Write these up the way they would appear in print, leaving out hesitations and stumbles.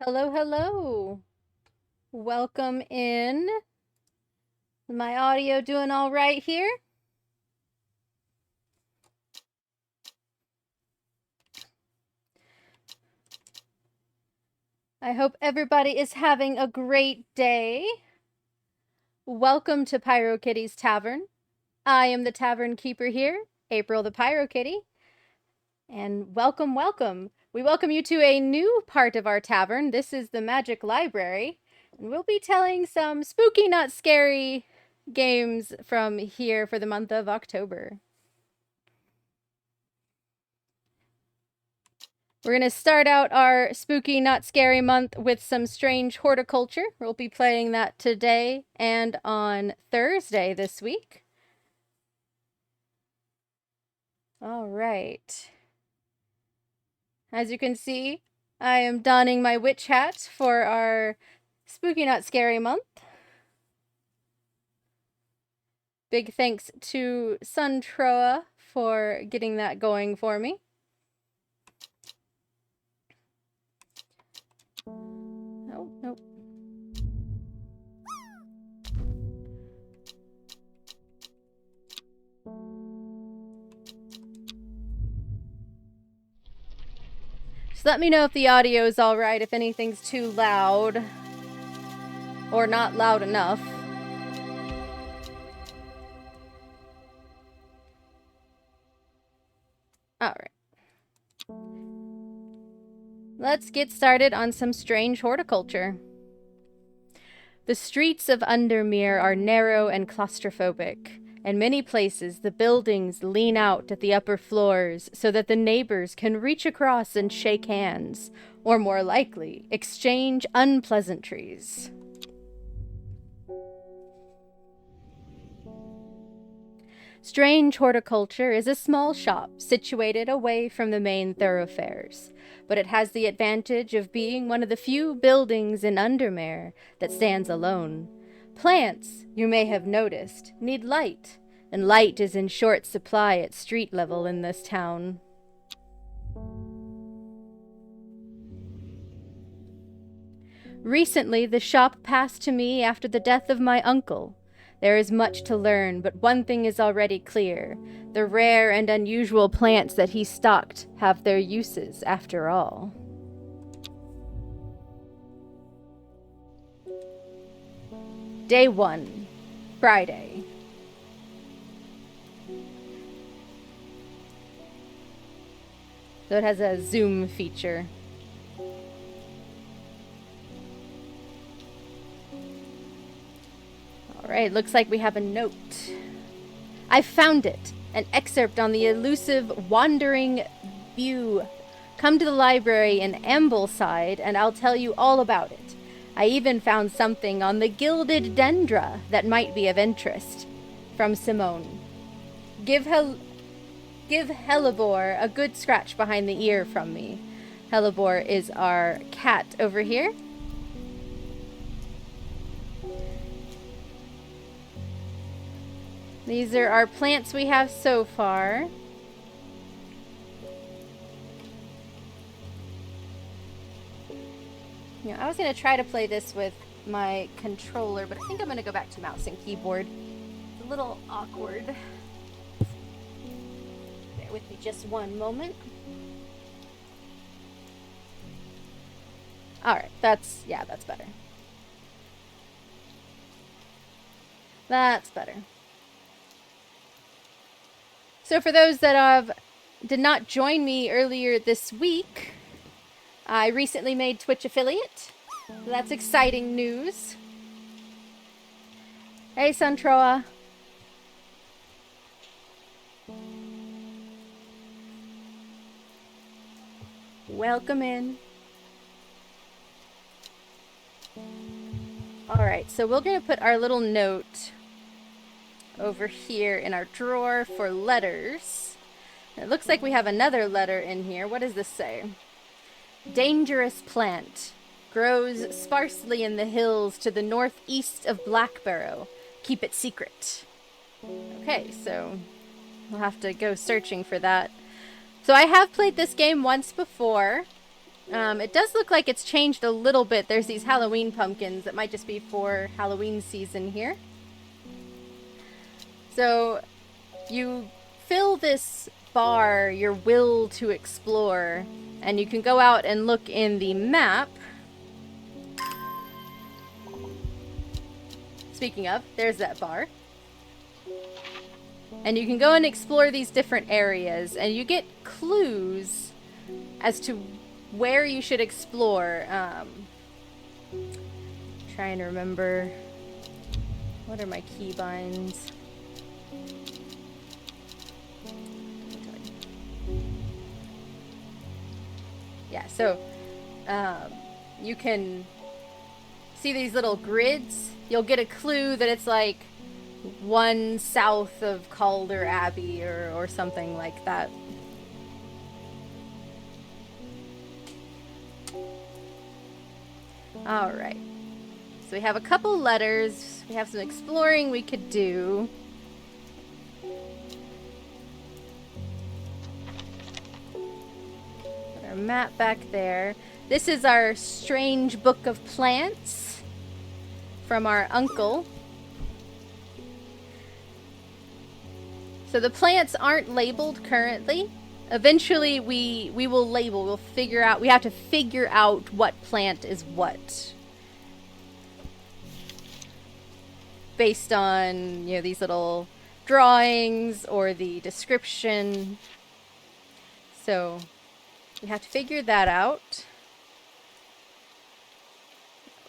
Hello, hello. Welcome in. Is my audio doing all right here? I hope everybody is having a great day. Welcome to PyroKitty's Tavern. I am the Tavern Keeper here, April the PyroKitty. And welcome, welcome. We welcome you to a new part of our tavern. This is the Magic Library. And we'll be telling some spooky, not scary games from here for the month of October. We're going to start out our spooky, not scary month with some Strange Horticulture. We'll be playing that today and on Thursday this week. All right. As you can see, I am donning my witch hat for our spooky, not scary month. Big thanks to Suntroa for getting that going for me. Oh, nope. Just let me know if the audio is all right, if anything's too loud or not loud enough. All right. Let's get started on some Strange Horticulture. The streets of Undermere are narrow and claustrophobic. In many places, the buildings lean out at the upper floors so that the neighbors can reach across and shake hands, or more likely, exchange unpleasantries. Strange Horticulture is a small shop situated away from the main thoroughfares, but it has the advantage of being one of the few buildings in Undermere that stands alone. Plants, you may have noticed, need light, and light is in short supply at street level in this town. Recently, the shop passed to me after the death of my uncle. There is much to learn, but one thing is already clear. The rare and unusual plants that he stocked have their uses, after all. Day 1, Friday. So it has a zoom feature. Alright, looks like we have a note. I found it! An excerpt on the elusive Wandering View. Come to the library in Ambleside and I'll tell you all about it. I even found something on the Gilded Dendra that might be of interest. From Simone. Give Hellebore a good scratch behind the ear from me. Hellebore is our cat over here. These are our plants we have so far. You know, I was going to try to play this with my controller, but I think I'm going to go back to mouse and keyboard. It's a little awkward. Bear with me just one moment. Alright, that's better. That's better. So for those that did not join me earlier this week, I recently made Twitch affiliate. So that's exciting news. Hey, Suntroa. Welcome in. Alright, so we're going to put our little note over here in our drawer for letters. It looks like we have another letter in here. What does this say? Dangerous plant. Grows sparsely in the hills to the northeast of Blackbarrow. Keep it secret. Okay, so we'll have to go searching for that. So I have played this game once before. It does look like it's changed a little bit. There's these Halloween pumpkins that might just be for Halloween season here. So you fill this bar, your will to explore, and you can go out and look in the map. Speaking of, there's that bar. And you can go and explore these different areas, and you get clues as to where you should explore. Trying to remember, what are my keybinds? Yeah, so you can see these little grids. You'll get a clue that it's like one south of Calder Abbey or something like that. Alright. So we have a couple letters. We have some exploring we could do. Put our map back there. This is our Strange Book of Plants from our uncle. So the plants aren't labeled currently. Eventually we will label, we'll figure out, we have to figure out what plant is what. Based on, you know, these little drawings or the description. So we have to figure that out.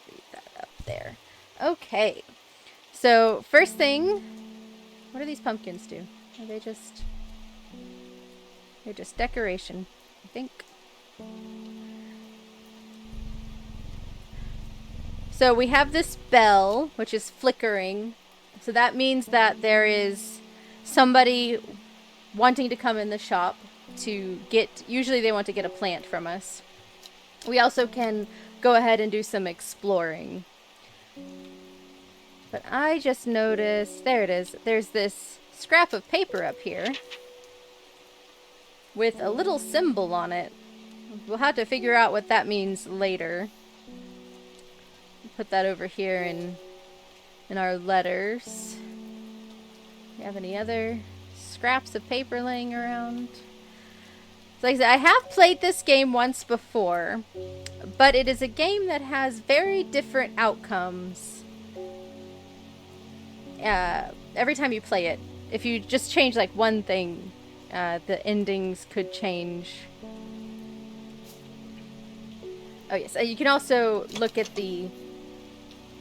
Leave that up there. Okay. So first thing, what do these pumpkins do? Are they just... They're just decoration, I think. So we have this bell, which is flickering. So that means that there is somebody wanting to come in the shop to get... Usually they want to get a plant from us. We also can go ahead and do some exploring. But I just noticed... There it is. There's this scrap of paper up here with a little symbol on it. We'll have to figure out what that means later. Put that over here in our letters. Do you have any other scraps of paper laying around? So like I said, I have played this game once before, but it is a game that has very different outcomes every time you play it. If you just change like one thing, the endings could change. Oh yes, you can also look at the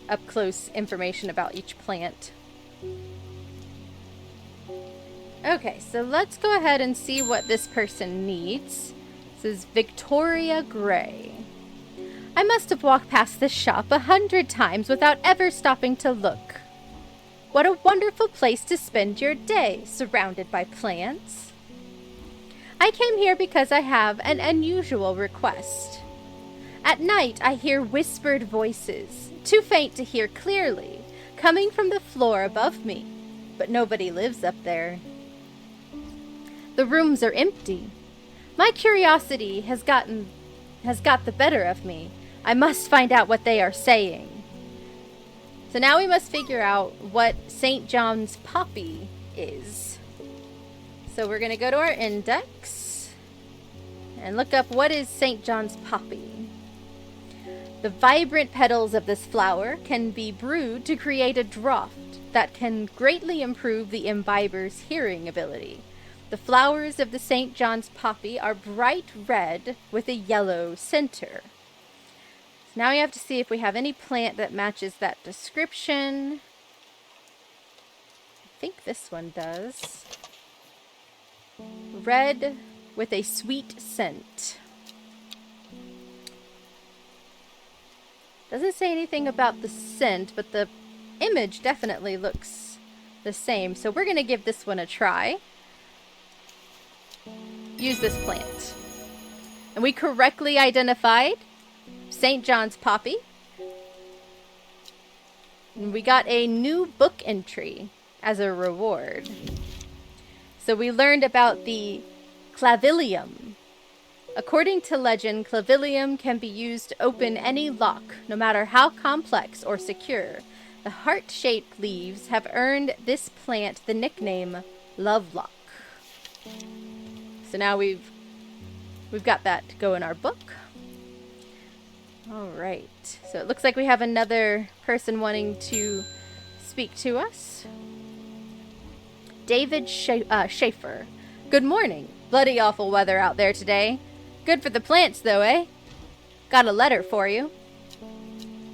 up-close information about each plant. Okay, so let's go ahead and see what this person needs. This is Victoria Gray. I must have walked past this shop 100 times without ever stopping to look. What a wonderful place to spend your day, surrounded by plants. I came here because I have an unusual request. At night, I hear whispered voices, too faint to hear clearly, coming from the floor above me, but nobody lives up there. The rooms are empty. My curiosity has got the better of me. I must find out what they are saying. So now we must figure out what St. John's poppy is. So we're going to go to our index and look up what is St. John's poppy. The vibrant petals of this flower can be brewed to create a draught that can greatly improve the imbiber's hearing ability. The flowers of the St. John's poppy are bright red with a yellow center. So now we have to see if we have any plant that matches that description. I think this one does. Red with a sweet scent. Doesn't say anything about the scent, but the image definitely looks the same. So we're going to give this one a try. Use this plant. And we correctly identified St. John's poppy. And we got a new book entry as a reward. So we learned about the clavilium According to legend, clavilium can be used to open any lock, no matter how complex or secure. The heart-shaped leaves have earned this plant the nickname Lovelock. So now we've got that to go in our book. All right. So it looks like we have another person wanting to speak to us. David Schaefer. Good morning. Bloody awful weather out there today. Good for the plants, though, eh? Got a letter for you.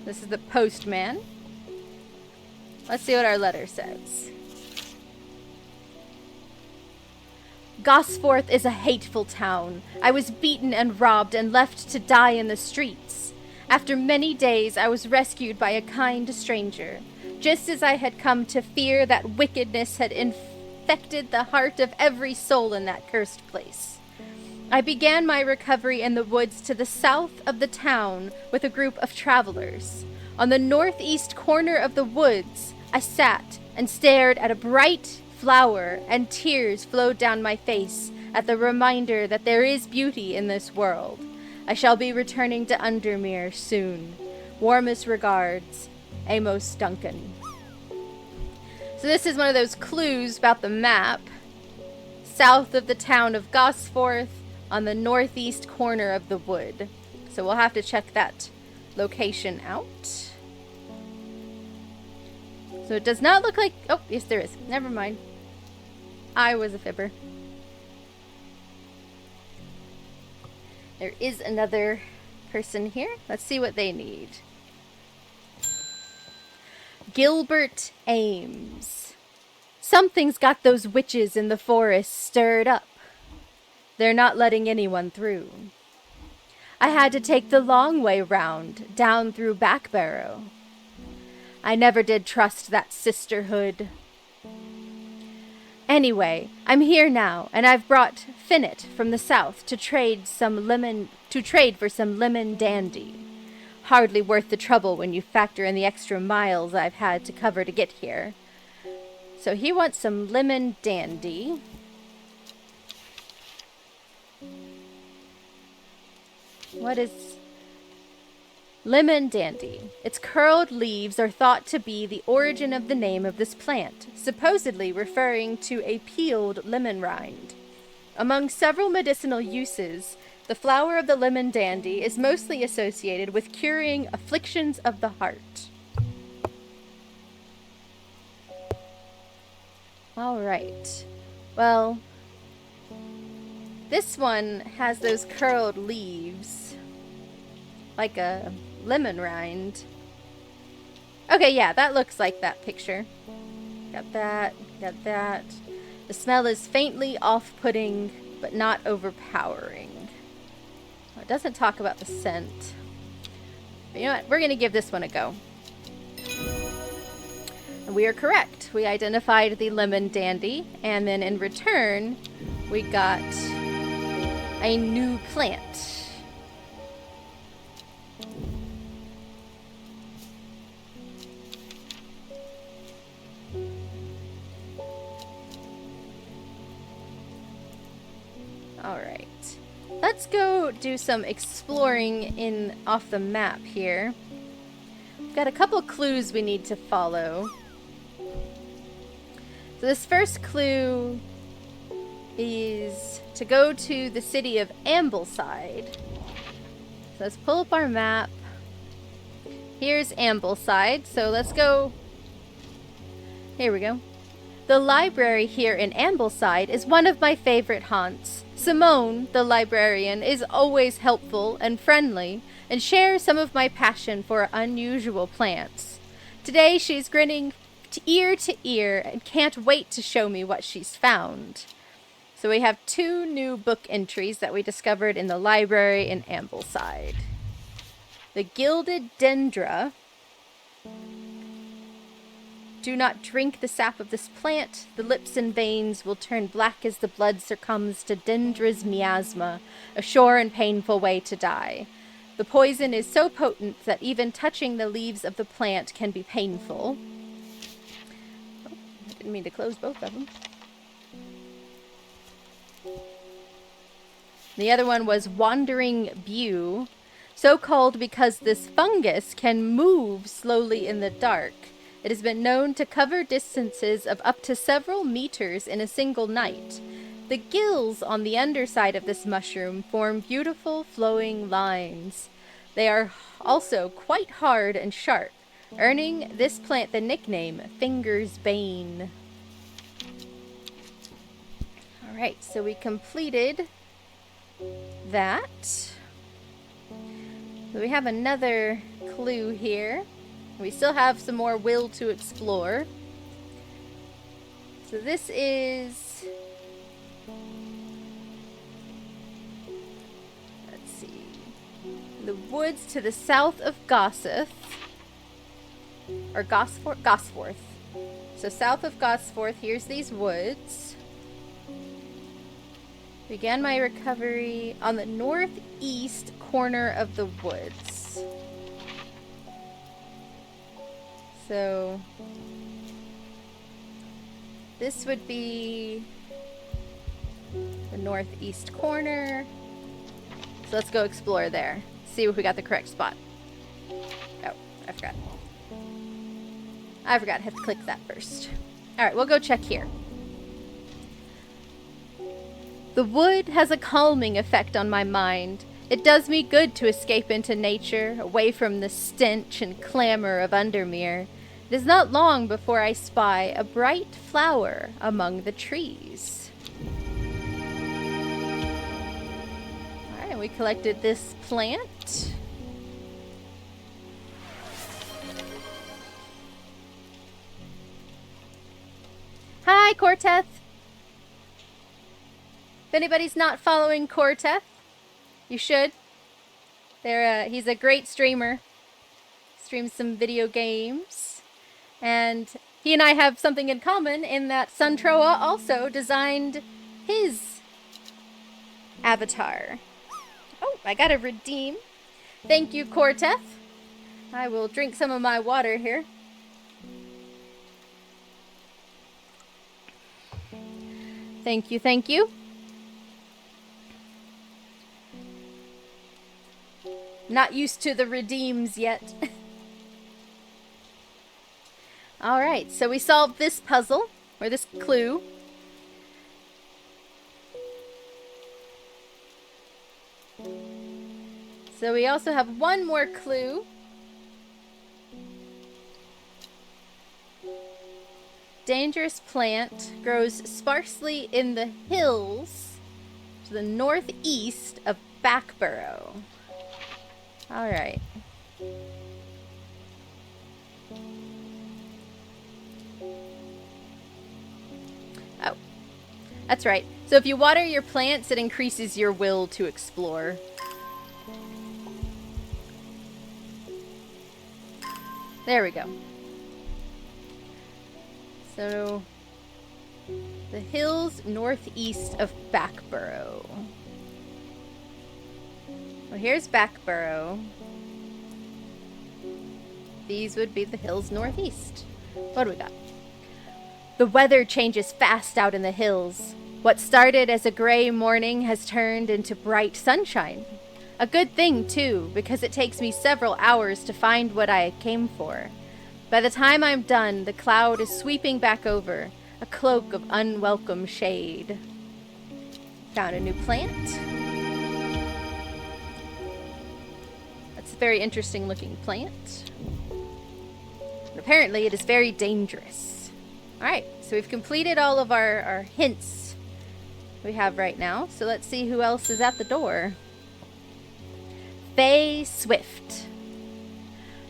This is the postman. Let's see what our letter says. Gosforth is a hateful town. I was beaten and robbed and left to die in the streets. After many days, I was rescued by a kind stranger, just as I had come to fear that wickedness had infected the heart of every soul in that cursed place. I began my recovery in the woods to the south of the town with a group of travelers. On the northeast corner of the woods, I sat and stared at a bright flower, and tears flowed down my face at the reminder that there is beauty in this world. I shall be returning to Undermere soon. Warmest regards, Amos Duncan. So this is one of those clues about the map. South of the town of Gosforth, on the northeast corner of the wood. So we'll have to check that location out. So it does not look like... Oh, yes there is. Never mind. I was a fibber. There is another person here. Let's see what they need. Gilbert Ames. Something's got those witches in the forest stirred up. They're not letting anyone through. I had to take the long way round, down through Backbarrow. I never did trust that sisterhood. Anyway, I'm here now, and I've brought Finnet from the south to trade for some lemon dandy. Hardly worth the trouble when you factor in the extra miles I've had to cover to get here. So he wants some lemon dandy. What is lemon dandy? Its curled leaves are thought to be the origin of the name of this plant, supposedly referring to a peeled lemon rind. Among several medicinal uses, the flower of the lemon dandy is mostly associated with curing afflictions of the heart. All right. Well, this one has those curled leaves. Like a lemon rind. Okay, yeah, that looks like that picture. Got that, got that. The smell is faintly off-putting, but not overpowering. It doesn't talk about the scent. But you know what? We're going to give this one a go. And we are correct. We identified the lemon dandy, and then in return, we got a new plant. Alright, let's go do some exploring off the map here. We've got a couple clues we need to follow. So this first clue is to go to the city of Ambleside. So let's pull up our map. Here's Ambleside, so let's go. Here we go. The library here in Ambleside is one of my favorite haunts. Simone, the librarian, is always helpful and friendly and shares some of my passion for unusual plants. Today she's grinning ear to ear and can't wait to show me what she's found. So we have 2 new book entries that we discovered in the library in Ambleside. The Gilded Dendra. Do not drink the sap of this plant. The lips and veins will turn black as the blood succumbs to Dendra's miasma, a sure and painful way to die. The poison is so potent that even touching the leaves of the plant can be painful. Oh, I didn't mean to close both of them. The other one was Wandering Bew, so called because this fungus can move slowly in the dark. It has been known to cover distances of up to several meters in a single night. The gills on the underside of this mushroom form beautiful flowing lines. They are also quite hard and sharp, earning this plant the nickname Finger's Bane. Alright, so we completed that. So we have another clue here. We still have some more will to explore. So this is... let's see. The woods to the south of Gosseth. Or Gosforth. So south of Gosforth, here's these woods. Began my recovery on the northeast corner of the woods. So this would be the northeast corner. So let's go explore there. See if we got the correct spot. Oh, I forgot. I have to click that first. Alright, we'll go check here. The wood has a calming effect on my mind. It does me good to escape into nature, away from the stench and clamor of Undermere. It is not long before I spy a bright flower among the trees. Alright, we collected this plant. Hi, Corteth! If anybody's not following Corteth, you should. He's a great streamer. Streams some video games. And he and I have something in common in that Suntroa also designed his avatar. Oh, I gotta redeem. Thank you, Corteth. I will drink some of my water here. Thank you, thank you. Not used to the redeems yet. Alright, so we solved this puzzle, or this clue. So we also have one more clue. Dangerous plant grows sparsely in the hills to the northeast of Backborough. Alright. Oh. That's right. So if you water your plants, it increases your will to explore. There we go. So, the hills northeast of Backborough. Well, here's Backborough. These would be the hills northeast. What do we got? The weather changes fast out in the hills. What started as a gray morning has turned into bright sunshine. A good thing, too, because it takes me several hours to find what I came for. By the time I'm done, the cloud is sweeping back over, a cloak of unwelcome shade. Found a new plant. That's a very interesting looking plant. And apparently it is very dangerous. Alright, so we've completed all of our hints we have right now. So let's see who else is at the door. Faye Swift.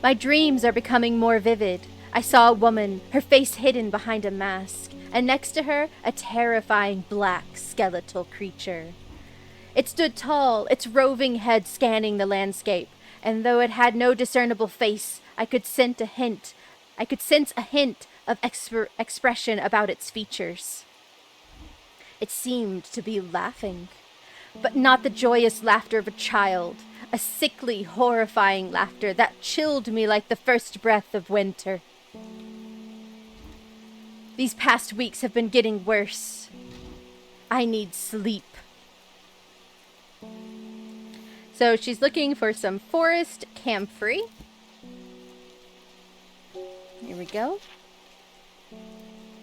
My dreams are becoming more vivid. I saw a woman, her face hidden behind a mask, and next to her, a terrifying black skeletal creature. It stood tall, its roving head scanning the landscape, and though it had no discernible face, I could sense a hint of expression about its features. It seemed to be laughing, but not the joyous laughter of a child. A sickly, horrifying laughter that chilled me like the first breath of winter. These past weeks have been getting worse. I need sleep. So she's looking for some forest camphor. Here we go.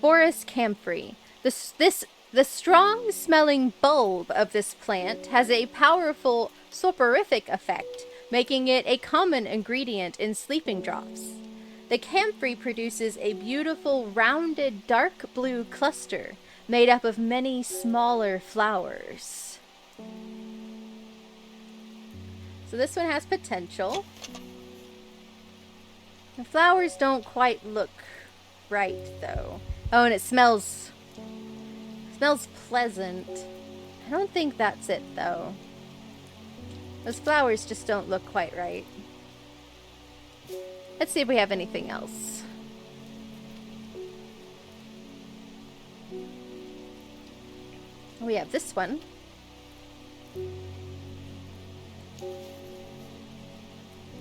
Forest camphor. The strong-smelling bulb of this plant has a powerful soporific effect, making it a common ingredient in sleeping drops. The camphor produces a beautiful, rounded, dark blue cluster made up of many smaller flowers. So this one has potential. The flowers don't quite look right, though. Oh, and it smells pleasant. I don't think that's it, though. Those flowers just don't look quite right. Let's see if we have anything else. We have this one.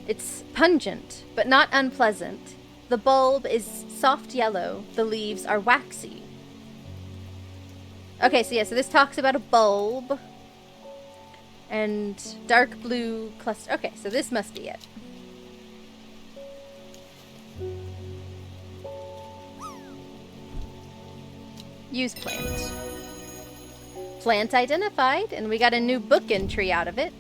It's pungent, but not unpleasant. The bulb is soft yellow. The leaves are waxy. Okay, so yeah, so this talks about a bulb. And dark blue cluster. Okay, so this must be it. Use plant. Plant identified, and we got a new book entry out of it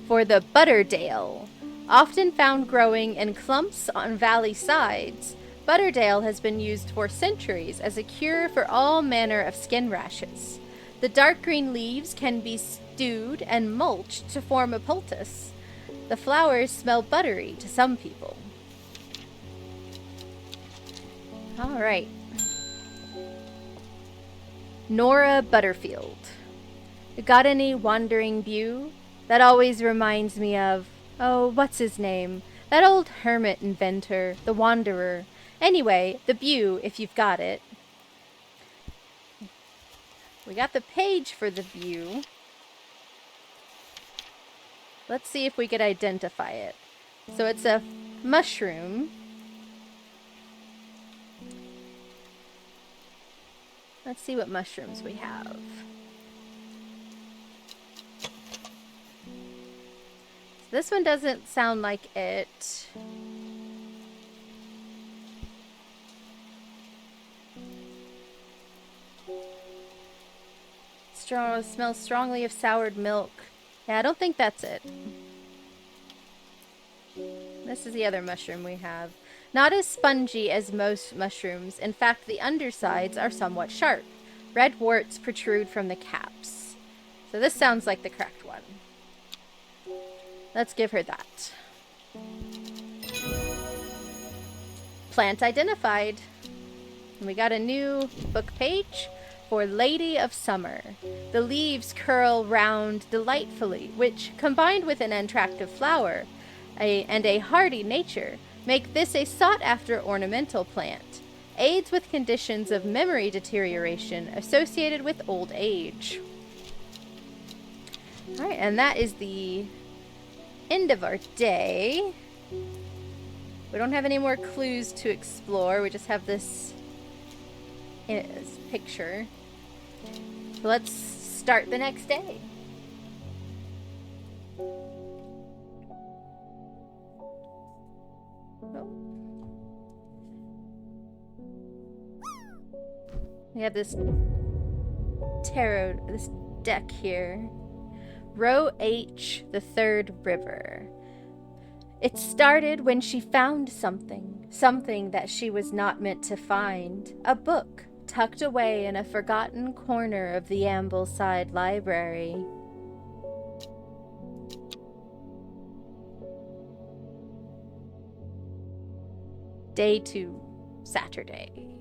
for the Butterdale. Often found growing in clumps on valley sides, Butterdale has been used for centuries as a cure for all manner of skin rashes. The dark green leaves can be stewed and mulched to form a poultice. The flowers smell buttery to some people. All right. Nora Butterfield. Got any wandering beau? That always reminds me of, oh, what's his name? That old hermit inventor, the Wanderer. Anyway, the beau, if you've got it. We got the page for the beau. Let's see if we could identify it. So it's a mushroom. Let's see what mushrooms we have. This one doesn't sound like it. Smells strongly of soured milk. Yeah, I don't think that's it. This is the other mushroom we have. Not as spongy as most mushrooms. In fact, the undersides are somewhat sharp. Red warts protrude from the caps. So this sounds like the correct one. Let's give her that. Plant identified. And we got a new book page for Lady of Summer. The leaves curl round delightfully, which, combined with an attractive flower and a hardy nature, make this a sought-after ornamental plant. Aids with conditions of memory deterioration associated with old age. Alright, and that is the end of our day. We don't have any more clues to explore. We just have this picture. So let's start the next day. We have this tarot, this deck here. Row H, the third river. It started when she found something that she was not meant to find. A book tucked away in a forgotten corner of the Ambleside Library. Day 2, Saturday.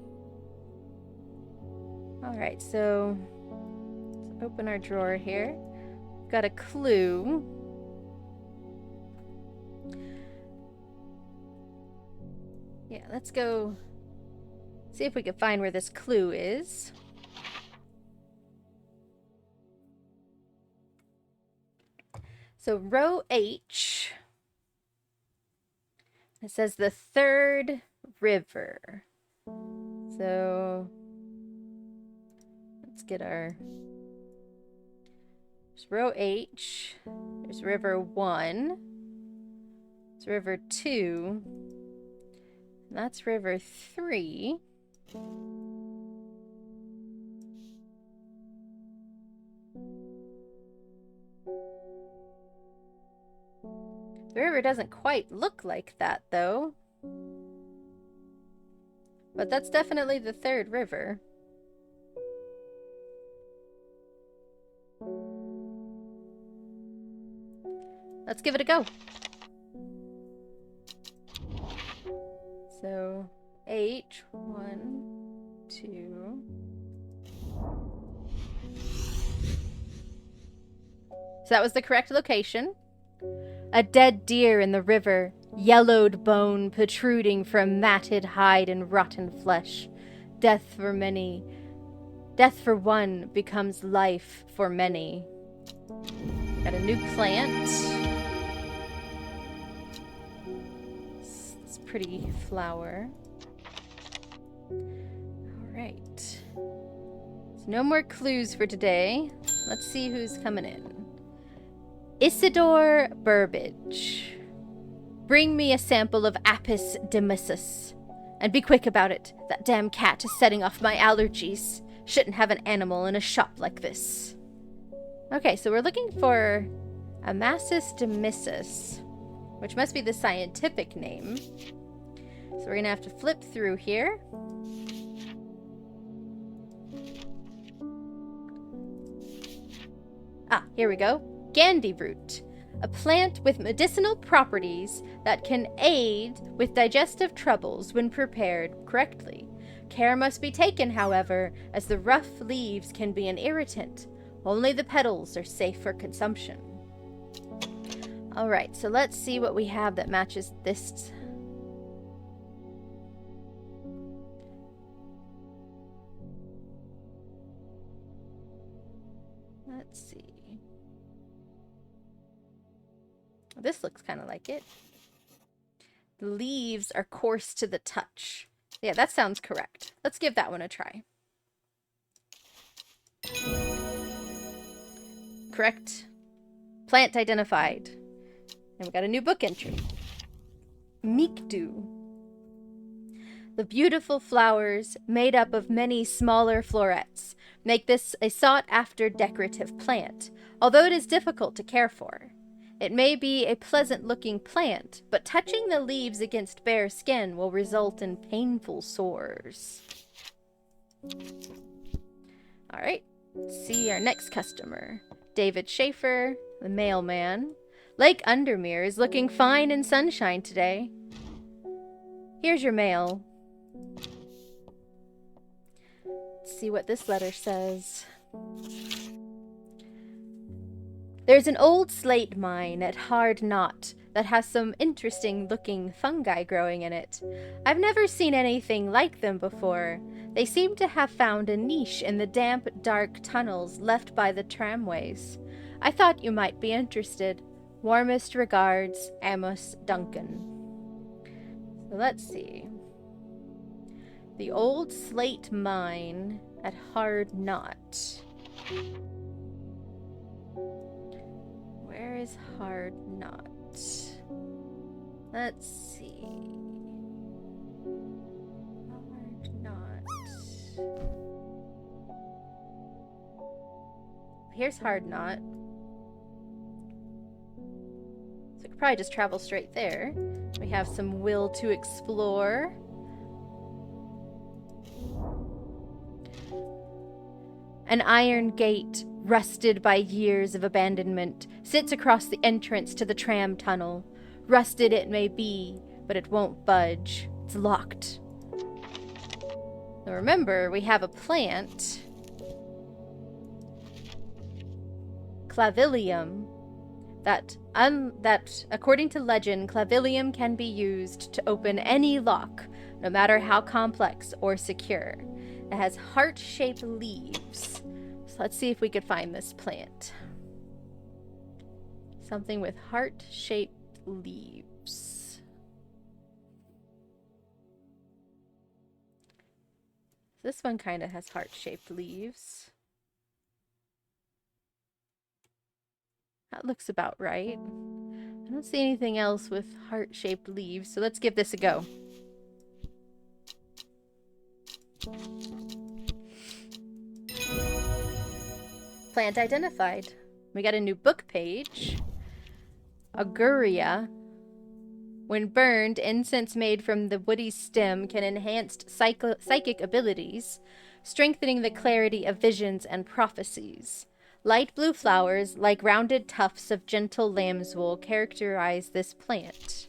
Alright, so let's open our drawer here. Got a clue. Yeah, let's go see if we can find where this clue is. So row H, it says the third river. So let's get our There's row H. There's river 1. It's river 2. And that's river 3. The river doesn't quite look like that, though. But that's definitely the third river. Let's give it a go. So, H, 1, 2. So that was the correct location. A dead deer in the river, yellowed bone protruding from matted hide and rotten flesh. Death for many. Death for one becomes life for many. Got a new plant. This pretty flower. Alright. So no more clues for today. Let's see who's coming in. Isidore Burbage. Bring me a sample of Apis demissus. And be quick about it. That damn cat is setting off my allergies. Shouldn't have an animal in a shop like this. Okay, so we're looking for Apis demissus, which must be the scientific name. So we're gonna have to flip through here. Ah, here we go. Gandhi root, a plant with medicinal properties that can aid with digestive troubles when prepared correctly. Care must be taken, however, as the rough leaves can be an irritant. Only the petals are safe for consumption. Alright, so let's see what we have that matches this. Let's see. This looks kind of like it. The leaves are coarse to the touch. Yeah, that sounds correct. Let's give that one a try. Correct. Plant identified. And we got a new book entry. Mikdu. The beautiful flowers, made up of many smaller florets, make this a sought-after decorative plant, although it is difficult to care for. It may be a pleasant-looking plant, but touching the leaves against bare skin will result in painful sores. Alright, let's see our next customer. David Schaefer, the mailman. Lake Undermere is looking fine in sunshine today. Here's your mail. Let's see what this letter says. There's an old slate mine at Hard Knot that has some interesting looking fungi growing in it. I've never seen anything like them before. They seem to have found a niche in the damp, dark tunnels left by the tramways. I thought you might be interested. Warmest regards, Amos Duncan. So let's see. The old slate mine at Hard Knot. Where is Hard Knot? Let's see. Hard Knot. Here's Hard Knot. So we could probably just travel straight there. We have some will to explore. An iron gate, rusted by years of abandonment, sits across the entrance to the tram tunnel. Rusted it may be, but it won't budge. It's locked. Now remember, we have a plant, Clavilium, that according to legend, Clavilium can be used to open any lock, no matter how complex or secure. It has heart-shaped leaves. So let's see if we could find this plant. Something with heart-shaped leaves. This one kind of has heart-shaped leaves. That looks about right. I don't see anything else with heart-shaped leaves, so let's give this a go. Plant identified. We got a new book page. Auguria. When burned, incense made from the woody stem can enhance psychic abilities, strengthening the clarity of visions and prophecies. Light blue flowers, like rounded tufts of gentle lamb's wool, characterize this plant.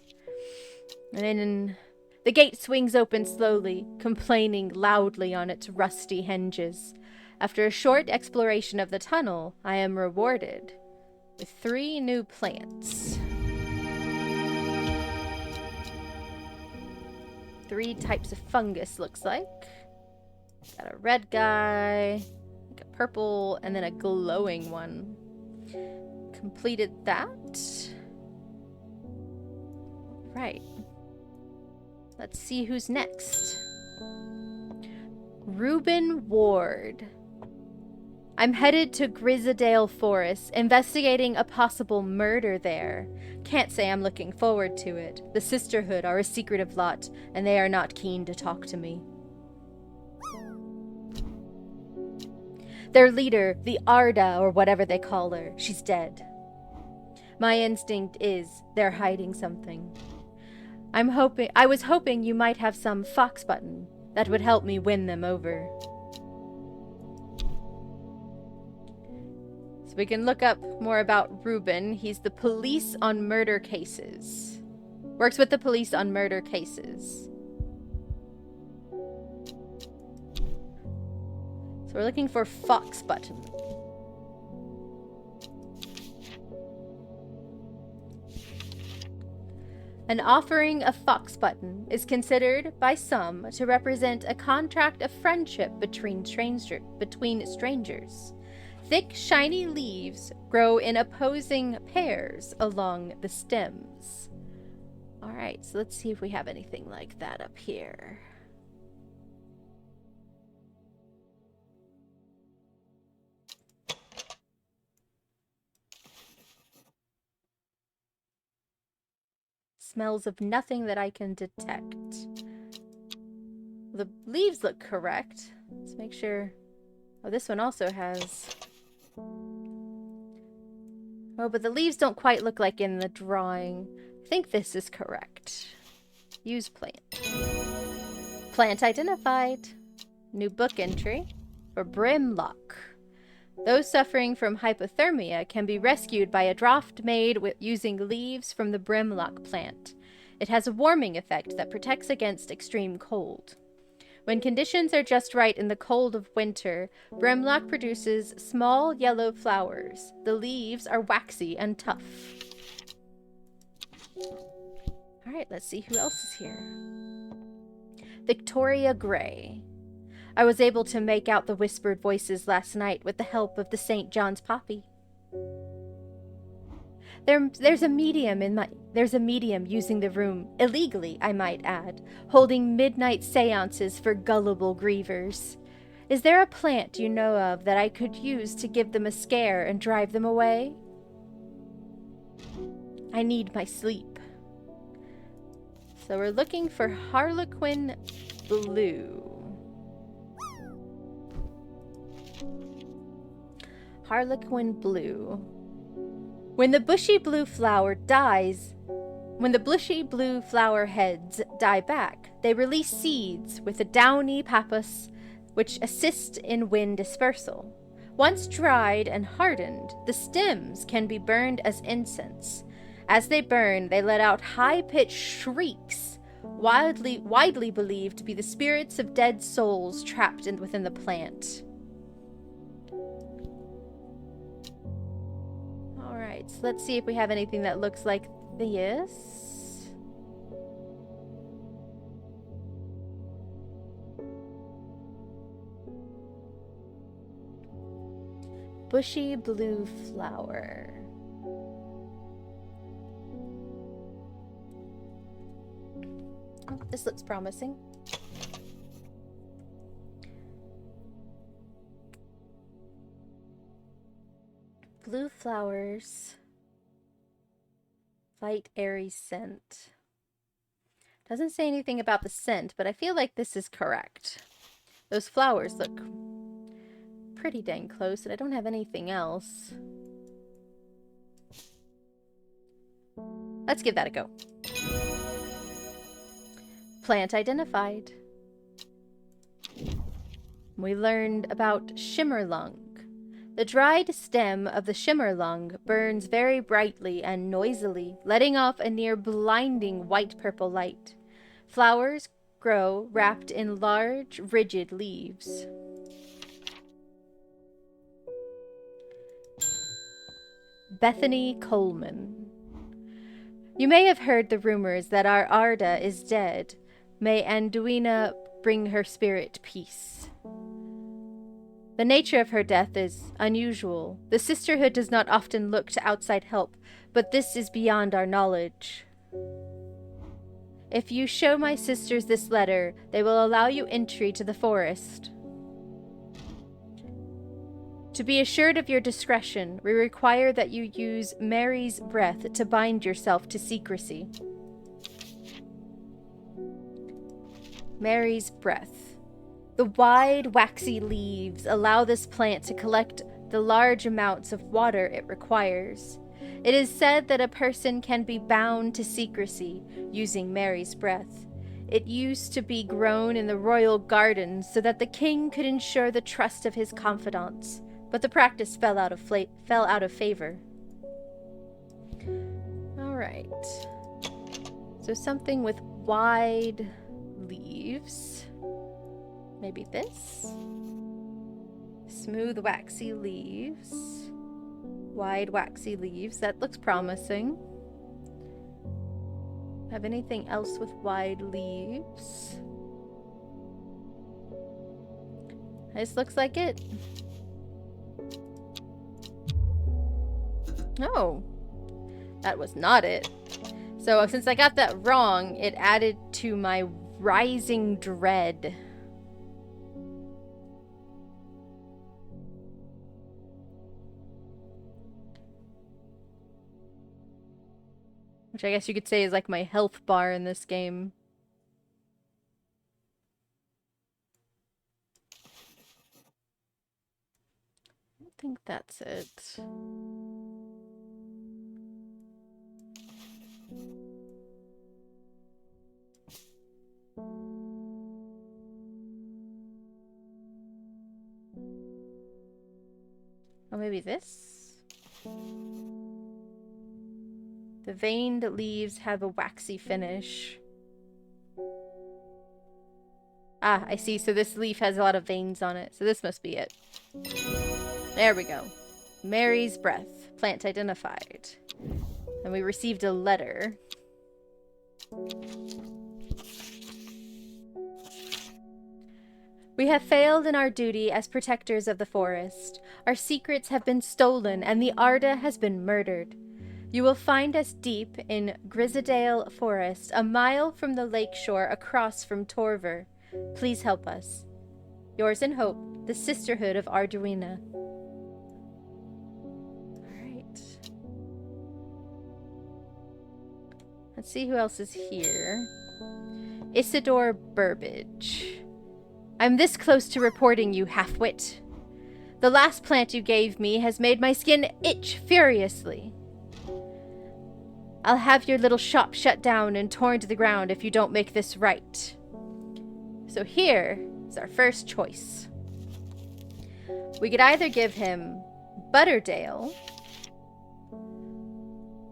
And then the gate swings open slowly, complaining loudly on its rusty hinges. After a short exploration of the tunnel, I am rewarded with 3 new plants. 3 types of fungus, looks like. Got a red guy, like a purple, and then a glowing one. Completed that. Right. Let's see who's next. Reuben Ward. I'm headed to Grizzadale Forest, investigating a possible murder there. Can't say I'm looking forward to it. The Sisterhood are a secretive lot, and they are not keen to talk to me. Their leader, the Arda, or whatever they call her, she's dead. My instinct is they're hiding something. I was hoping you might have some fox button that would help me win them over. We can look up more about Reuben. He's the police on murder cases. Works with the police on murder cases. So we're looking for Fox Button. An offering of Fox Button is considered by some to represent a contract of friendship between strangers. Thick, shiny leaves grow in opposing pairs along the stems. Alright, so let's see if we have anything like that up here. Smells of nothing that I can detect. The leaves look correct. Let's make sure. Oh, this one also has... Oh, but the leaves don't quite look like in the drawing. I think this is correct. Use plant. Plant identified. New book entry for Brimlock. Those suffering from hypothermia can be rescued by a draught made using leaves from the Brimlock plant. It has a warming effect that protects against extreme cold. When conditions are just right in the cold of winter, Brimlock produces small yellow flowers. The leaves are waxy and tough. Alright, let's see who else is here. Victoria Gray. I was able to make out the whispered voices last night with the help of the St. John's poppy. There's a medium using the room, illegally, I might add, holding midnight seances for gullible grievers. Is there a plant you know of that I could use to give them a scare and drive them away? I need my sleep. So we're looking for Harlequin Blue. Harlequin Blue. When the bushy blue flower heads die back, they release seeds with a downy pappus which assist in wind dispersal. Once dried and hardened, the stems can be burned as incense. As they burn, they let out high-pitched shrieks, widely believed to be the spirits of dead souls trapped within the plant. Alright, so let's see if we have anything that looks like this. Bushy blue flower. Oh, this looks promising. Blue flowers Light, airy scent. Doesn't say anything about the scent, but I feel like this is correct. Those flowers look pretty dang close, and I don't have anything else. Let's give that a go. Plant identified. We learned about shimmerlung. The dried stem of the shimmerlung burns very brightly and noisily, letting off a near blinding white-purple light. Flowers grow wrapped in large, rigid leaves. Bethany Coleman. You may have heard the rumors that our Arda is dead. May Anduina bring her spirit peace. The nature of her death is unusual. The sisterhood does not often look to outside help, but this is beyond our knowledge. If you show my sisters this letter, they will allow you entry to the forest. To be assured of your discretion, we require that you use Mary's breath to bind yourself to secrecy. Mary's breath. The wide, waxy leaves allow this plant to collect the large amounts of water it requires. It is said that a person can be bound to secrecy using Mary's breath. It used to be grown in the royal gardens so that the king could ensure the trust of his confidants, but the practice fell out of favor. All right. So something with wide leaves. Maybe this? Smooth, waxy leaves. Wide, waxy leaves. That looks promising. Have anything else with wide leaves? This looks like it. No, that was not it. So since I got that wrong, it added to my rising dread. Which I guess you could say is like my health bar in this game. I don't think that's it. Oh, maybe this? The veined leaves have a waxy finish. Ah, I see. So this leaf has a lot of veins on it. So this must be it. There we go. Mary's breath. Plant identified. And we received a letter. We have failed in our duty as protectors of the forest. Our secrets have been stolen and the Arda has been murdered. You will find us deep in Grisadale Forest, a mile from the lakeshore across from Torver. Please help us. Yours in hope, the Sisterhood of Arduina. Alright. Let's see who else is here. Isidore Burbage. I'm this close to reporting you, half-wit. The last plant you gave me has made my skin itch furiously. I'll have your little shop shut down and torn to the ground if you don't make this right. So here is our first choice. We could either give him Butterdale,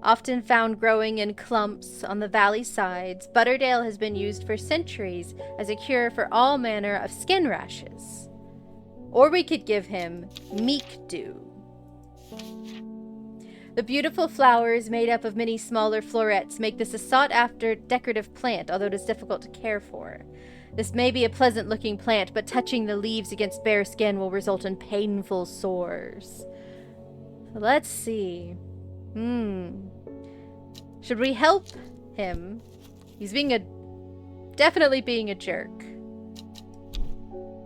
often found growing in clumps on the valley sides. Butterdale has been used for centuries as a cure for all manner of skin rashes. Or we could give him Meek Dew. The beautiful flowers made up of many smaller florets make this a sought-after decorative plant, although it is difficult to care for. This may be a pleasant-looking plant, but touching the leaves against bare skin will result in painful sores. So let's see. Should we help him? He's definitely being a jerk.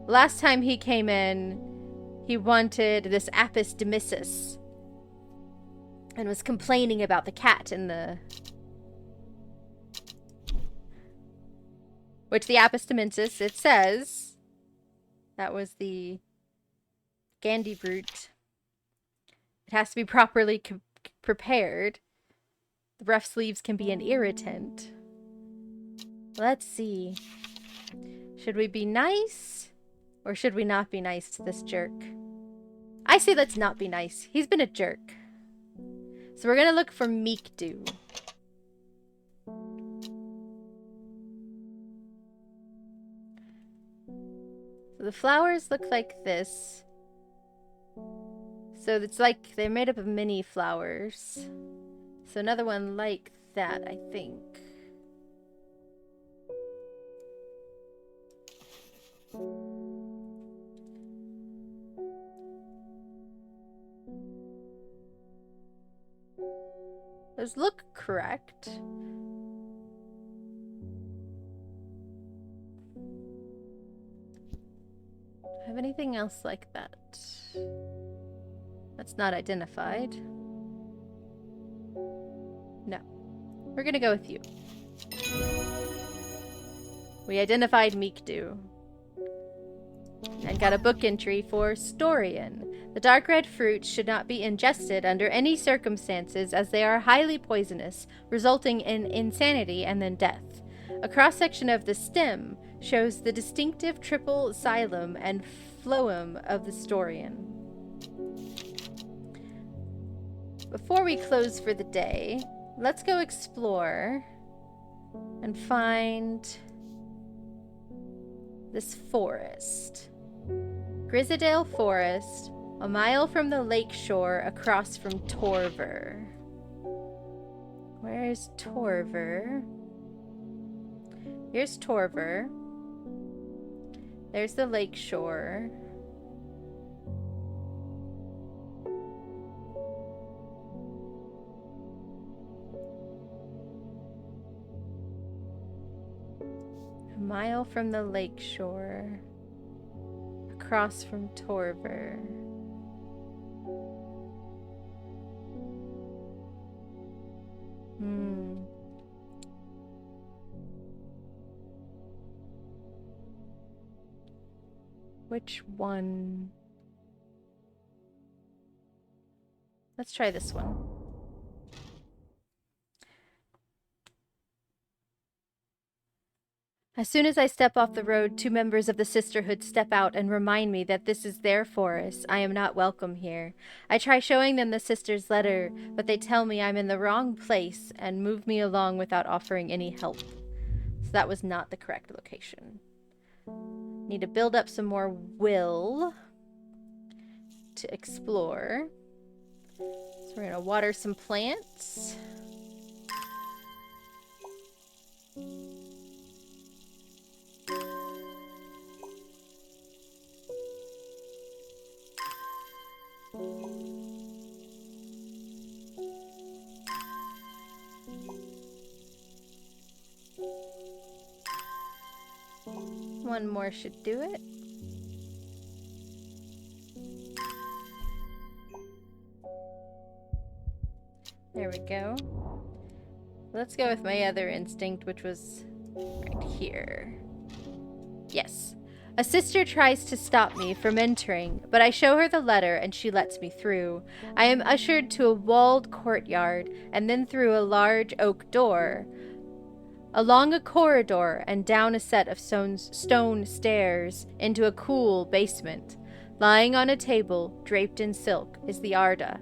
Last time he came in, he wanted this Apis demissus and was complaining about the cat in the which the Apistamensis, it says, that was the Gandhi root. It has to be properly prepared. The rough sleeves can be an irritant. Let's see. Should we be nice? Or should we not be nice to this jerk? I say let's not be nice. He's been a jerk. So we're gonna look for Meek Dew. So the flowers look like this. So it's like they're made up of mini flowers. So another one like that, I think. Those look correct. Have anything else like that? That's not identified. No. We're gonna go with you. We identified Meek Dew. And got a book entry for Storian. The dark red fruits should not be ingested under any circumstances as they are highly poisonous, resulting in insanity and then death. A cross-section of the stem shows the distinctive triple xylem and phloem of the Storian. Before we close for the day, let's go explore and find this forest. Grizzadale Forest, a mile from the lake shore across from Torver. Where's Torver? Here's Torver. There's the lake shore. A mile from the lake shore, across from Torver. Which one? Let's try this one. As soon as I step off the road, 2 members of the Sisterhood step out and remind me that this is their forest. I am not welcome here. I try showing them the sister's letter, but they tell me I'm in the wrong place and move me along without offering any help. So that was not the correct location. Need to build up some more will to explore. So we're gonna water some plants. One more should do it. There we go. Let's go with my other instinct, which was right here. Yes. A sister tries to stop me from entering, but I show her the letter and she lets me through. I am ushered to a walled courtyard and then through a large oak door, along a corridor and down a set of stone stairs into a cool basement. Lying on a table, draped in silk, is the Arda.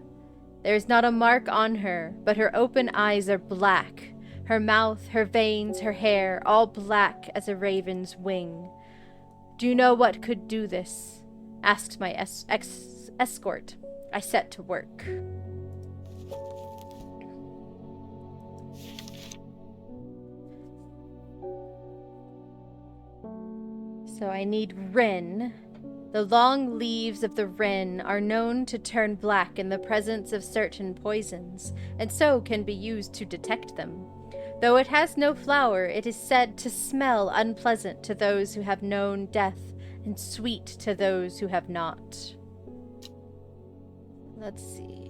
There is not a mark on her, but her open eyes are black. Her mouth, her veins, her hair, all black as a raven's wing. Do you know what could do this? Asked my escort. I set to work. So I need wren. The long leaves of the wren are known to turn black in the presence of certain poisons, and so can be used to detect them. Though it has no flower, it is said to smell unpleasant to those who have known death, and sweet to those who have not. Let's see.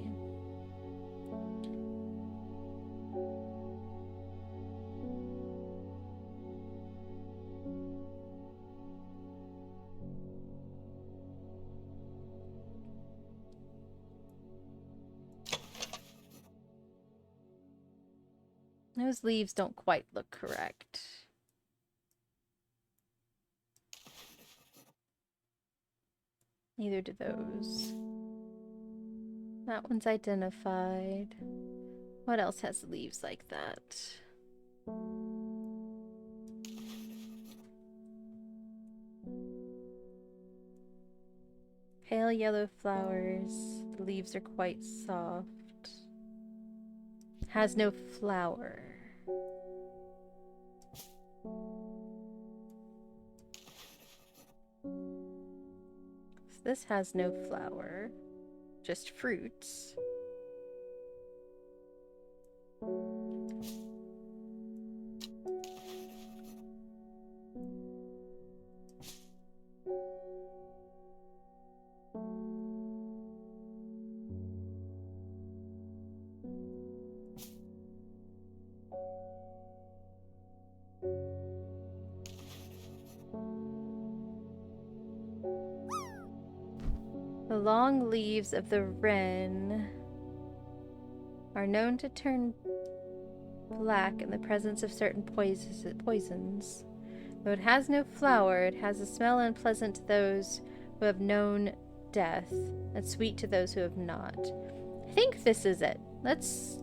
Those leaves don't quite look correct. Neither do those. That one's identified. What else has leaves like that? Pale yellow flowers. The leaves are quite soft. Has no flower. So this has no flower. Just fruits. The long leaves of the wren are known to turn black in the presence of certain poisons. Though it has no flower, it has a smell unpleasant to those who have known death, and sweet to those who have not. I think this is it. Let's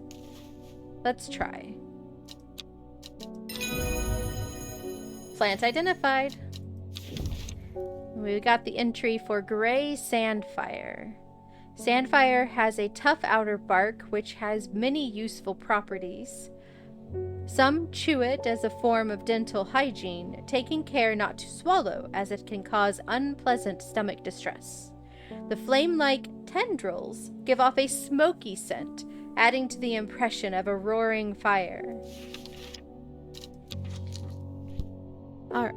try. Plant identified. We got the entry for gray sandfire. Sandfire has a tough outer bark which has many useful properties. Some chew it as a form of dental hygiene, taking care not to swallow as it can cause unpleasant stomach distress. The flame-like tendrils give off a smoky scent, adding to the impression of a roaring fire. Alright.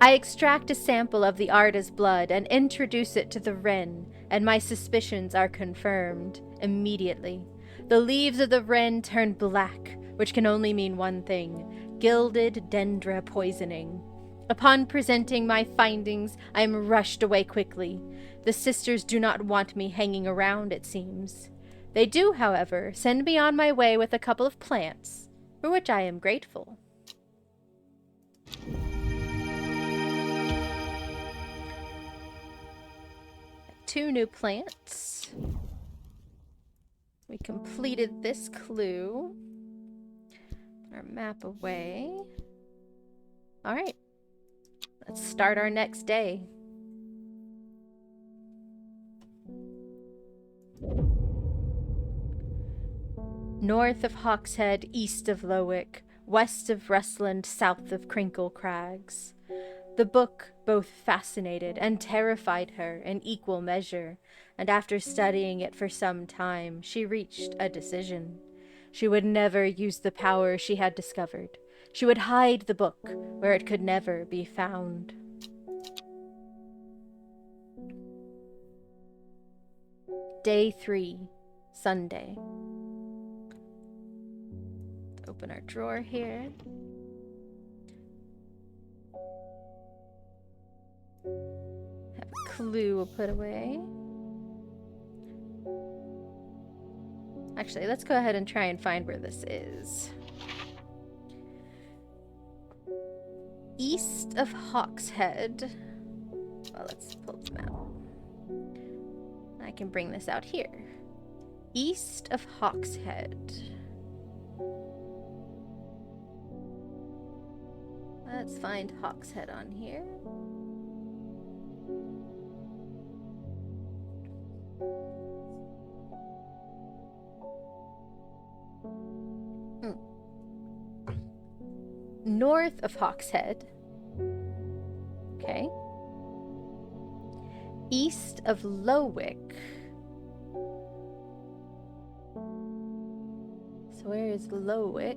I extract a sample of the Arda's blood and introduce it to the wren, and my suspicions are confirmed immediately. The leaves of the wren turn black, which can only mean one thing: gilded dendra poisoning. Upon presenting my findings, I am rushed away quickly. The sisters do not want me hanging around, it seems. They do, however, send me on my way with a couple of plants, for which I am grateful. Two new plants. We completed this clue. Our map away. Alright. Let's start our next day. North of Hawkshead, east of Lowick, west of Rustland, south of Crinkle Crags. The book both fascinated and terrified her in equal measure, and after studying it for some time, she reached a decision. She would never use the power she had discovered. She would hide the book where it could never be found. Day 3, Sunday. Let's open our drawer here. Have a clue we'll put away. Actually, let's go ahead and try and find where this is. East of Hawkshead. Well, let's pull the map. I can bring this out here. East of Hawkshead. Let's find Hawkshead on here. North of Hawkshead. Okay. East of Lowick. So where is Lowick?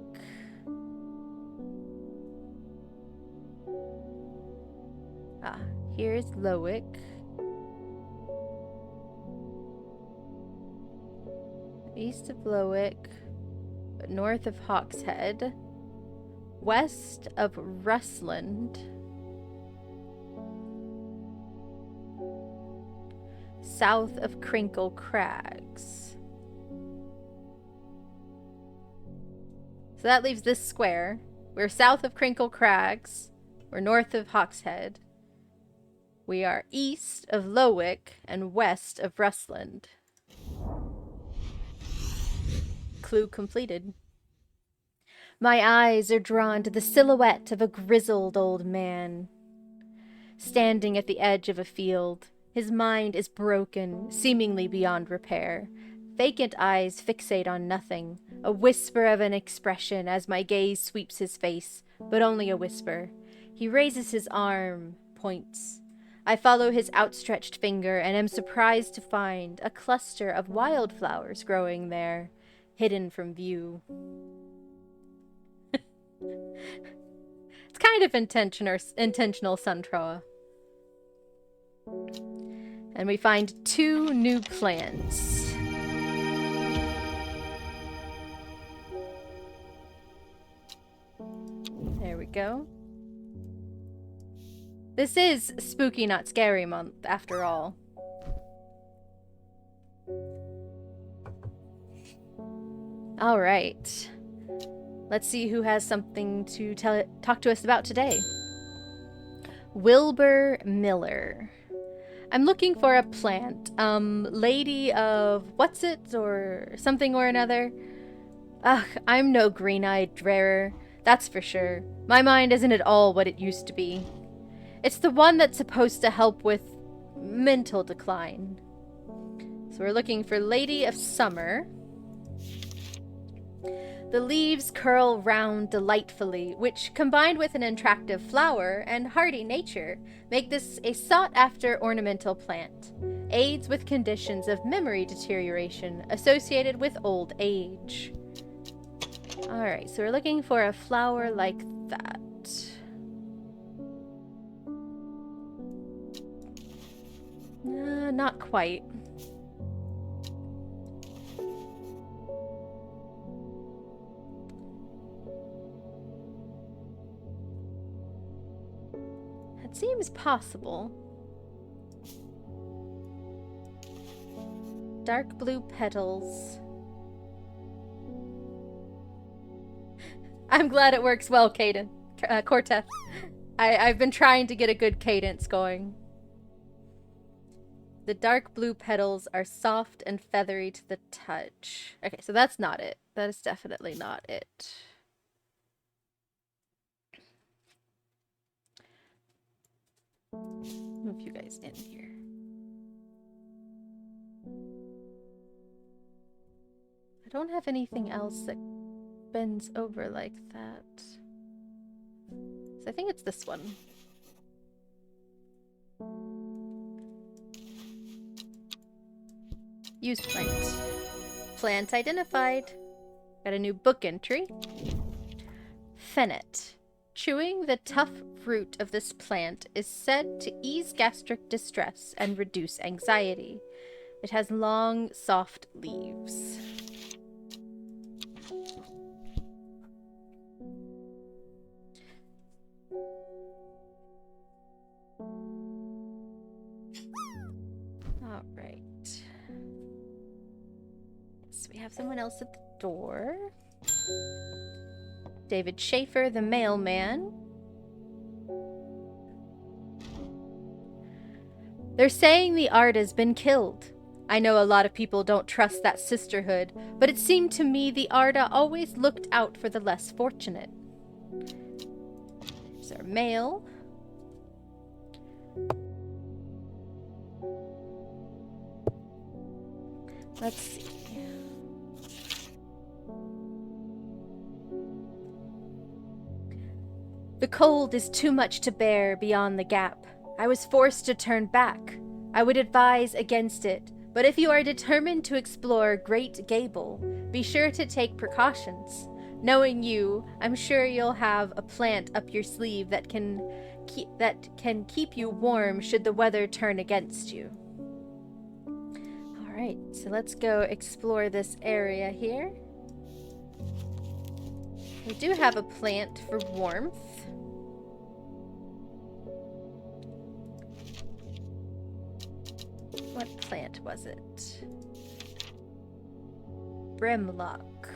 Ah, here's Lowick. East of Lowick, but north of Hawkshead. West of Rustland. South of Crinkle Crags. So that leaves this square. We're south of Crinkle Crags. We're north of Hawkshead. We are east of Lowick and west of Rustland. Clue completed. My eyes are drawn to the silhouette of a grizzled old man. Standing at the edge of a field, his mind is broken, seemingly beyond repair. Vacant eyes fixate on nothing, a whisper of an expression as my gaze sweeps his face, but only a whisper. He raises his arm, points. I follow his outstretched finger and am surprised to find a cluster of wildflowers growing there, hidden from view. It's kind of intentional, Suntroa. And we find 2 new plants. There we go. This is Spooky Not Scary Month, after all. Alright. Let's see who has something to talk to us about today. Wilbur Miller. I'm looking for a plant. Lady of what's it or something or another. Ugh, I'm no green-eyed drarer, that's for sure. My mind isn't at all what it used to be. It's the one that's supposed to help with mental decline. So we're looking for Lady of Summer. The leaves curl round delightfully, which, combined with an attractive flower and hardy nature, make this a sought-after ornamental plant. Aids with conditions of memory deterioration associated with old age. Alright, so we're looking for a flower like that. Not quite. That seems possible. Dark blue petals. I'm glad it works well, Caden. Cortef. I've been trying to get a good cadence going. The dark blue petals are soft and feathery to the touch. Okay, so that's not it. That is definitely not it. Move you guys in here. I don't have anything else that bends over like that. So I think it's this one. Used plant. Plant identified. Got a new book entry. Fennet. Chewing the tough root of this plant is said to ease gastric distress and reduce anxiety. It has long, soft leaves. All right. Yes, we have someone else at the door. David Schaefer, the mailman. They're saying the art has been killed. I know a lot of people don't trust that sisterhood, but it seemed to me the Arda always looked out for the less fortunate. There's our mail. Let's see. The cold is too much to bear beyond the gap. I was forced to turn back. I would advise against it, but if you are determined to explore Great Gable, be sure to take precautions. Knowing you, I'm sure you'll have a plant up your sleeve that can keep you warm should the weather turn against you. Alright, so let's go explore this area here. We do have a plant for warmth. What plant was it? Brimlock.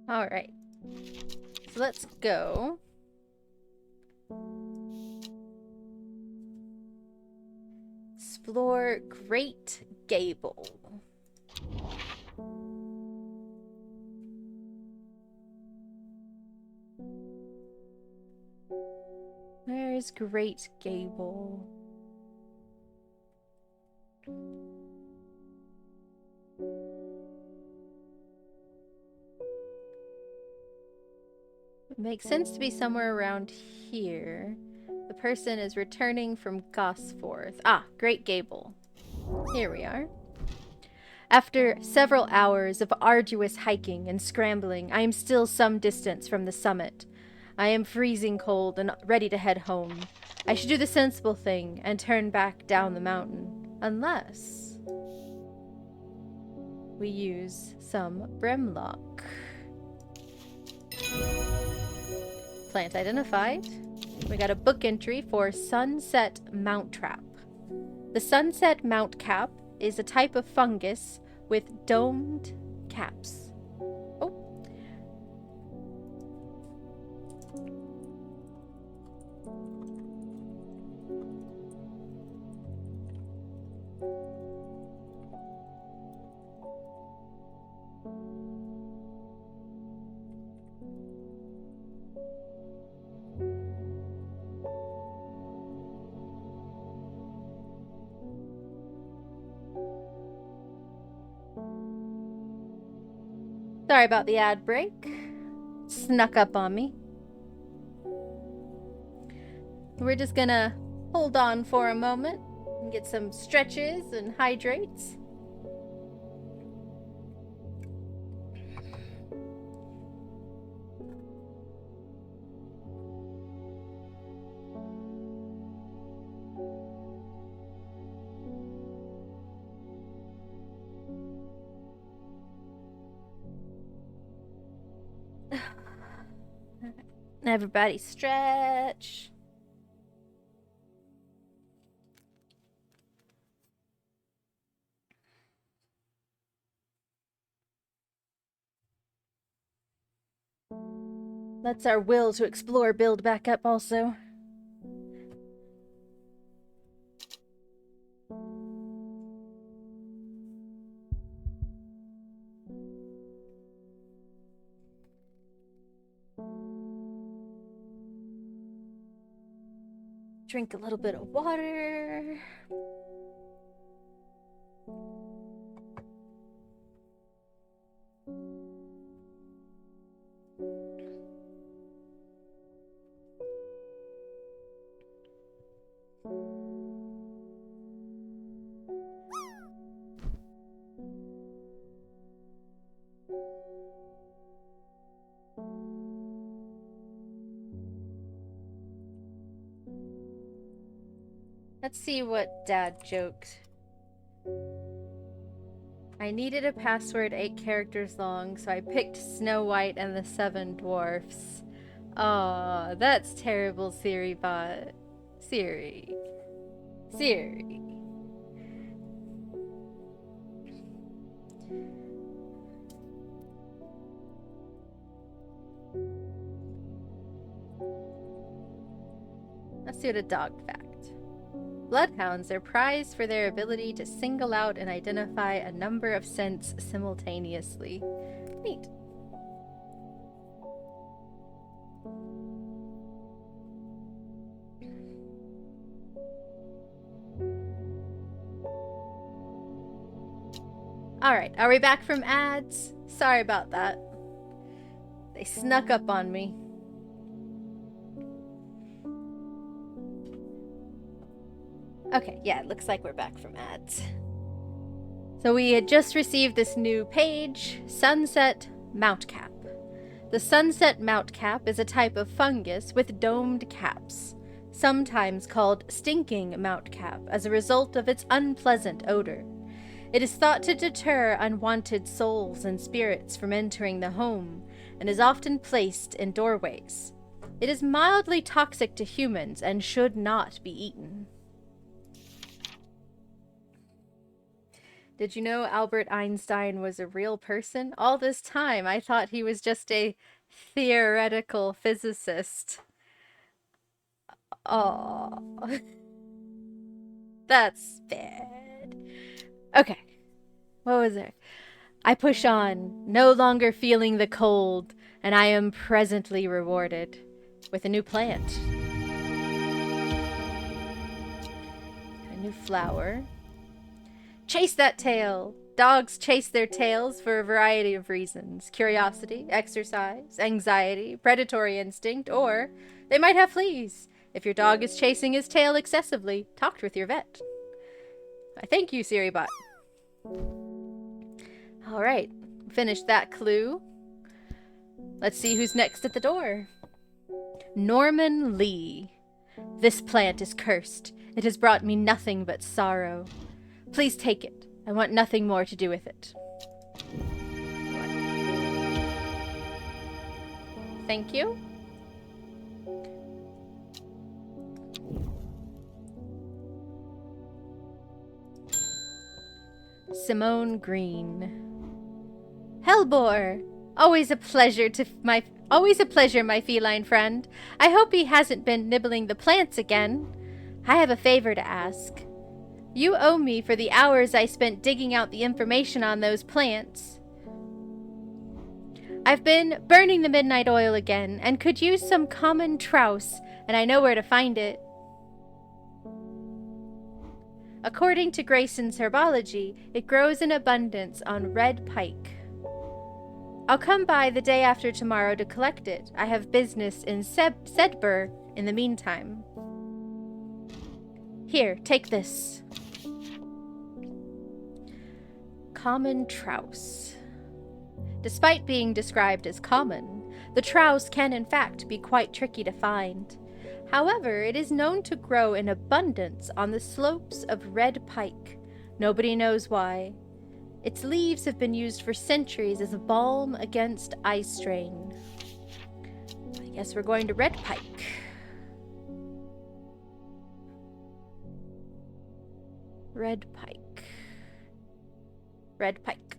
Alright. So let's go. Explore Great Gable. Where's Great Gable? It makes sense to be somewhere around here. The person is returning from Gosforth. Ah, Great Gable. Here we are. After several hours of arduous hiking and scrambling, I am still some distance from the summit. I am freezing cold and ready to head home. I should do the sensible thing and turn back down the mountain. Unless we use some Brimlock. Plant identified. We got a book entry for Sunset Mounttrap. The Sunset Mountcap is a type of fungus with domed caps. Oh. Sorry about the ad break. Snuck up on me. We're just gonna hold on for a moment and get some stretches and hydrates. Everybody stretch. Lets our will to explore build back up also. Drink a little bit of water. Let's see what Dad joked. I needed a password 8 characters long, so I picked Snow White and the 7 Dwarfs. Aw, that's terrible, Siri bot. Siri. Siri. Let's do a dog fact. Bloodhounds are prized for their ability to single out and identify a number of scents simultaneously. Neat. Alright, are we back from ads? Sorry about that. They snuck up on me. Okay, yeah, it looks like we're back from ads. So we had just received this new page, Sunset Mountcap. The Sunset Mountcap is a type of fungus with domed caps, sometimes called stinking mountcap as a result of its unpleasant odor. It is thought to deter unwanted souls and spirits from entering the home, and is often placed in doorways. It is mildly toxic to humans and should not be eaten. Did you know Albert Einstein was a real person? All this time, I thought he was just a theoretical physicist. Oh, that's bad. Okay, what was there? I push on, no longer feeling the cold, and I am presently rewarded with a new plant. A new flower. Chase that tail! Dogs chase their tails for a variety of reasons. Curiosity, exercise, anxiety, predatory instinct, or they might have fleas. If your dog is chasing his tail excessively, talk with your vet. Thank you, SiriBot. Alright, finished that clue. Let's see who's next at the door. Norman Lee. This plant is cursed. It has brought me nothing but sorrow. Please take it. I want nothing more to do with it. Thank you. Simone Green. Hellbore! Always a pleasure, my feline friend. I hope he hasn't been nibbling the plants again. I have a favor to ask. You owe me for the hours I spent digging out the information on those plants. I've been burning the midnight oil again, and could use some common trowse, and I know where to find it. According to Grayson's herbology, it grows in abundance on red pike. I'll come by the day after tomorrow to collect it. I have business in Sedberg in the meantime. Here, take this. Common trowse. Despite being described as common, the trowse can in fact be quite tricky to find. However, it is known to grow in abundance on the slopes of red pike. Nobody knows why. Its leaves have been used for centuries as a balm against eye strain. I guess we're going to red pike. Red pike. Red pike.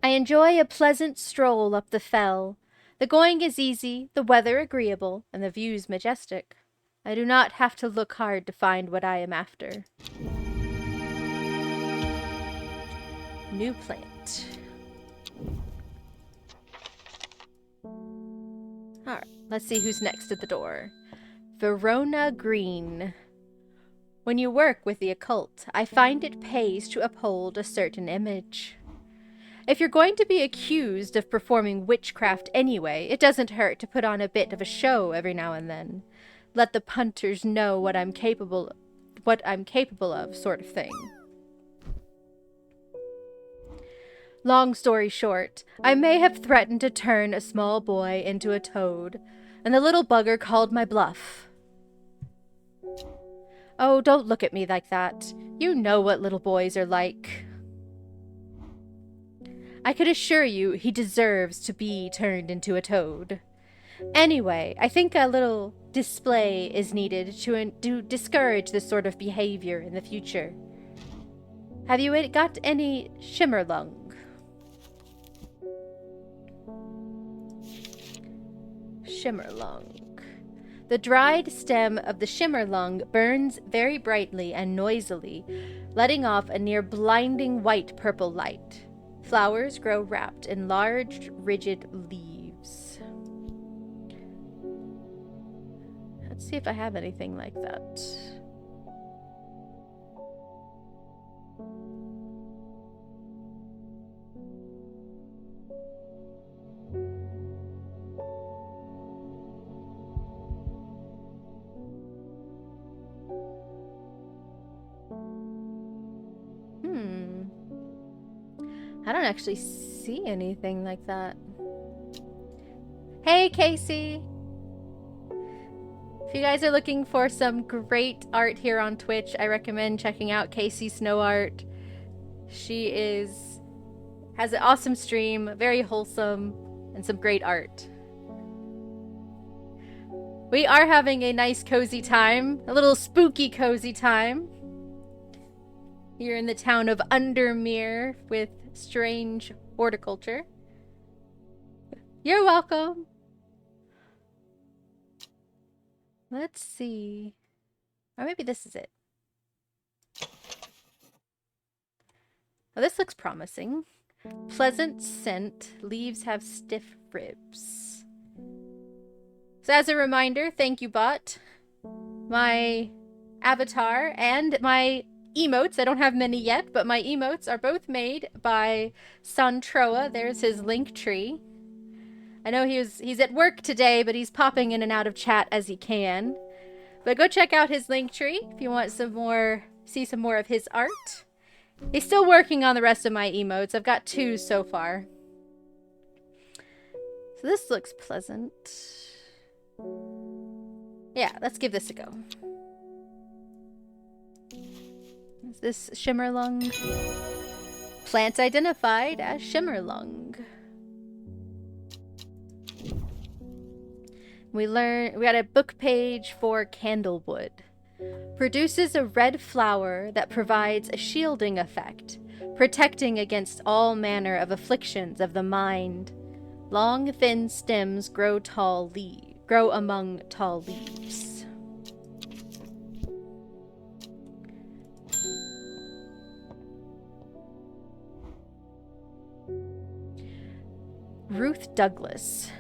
I enjoy a pleasant stroll up the fell. The going is easy, the weather agreeable, and the views majestic. I do not have to look hard to find what I am after. New plant. Alright, let's see who's next at the door. Verona Green. When you work with the occult, I find it pays to uphold a certain image. If you're going to be accused of performing witchcraft anyway, it doesn't hurt to put on a bit of a show every now and then. Let the punters know what I'm capable of, sort of thing. Long story short, I may have threatened to turn a small boy into a toad, and the little bugger called my bluff. Oh, don't look at me like that. You know what little boys are like. I could assure you he deserves to be turned into a toad. Anyway, I think a little display is needed to discourage this sort of behavior in the future. Have you got any shimmerlung? Shimmerlung. The dried stem of the shimmerlung burns very brightly and noisily, letting off a near blinding white-purple light. Flowers grow wrapped in large, rigid leaves. Let's see if I have anything like that. I don't actually see anything like that. Hey, Casey! If you guys are looking for some great art here on Twitch, I recommend checking out Casey Snow Art. She has an awesome stream, very wholesome, and some great art. We are having a nice cozy time, a little spooky cozy time. here in the town of Undermere with Strange Horticulture. You're welcome. Let's see. Or maybe this is it. Oh, this looks promising. Pleasant scent. Leaves have stiff ribs. So as a reminder, thank you, bot. My avatar and my emotes, I don't have many yet, but my emotes are both made by Santroa. There's his link tree. I know he's at work today, but he's popping in and out of chat as he can. But go check out his link tree if you want see some more of his art. He's still working on the rest of my emotes. I've got 2 so far. So this looks pleasant. Yeah, let's give this a go. Is this Shimmerlung? Plant identified as Shimmerlung. We got a book page for Candlewood. Produces a red flower that provides a shielding effect, protecting against all manner of afflictions of the mind. Long, thin stems grow among tall leaves. Ruth Douglas.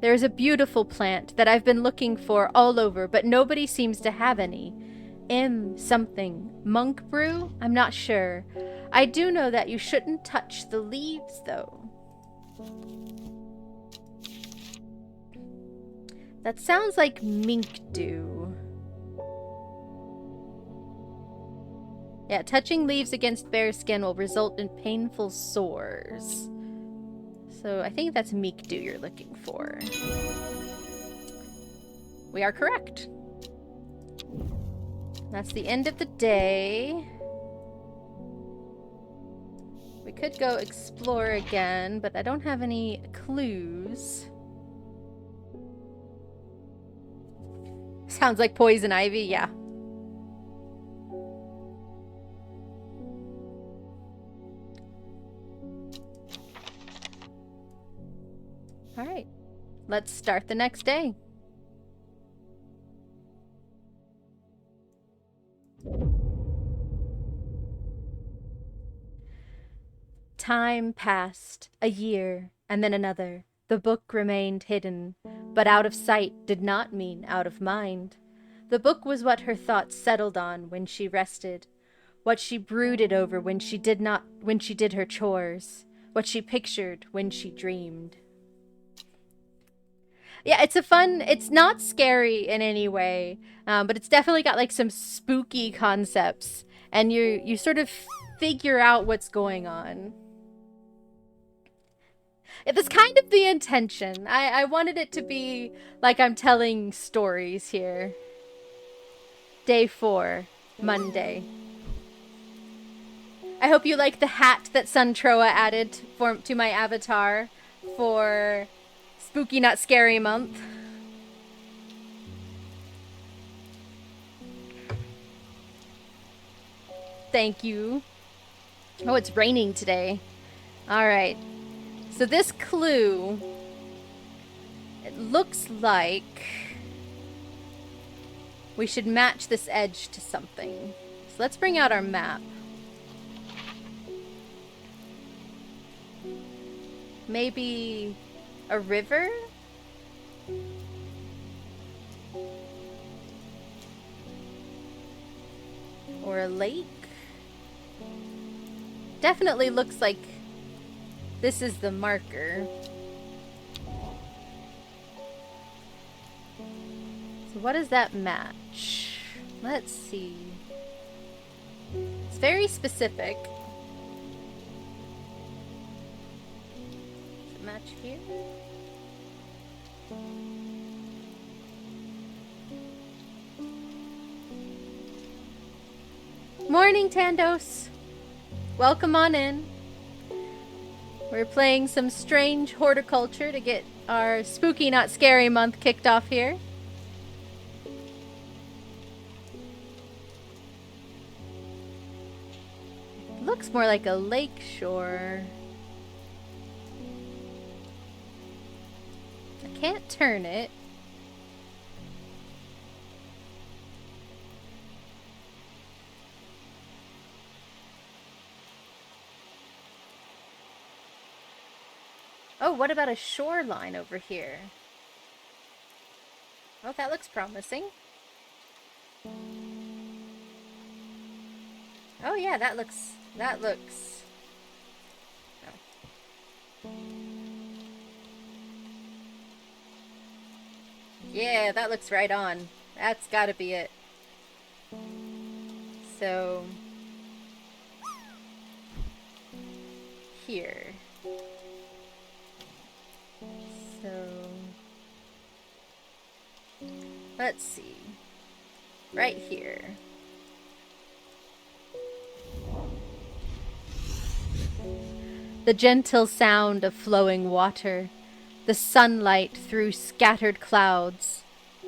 There is a beautiful plant that I've been looking for all over, but nobody seems to have any. Something. Monk brew? I'm not sure. I do know that you shouldn't touch the leaves, though. That sounds like mink dew. Yeah, touching leaves against bare skin will result in painful sores. So I think that's mink dew you're looking for. We are correct. That's the end of the day. We could go explore again, but I don't have any clues. Sounds like poison ivy, yeah. All right, let's start the next day. Time passed, a year, and then another. The book remained hidden, but out of sight did not mean out of mind. The book was what her thoughts settled on when she rested, what she brooded over when she did her chores, what she pictured when she dreamed. Yeah, it's not scary in any way, but it's definitely got like some spooky concepts, and you sort of figure out what's going on. That's kind of the intention. I wanted it to be like I'm telling stories here. Day 4, Monday. I hope you like the hat that Suntroa added to my avatar for Spooky Not Scary Month. Thank you. Oh, it's raining today. All right. So this clue, it looks like we should match this edge to something. So let's bring out our map. Maybe a river? Or a lake? Definitely looks like this is the marker. So what does that match? Let's see. It's very specific. Does it match here? Morning, Tandos. Welcome on in. We're playing some Strange Horticulture to get our Spooky Not Scary Month kicked off here. looks more like a lake shore. I can't turn it. Oh, what about a shoreline over here? Oh, that looks promising. Oh yeah, that looks... Oh. Yeah, that looks right on. That's gotta be it. So... here. So... let's see. Right here. The gentle sound of flowing water, the sunlight through scattered clouds,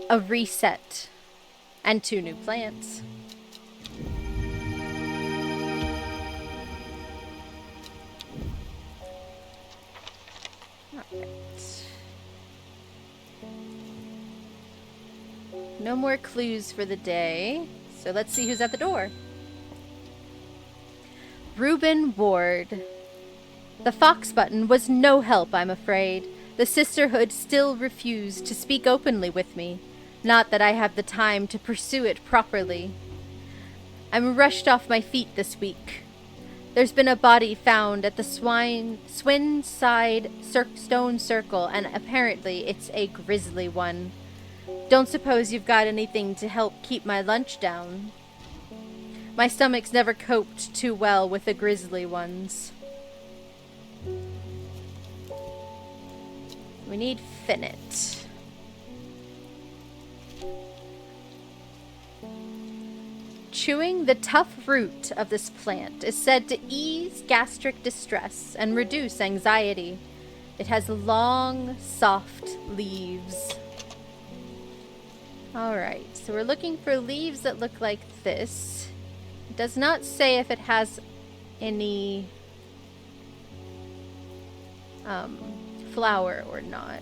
a reset, and 2 new plants. Alright. No more clues for the day, so let's see who's at the door. Reuben Ward. The Fox button was no help, I'm afraid. The sisterhood still refused to speak openly with me. Not that I have the time to pursue it properly. I'm rushed off my feet this week. There's been a body found at the Swinside Stone Circle, and apparently it's a grisly one. Don't suppose you've got anything to help keep my lunch down? My stomach's never coped too well with the grisly ones. We need Finnet. Chewing the tough root of this plant is said to ease gastric distress and reduce anxiety. It has long, soft leaves. Alright, so we're looking for leaves that look like this. It does not say if it has any flower or not.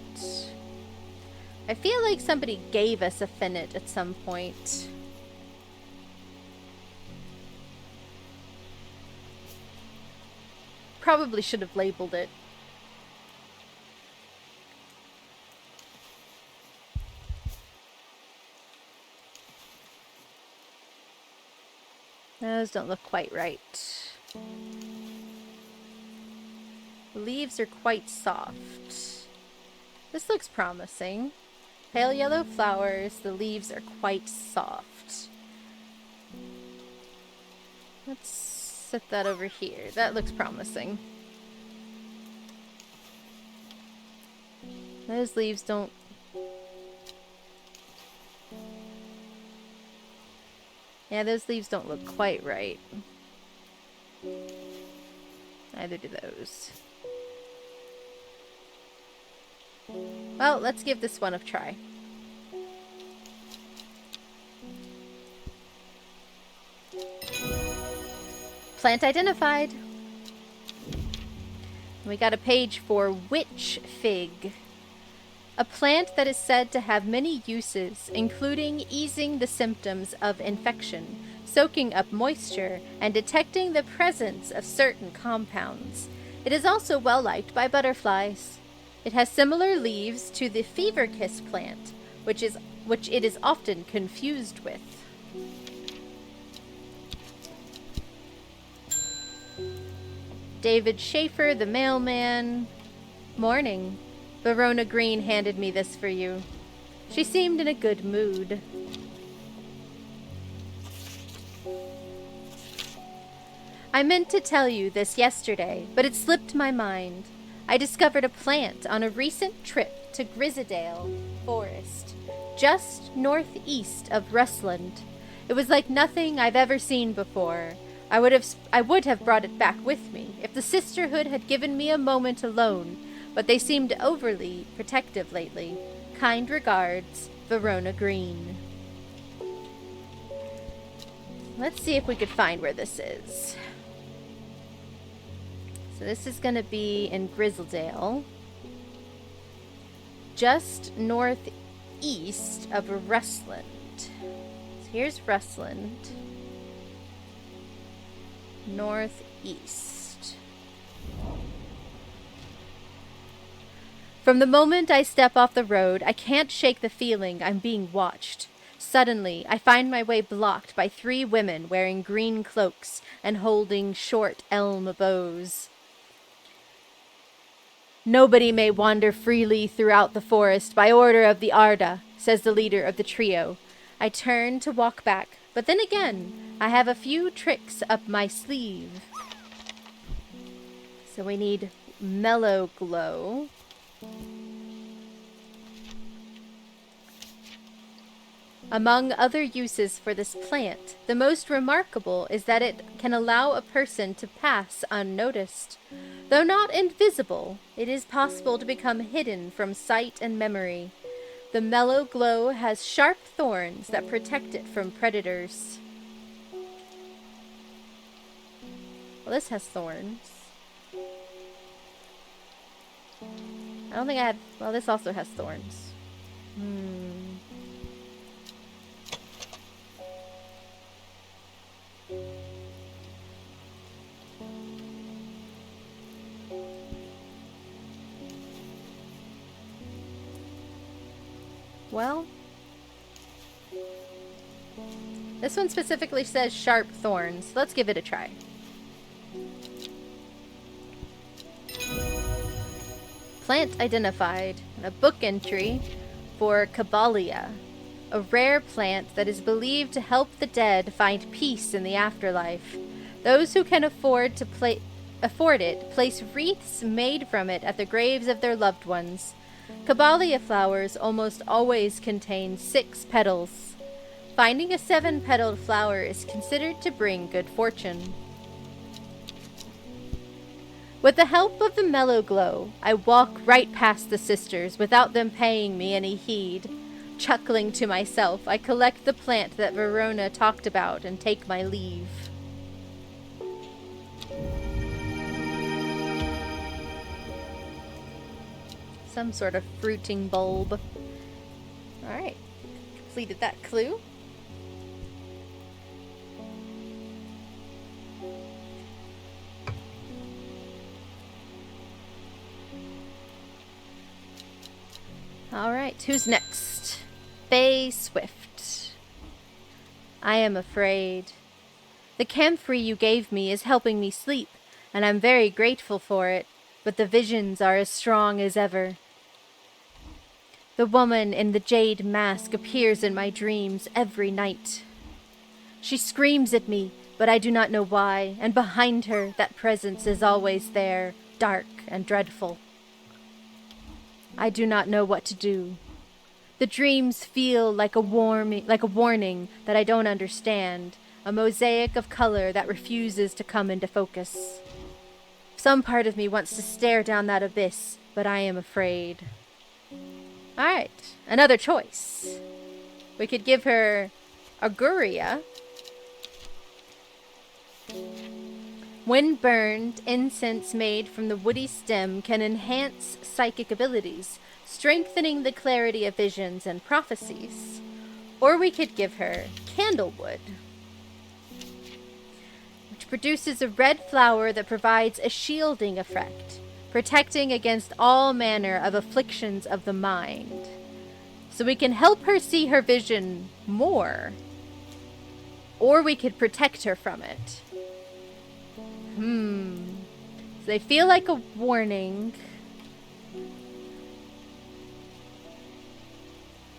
I feel like somebody gave us a Finnet at some point. Probably should have labeled it. Those don't look quite right. The leaves are quite soft. This looks promising. Pale yellow flowers, the leaves are quite soft. Let's set that over here. That looks promising. Those leaves don't... yeah, those leaves don't look quite right. Neither do those. Well, let's give this one a try. Plant identified. We got a page for witch fig. A plant that is said to have many uses, including easing the symptoms of infection, soaking up moisture, and detecting the presence of certain compounds. It is also well liked by butterflies. It has similar leaves to the fever kiss plant, which it is often confused with. David Schaefer, the mailman. Morning. Verona Green handed me this for you. She seemed in a good mood. I meant to tell you this yesterday, but it slipped my mind. I discovered a plant on a recent trip to Grizzadale Forest, just northeast of Rustland. It was like nothing I've ever seen before. I would have brought it back with me if the sisterhood had given me a moment alone, but they seemed overly protective lately. Kind regards, Verona Green. Let's see if we could find where this is. So this is going to be in Grizzledale, just northeast of Rustland. So here's Rustland, northeast. From the moment I step off the road, I can't shake the feeling I'm being watched. Suddenly, I find my way blocked by 3 women wearing green cloaks and holding short elm bows. "Nobody may wander freely throughout the forest by order of the Arda," says the leader of the trio. I turn to walk back, but then again, I have a few tricks up my sleeve. So we need Mellow Glow. Among other uses for this plant, the most remarkable is that it can allow a person to pass unnoticed. Though not invisible, it is possible to become hidden from sight and memory. The Mellow Glow has sharp thorns that protect it from predators. Well, this has thorns. I don't think I have... Well, this also has thorns. Well, this one specifically says sharp thorns. Let's give it a try. Plant identified. A book entry for Caballia, a rare plant that is believed to help the dead find peace in the afterlife. Those who can afford it place wreaths made from it at the graves of their loved ones. Caballia flowers almost always contain 6 petals. Finding a 7-petaled flower is considered to bring good fortune. With the help of the Mellow Glow, I walk right past the sisters without them paying me any heed. Chuckling to myself, I collect the plant that Verona talked about and take my leave. Some sort of fruiting bulb. Alright, completed that clue. Alright, who's next? Faye Swift. I am afraid. The camphor you gave me is helping me sleep, and I'm very grateful for it, but the visions are as strong as ever. The woman in the jade mask appears in my dreams every night. She screams at me, but I do not know why, and behind her, that presence is always there, dark and dreadful. I do not know what to do. The dreams feel like a warning that I don't understand, a mosaic of color that refuses to come into focus. Some part of me wants to stare down that abyss, but I am afraid. Alright, another choice. We could give her Auguria. When burned, incense made from the woody stem can enhance psychic abilities, strengthening the clarity of visions and prophecies. Or we could give her Candlewood, which produces a red flower that provides a shielding effect, protecting against all manner of afflictions of the mind. So we can help her see her vision more, or we could protect her from it. So they feel like a warning.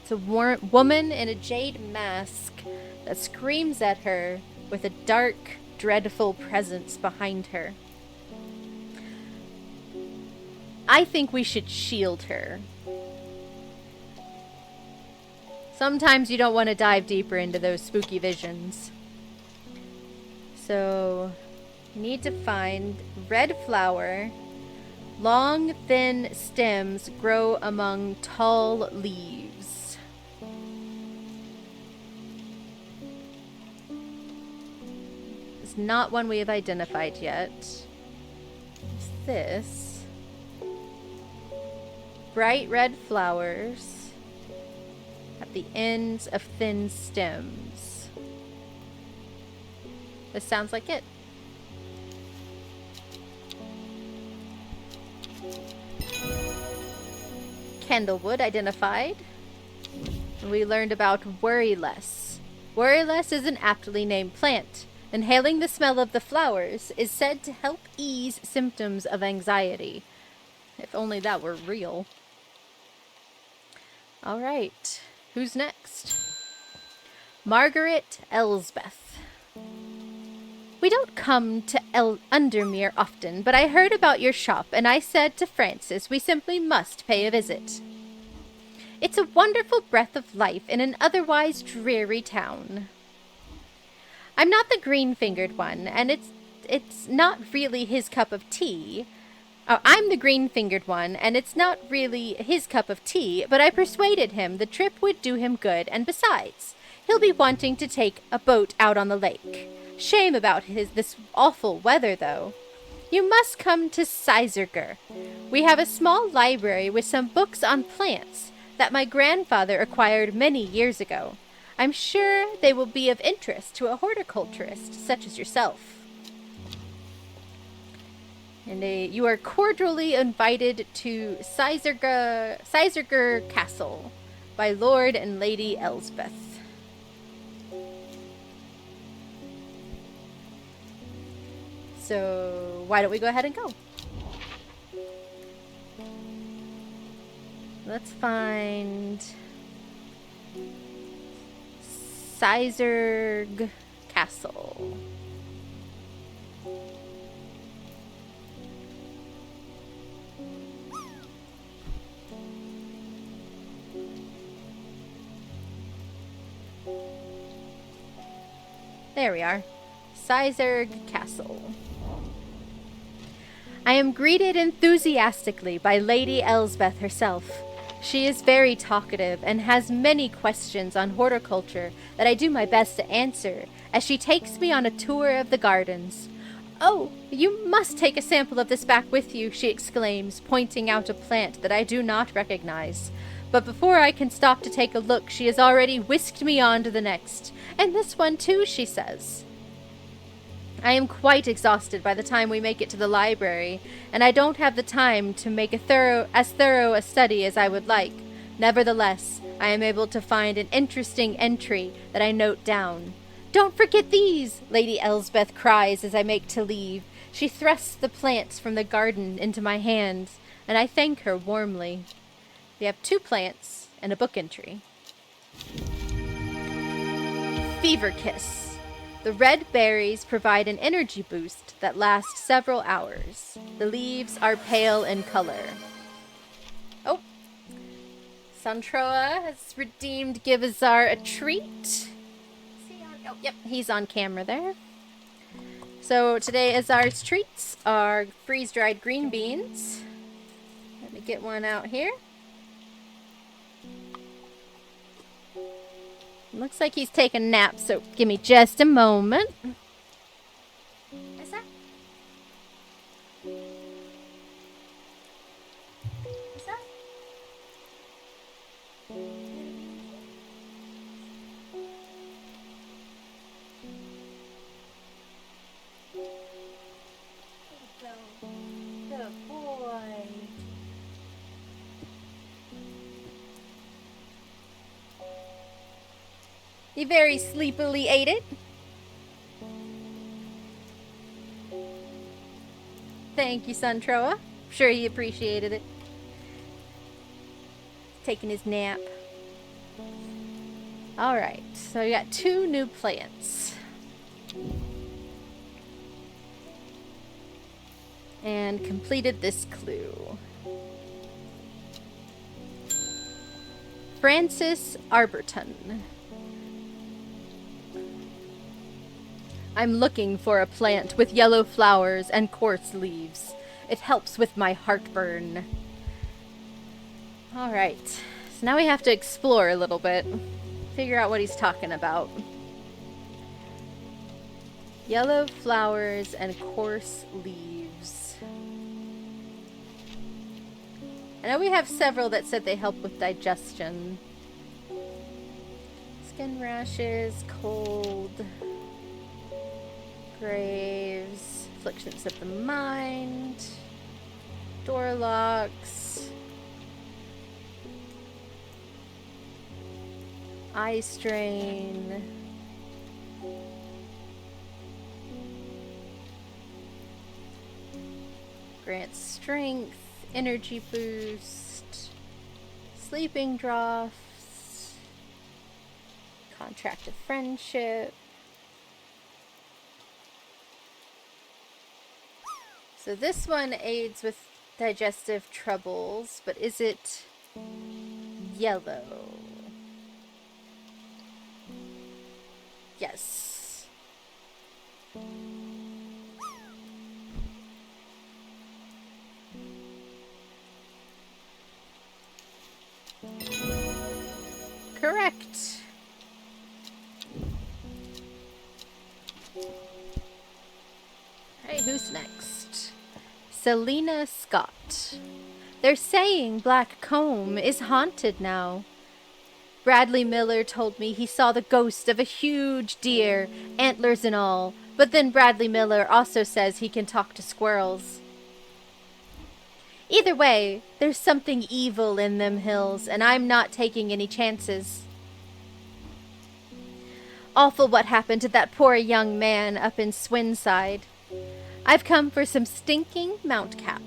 It's a woman in a jade mask that screams at her with a dark, dreadful presence behind her. I think we should shield her. Sometimes you don't want to dive deeper into those spooky visions. So, you need to find red flower. Long, thin stems grow among tall leaves. It's not one we have identified yet. It's this. Bright red flowers at the ends of thin stems. This sounds like it. Candlewood identified. We learned about Worryless. Worryless is an aptly named plant. Inhaling the smell of the flowers is said to help ease symptoms of anxiety. If only that were real. Alright, who's next? Margaret Elsbeth. We don't come to Undermere often, but I heard about your shop and I said to Francis we simply must pay a visit. It's a wonderful breath of life in an otherwise dreary town. I'm not the green-fingered one, and it's not really his cup of tea. Oh, I'm the green-fingered one, and it's not really his cup of tea, but I persuaded him the trip would do him good, and besides, he'll be wanting to take a boat out on the lake. Shame about this awful weather, though. You must come to Sizerger. We have a small library with some books on plants that my grandfather acquired many years ago. I'm sure they will be of interest to a horticulturist such as yourself. And you are cordially invited to Sizerger Castle by Lord and Lady Elsbeth. So, why don't we go ahead and go? Let's find Sizerg Castle. There we are. Sizerg Castle. I am greeted enthusiastically by Lady Elsbeth herself. She is very talkative and has many questions on horticulture that I do my best to answer as she takes me on a tour of the gardens. Oh, you must take a sample of this back with you, she exclaims, pointing out a plant that I do not recognize. But before I can stop to take a look, she has already whisked me on to the next. And this one too, she says. I am quite exhausted by the time we make it to the library, and I don't have the time to make as thorough a study as I would like. Nevertheless, I am able to find an interesting entry that I note down. Don't forget these, Lady Elsbeth cries as I make to leave. She thrusts the plants from the garden into my hands, and I thank her warmly. We have 2 plants and a book entry. Fever Kiss. The red berries provide an energy boost that lasts several hours. The leaves are pale in color. Oh. Santroa has redeemed Givazar a treat. Is he on? Oh, yep, he's on camera there. So today Azar's treats are freeze-dried green beans. Let me get one out here. Looks like he's taking a nap, so give me just a moment. Is that? Is that? Good boy. He very sleepily ate it. Thank you, Suntroa. Sure he appreciated it. Taking his nap. Alright, so we got 2 new plants. And completed this clue. Francis Arberton. I'm looking for a plant with yellow flowers and coarse leaves. It helps with my heartburn. Alright, so now we have to explore a little bit. Figure out what he's talking about. Yellow flowers and coarse leaves. I know we have several that said they help with digestion. Skin rashes, cold, graves, afflictions of the mind, door locks, eye strain, grants strength, energy boost, sleeping draughts, contract of friendship. So this one aids with digestive troubles, but is it yellow? Yes. Correct. Alright, who's next? Selena Scott. They're saying Black Comb is haunted now. Bradley Miller told me he saw the ghost of a huge deer, antlers and all, but then Bradley Miller also says he can talk to squirrels. Either way, there's something evil in them hills, and I'm not taking any chances. Awful what happened to that poor young man up in Swinside. I've come for some stinking Mount Cap.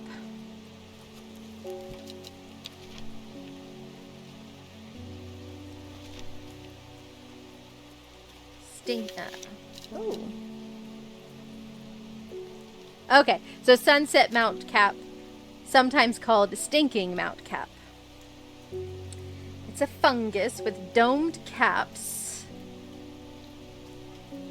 Oh. Okay, so Sunset Mount Cap, sometimes called Stinking Mount Cap. It's a fungus with domed caps.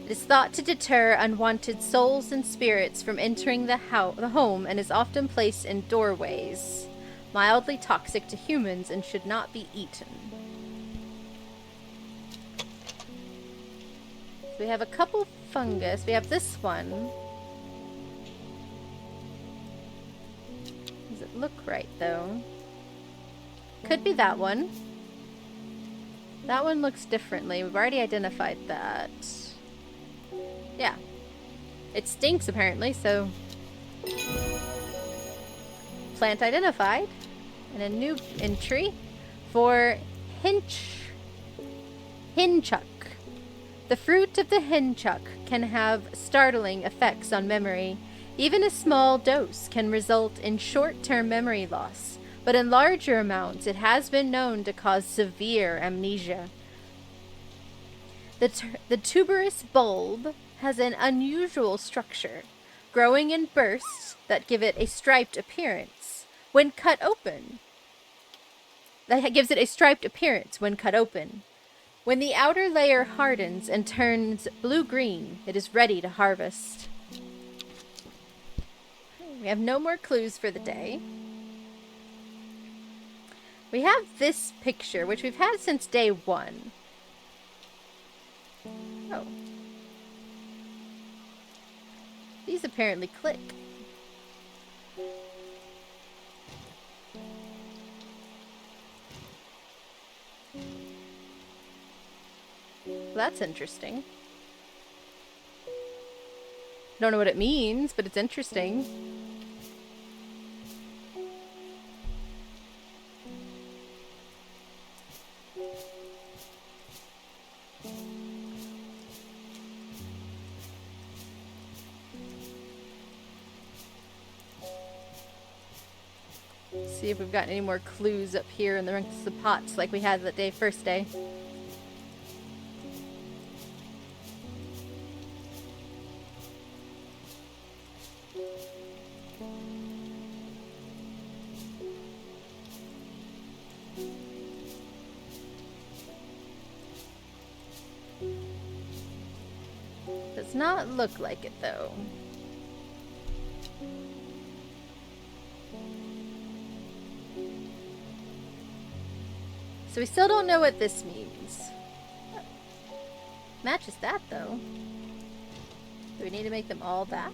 It is thought to deter unwanted souls and spirits from entering the home and is often placed in doorways. Mildly toxic to humans and should not be eaten. So we have a couple fungus. We have this one. Does it look right, though? Could be that one. That one looks differently. We've already identified that. Yeah. It stinks, apparently, so... Plant identified. And a new entry for Hinchuck. The fruit of the Hinchuck can have startling effects on memory. Even a small dose can result in short-term memory loss, but in larger amounts it has been known to cause severe amnesia. The tuberous bulb has an unusual structure, growing in bursts that give it a striped appearance when cut open. When the outer layer hardens and turns blue-green, it is ready to harvest. We have no more clues for the day. We have this picture, which we've had since day 1. Oh. These apparently click. Well, that's interesting. Don't know what it means, but it's interesting. See if we've got any more clues up here in the ranks of the pots like we had that first day. Does not look like it, though. So we still don't know what this means. Matches that, though. Do we need to make them all that?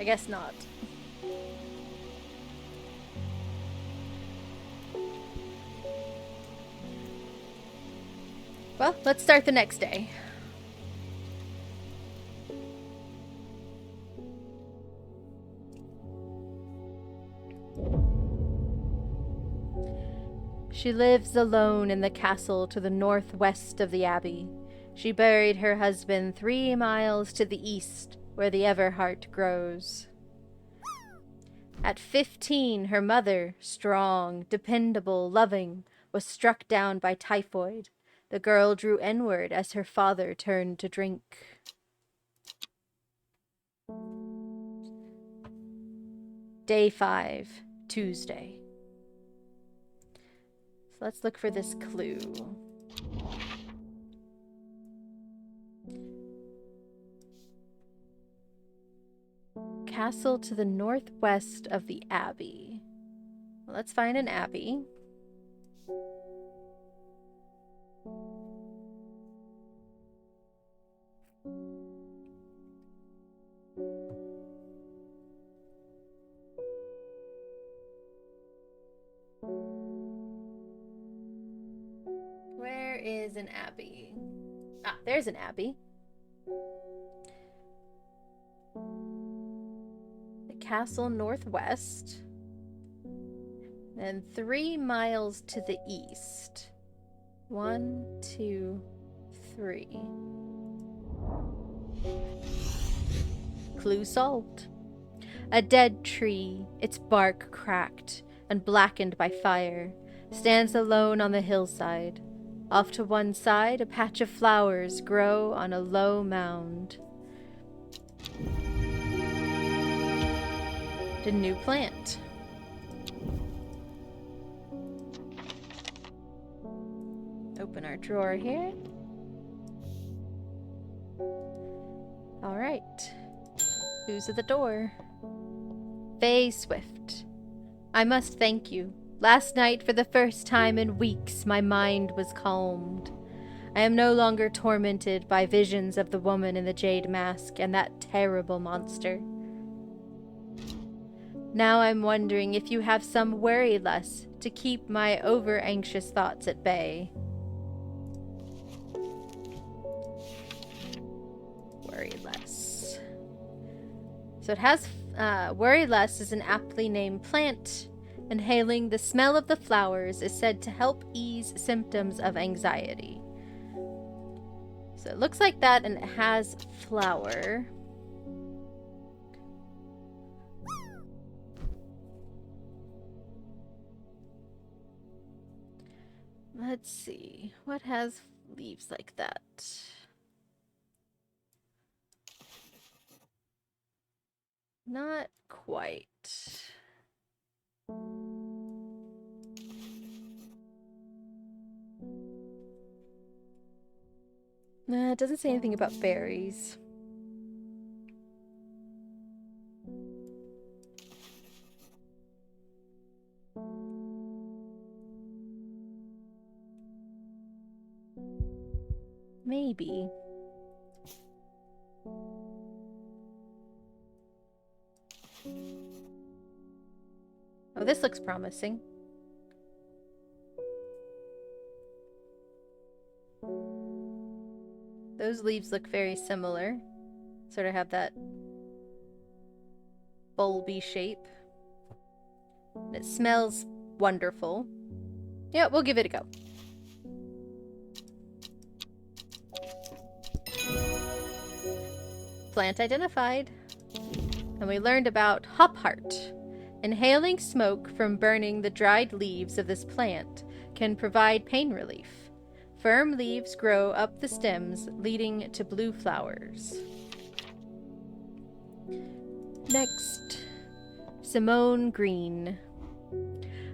guess not. Well, let's start the next day. She lives alone in the castle to the northwest of the abbey. She buried her husband 3 miles to the east, where the Everheart grows. At 15, her mother, strong, dependable, loving, was struck down by typhoid. The girl drew inward as her father turned to drink. Day 5, Tuesday. So let's look for this clue. Castle to the northwest of the abbey. Well, let's find an abbey. Where is an abbey? Ah, there's an abbey. The castle northwest. And 3 miles to the east. 1, 2, 3. Clue solved. A dead tree, its bark cracked and blackened by fire, stands alone on the hillside. Off to one side, a patch of flowers grow on a low mound. A new plant. Open our drawer here. All right. Who's at the door? Faye Swift. I must thank you. Last night, for the first time in weeks, my mind was calmed. I am no longer tormented by visions of the woman in the jade mask and that terrible monster. Now I'm wondering if you have some worry less to keep my over-anxious thoughts at bay. Worry less. So it has, worry less is an aptly named plant. Inhaling the smell of the flowers is said to help ease symptoms of anxiety. So it looks like that, and it has flower. Let's see. What has leaves like that? Not quite. Nah, it doesn't say anything about berries. Maybe. Oh, this looks promising. Those leaves look very similar. Sort of have that bulby shape. And it smells wonderful. Yeah, we'll give it a go. Plant identified. And we learned about hopheart. Inhaling smoke from burning the dried leaves of this plant can provide pain relief. Firm leaves grow up the stems, leading to blue flowers. Next, Simone Green.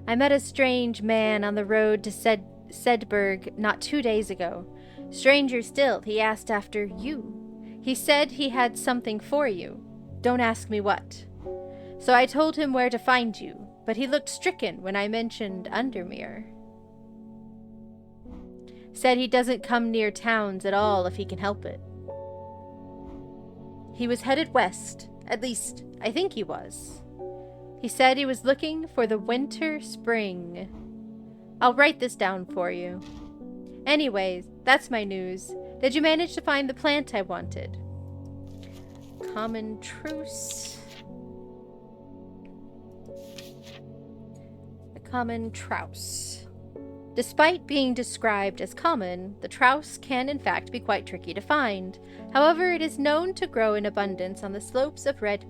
I met a strange man on the road to Sedberg not 2 days ago. Stranger still, he asked after you. He said he had something for you. Don't ask me what. So I told him where to find you, but he looked stricken when I mentioned Undermere. Said he doesn't come near towns at all if he can help it. He was headed west, At least, I think he was. He said he was looking for the winter spring. I'll write this down for you. Anyways, that's my news. Did you manage to find the plant I wanted? Common truce. The common trouse. Despite being described as common, the trouse can in fact be quite tricky to find. However, it is known to grow in abundance on the slopes of red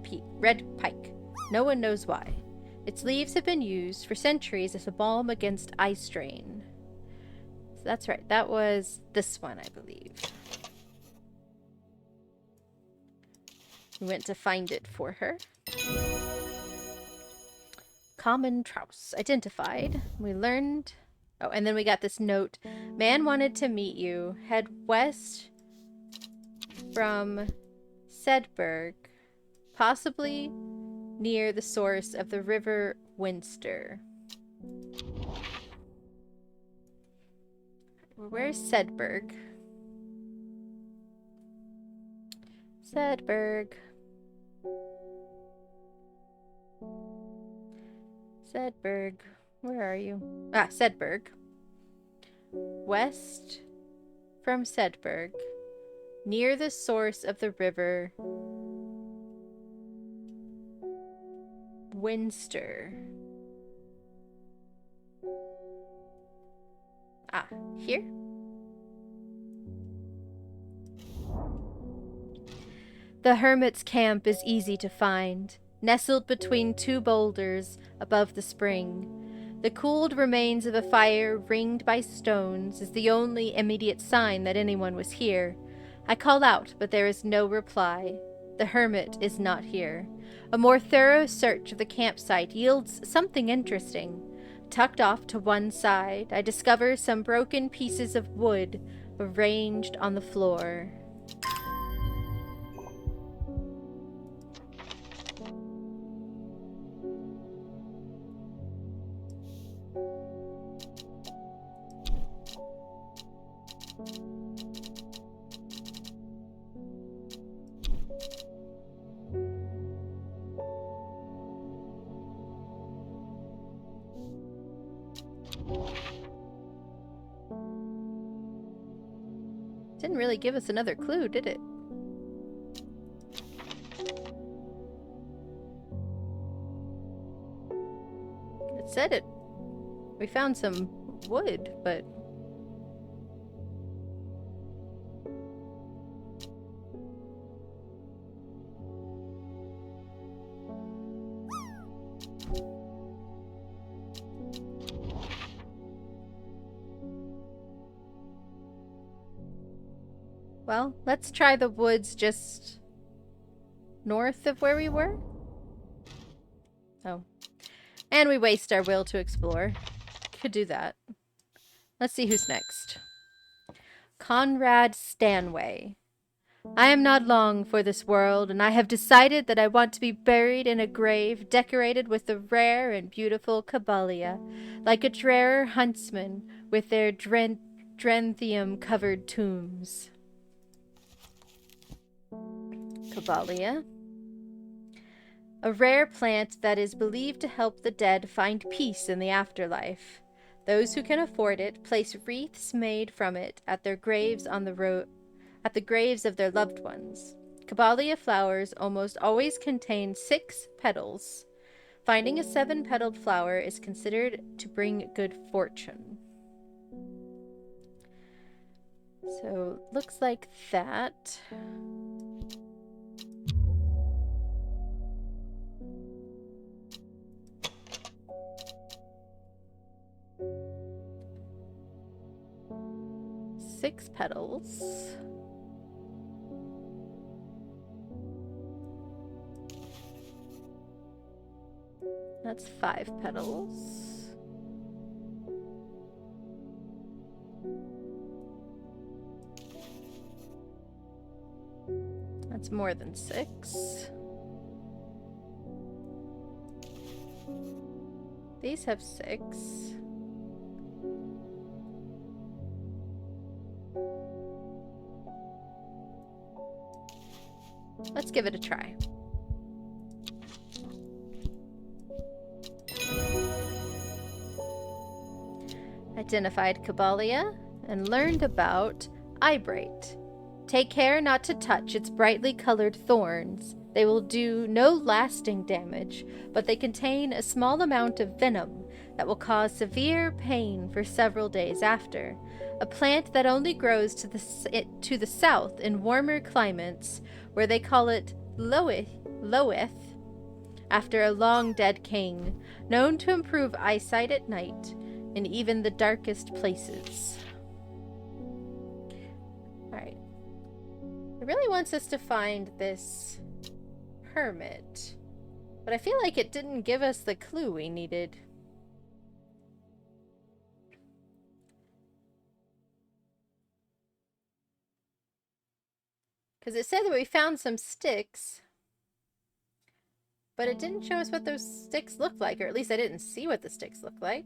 pike. No one knows why. Its leaves have been used for centuries as a balm against eye strain. So that's right, that was this one, I believe. We went to find it for her. Common trouse identified. We learned... Oh, and then we got this note. Man wanted to meet you. Head west from Sedberg, possibly near the source of the river Winster. Where's Sedberg? Sedberg. Sedberg. Where are you? Ah, Sedberg. West from Sedberg, near the source of the river Winster. Ah, here? The hermit's camp is easy to find, nestled between two boulders above the spring. The cooled remains of a fire ringed by stones is the only immediate sign that anyone was here. I call out, but there is no reply. The hermit is not here. A more thorough search of the campsite yields something interesting. Tucked off to one side, I discover some broken pieces of wood arranged on the floor. Didn't really give us another clue, did it? It said it. We found some wood, but... Well, let's try the woods just north of where we were. Oh. And we waste our will to explore. Could do that. Let's see who's next. Conrad Stanway. I am not long for this world, and I have decided that I want to be buried in a grave decorated with the rare and beautiful Caballia, like a rarer huntsman with their drentheum-covered tombs. Caballia. A rare plant that is believed to help the dead find peace in the afterlife. Those who can afford it place wreaths made from it at their graves on the at the graves of their loved ones. Caballia flowers almost always contain 6 petals. Finding a 7-petaled flower is considered to bring good fortune. So, looks like that. Six petals. That's 5 petals. That's more than 6. These have 6. Let's give it a try. Identified Caballia and learned about eyebright. Take care not to touch its brightly colored thorns. They will do no lasting damage, but they contain a small amount of venom that will cause severe pain for several days after. A plant that only grows to the south in warmer climates, where they call it Loeth, after a long dead king, known to improve eyesight at night in even the darkest places. Alright. It really wants us to find this hermit, but I feel like it didn't give us the clue we needed. Because it said that we found some sticks, but it didn't show us what those sticks looked like, or at least I didn't see what the sticks looked like.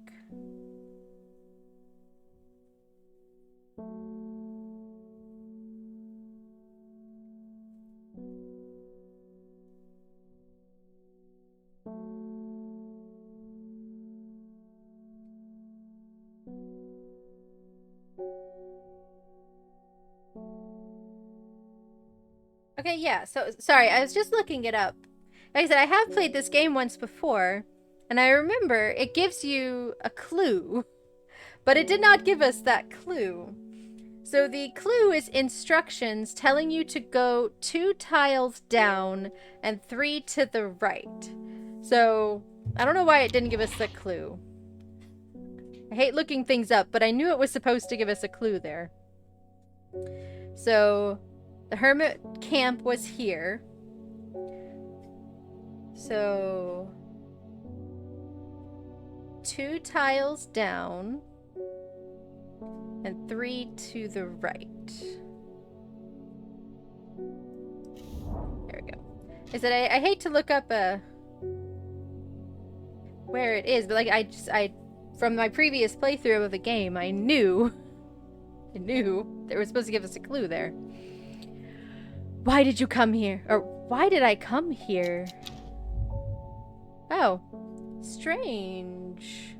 Okay, yeah, so, sorry, I was just looking it up. Like I said, I have played this game once before, and I remember it gives you a clue, but it did not give us that clue. So the clue is instructions telling you to go 2 tiles down and 3 to the right. So, I don't know why it didn't give us the clue. I hate looking things up, but I knew it was supposed to give us a clue there. So, the hermit camp was here. So, 2 tiles down and 3 to the right. There we go. Is that I hate to look up where it is, but like I from my previous playthrough of the game, I knew they were supposed to give us a clue there. Why did you come here? Or why did I come here? Oh, strange.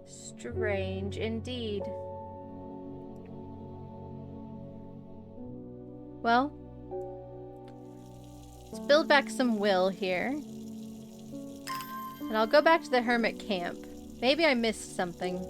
Strange indeed. Well, let's build back some will here. And I'll go back to the hermit camp. Maybe I missed something.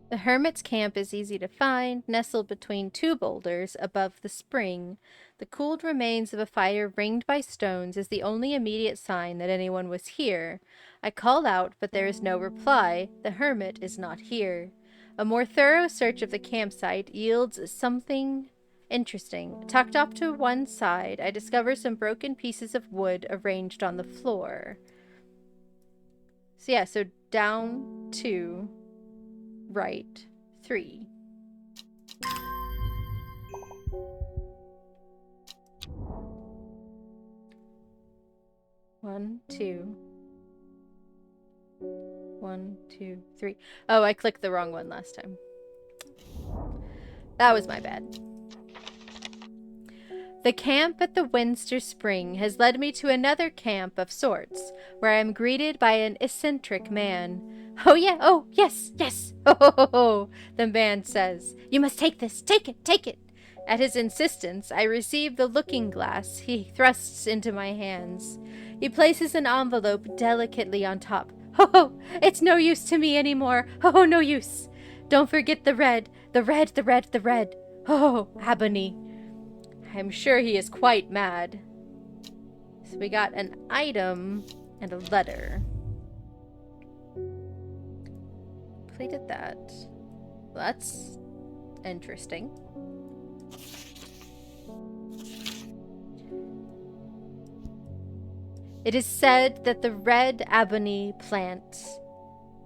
The hermit's camp is easy to find, nestled between 2 boulders above the spring. The cooled remains of a fire ringed by stones is the only immediate sign that anyone was here. I call out, but there is no reply. The hermit is not here. A more thorough search of the campsite yields something interesting. Tucked off to one side, I discover some broken pieces of wood arranged on the floor. So yeah, so down 2. Right 3. One, two. 1, 2, 3. Oh, I clicked the wrong one last time. That was my bad. The camp at the Winster Spring has led me to another camp of sorts, where I am greeted by an eccentric man. Oh yeah, oh, yes, yes, ho ho ho ho, the man says. You must take this, take it, take it. At his insistence, I receive the looking glass he thrusts into my hands. He places an envelope delicately on top. Ho ho, it's no use to me anymore, ho ho, no use. Don't forget the red, the red, the red, the red. Ho ho, ebony. I'm sure he is quite mad. So we got an item and a letter. Completed that. Well, that's interesting. It is said that the red ebony plant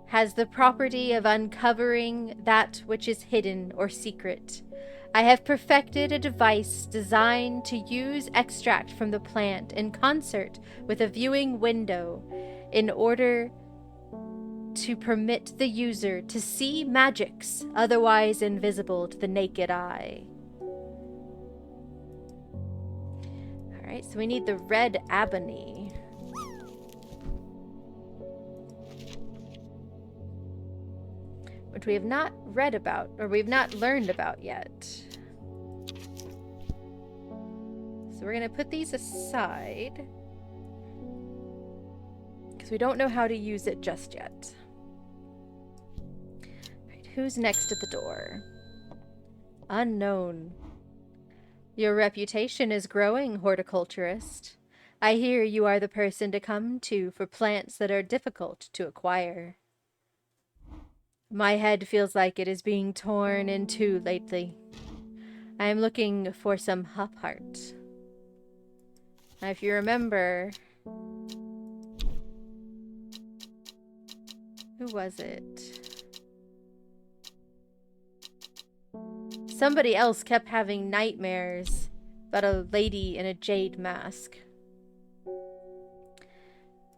has the property of uncovering that which is hidden or secret. I have perfected a device designed to use extract from the plant in concert with a viewing window in order to permit the user to see magics otherwise invisible to the naked eye. Alright, so we need the red ebony. Which we have not read about, or we've not learned about yet. So we're going to put these aside, because we don't know how to use it just yet. Right, who's next at the door? Unknown. Your reputation is growing, horticulturist. I hear you are the person to come to for plants that are difficult to acquire. My head feels like it is being torn in two lately. I am looking for some hop heart. Now, if you remember, who was it? Somebody else kept having nightmares about a lady in a jade mask.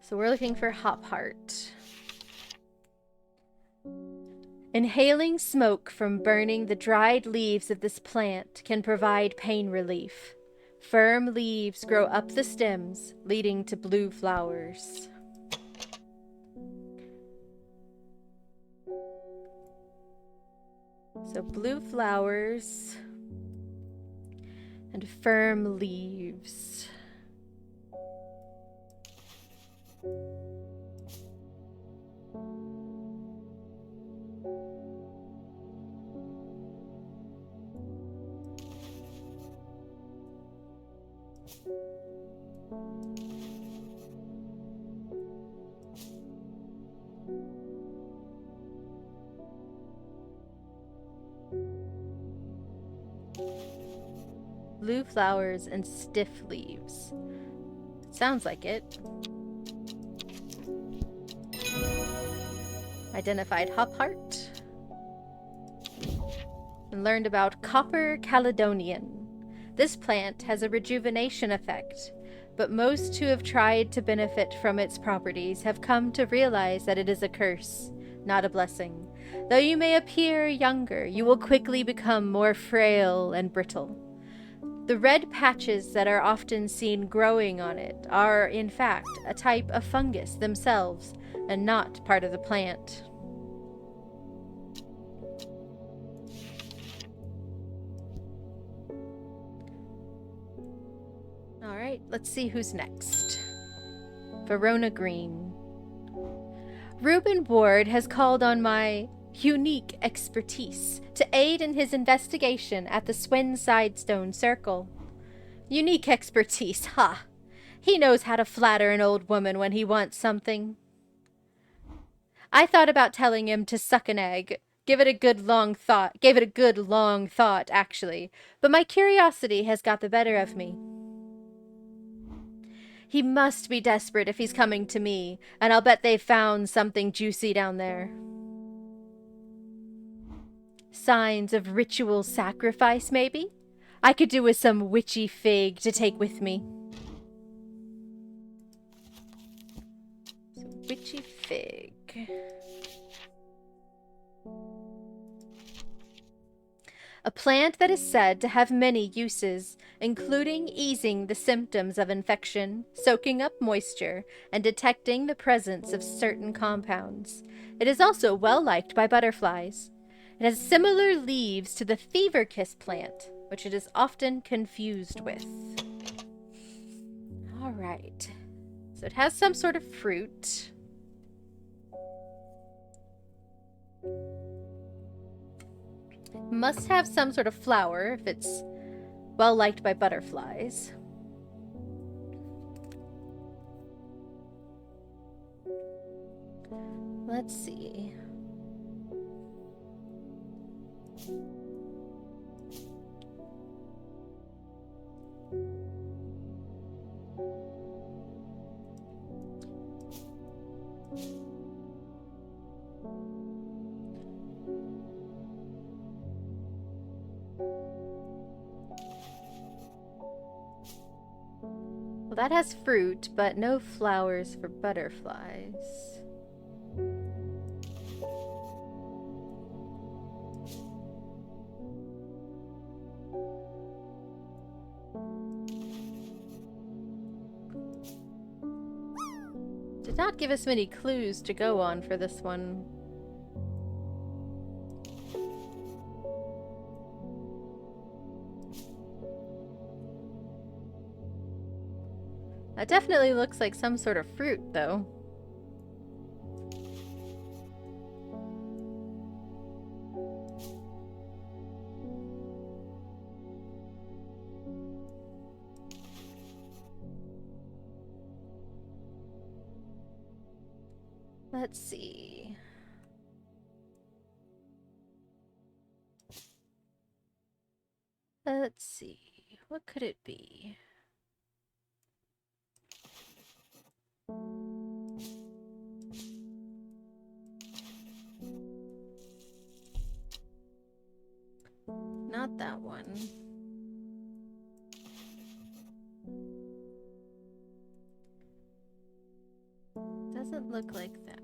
So we're looking for hop heart. Inhaling smoke from burning the dried leaves of this plant can provide pain relief. Firm leaves grow up the stems, leading to blue flowers. So blue flowers and firm leaves. Blue flowers and stiff leaves. Sounds like it. Identified hop heart. And learned about copper Caledonian. This plant has a rejuvenation effect, but most who have tried to benefit from its properties have come to realize that it is a curse, not a blessing. Though you may appear younger, you will quickly become more frail and brittle. The red patches that are often seen growing on it are, in fact, a type of fungus themselves, and not part of the plant. Alright, let's see who's next. Verona Green. Reuben Ward has called on my unique expertise to aid in his investigation at the Swinside Stone Circle. Unique expertise, ha! He knows how to flatter an old woman when he wants something. I thought about telling him to suck an egg. Gave it a good long thought, actually. But my curiosity has got the better of me. He must be desperate if he's coming to me, and I'll bet they've found something juicy down there. Signs of ritual sacrifice, maybe? I could do with some witchy fig to take with me. So, witchy fig. A plant that is said to have many uses, including easing the symptoms of infection, soaking up moisture, and detecting the presence of certain compounds. It is also well liked by butterflies. It has similar leaves to the fever kiss plant, which it is often confused with. All right. So it has some sort of fruit. It must have some sort of flower if it's well liked by butterflies. Let's see. That has fruit, but no flowers for butterflies. Did not give us many clues to go on for this one. That definitely looks like some sort of fruit, though. Let's see. Let's see. What could it be? Not that one. Doesn't look like that.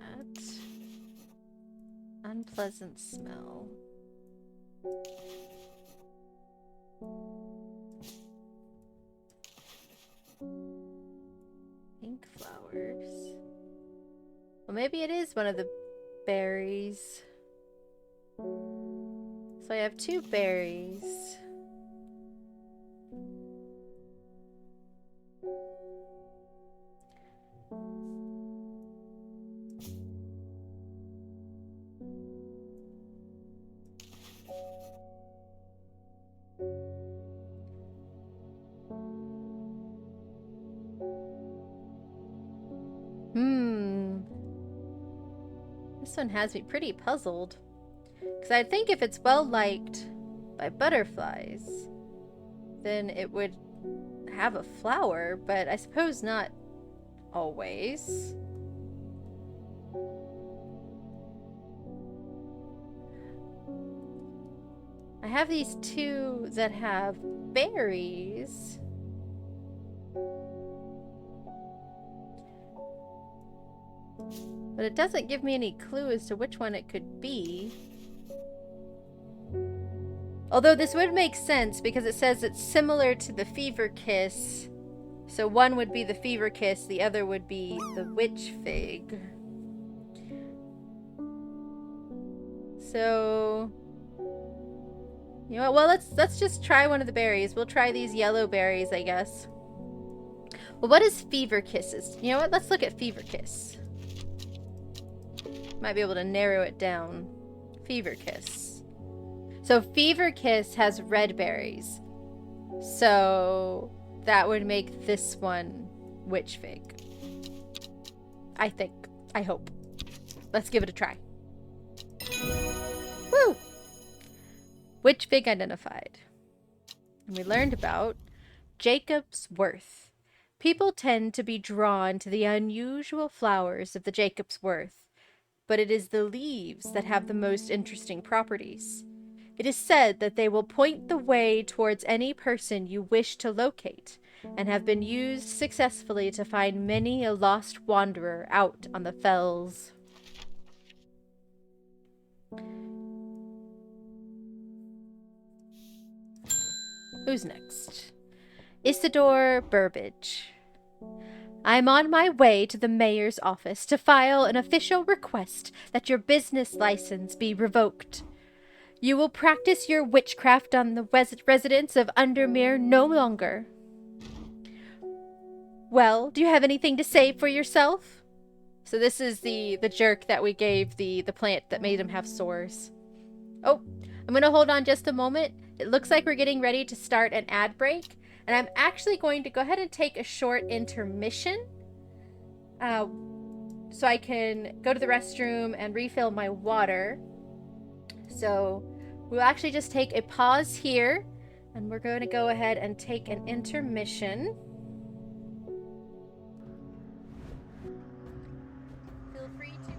Unpleasant smell. Pink flowers. Well, maybe it is one of the berries. So I have 2 berries. This one has me pretty puzzled. Because I think if it's well liked by butterflies, then it would have a flower, but I suppose not always. I have these 2 that have berries. But it doesn't give me any clue as to which one it could be. Although this would make sense because it says it's similar to the fever kiss. So one would be the fever kiss, the other would be the witch fig. So, you know what? Well, let's just try one of the berries. We'll try these yellow berries, I guess. Well, what is fever kisses? You know what? Let's look at fever kiss. Might be able to narrow it down. Fever kiss. So fever kiss has red berries. So that would make this one witch fig. I think. I hope. Let's give it a try. Woo! Witch fig identified. And we learned about Jacob's worth. People tend to be drawn to the unusual flowers of the Jacob's worth, but it is the leaves that have the most interesting properties. It is said that they will point the way towards any person you wish to locate, and have been used successfully to find many a lost wanderer out on the fells. Who's next? Isidore Burbage. I'm on my way to the mayor's office to file an official request that your business license be revoked. You will practice your witchcraft on the residents of Undermere no longer. Well, do you have anything to say for yourself? So this is the jerk that we gave the plant that made him have sores. Oh, I'm going to hold on just a moment. It looks like we're getting ready to start an ad break. And I'm actually going to go ahead and take a short intermission so I can go to the restroom and refill my water. So we'll actually just take a pause here, and we're going to go ahead and take an intermission. Feel free to...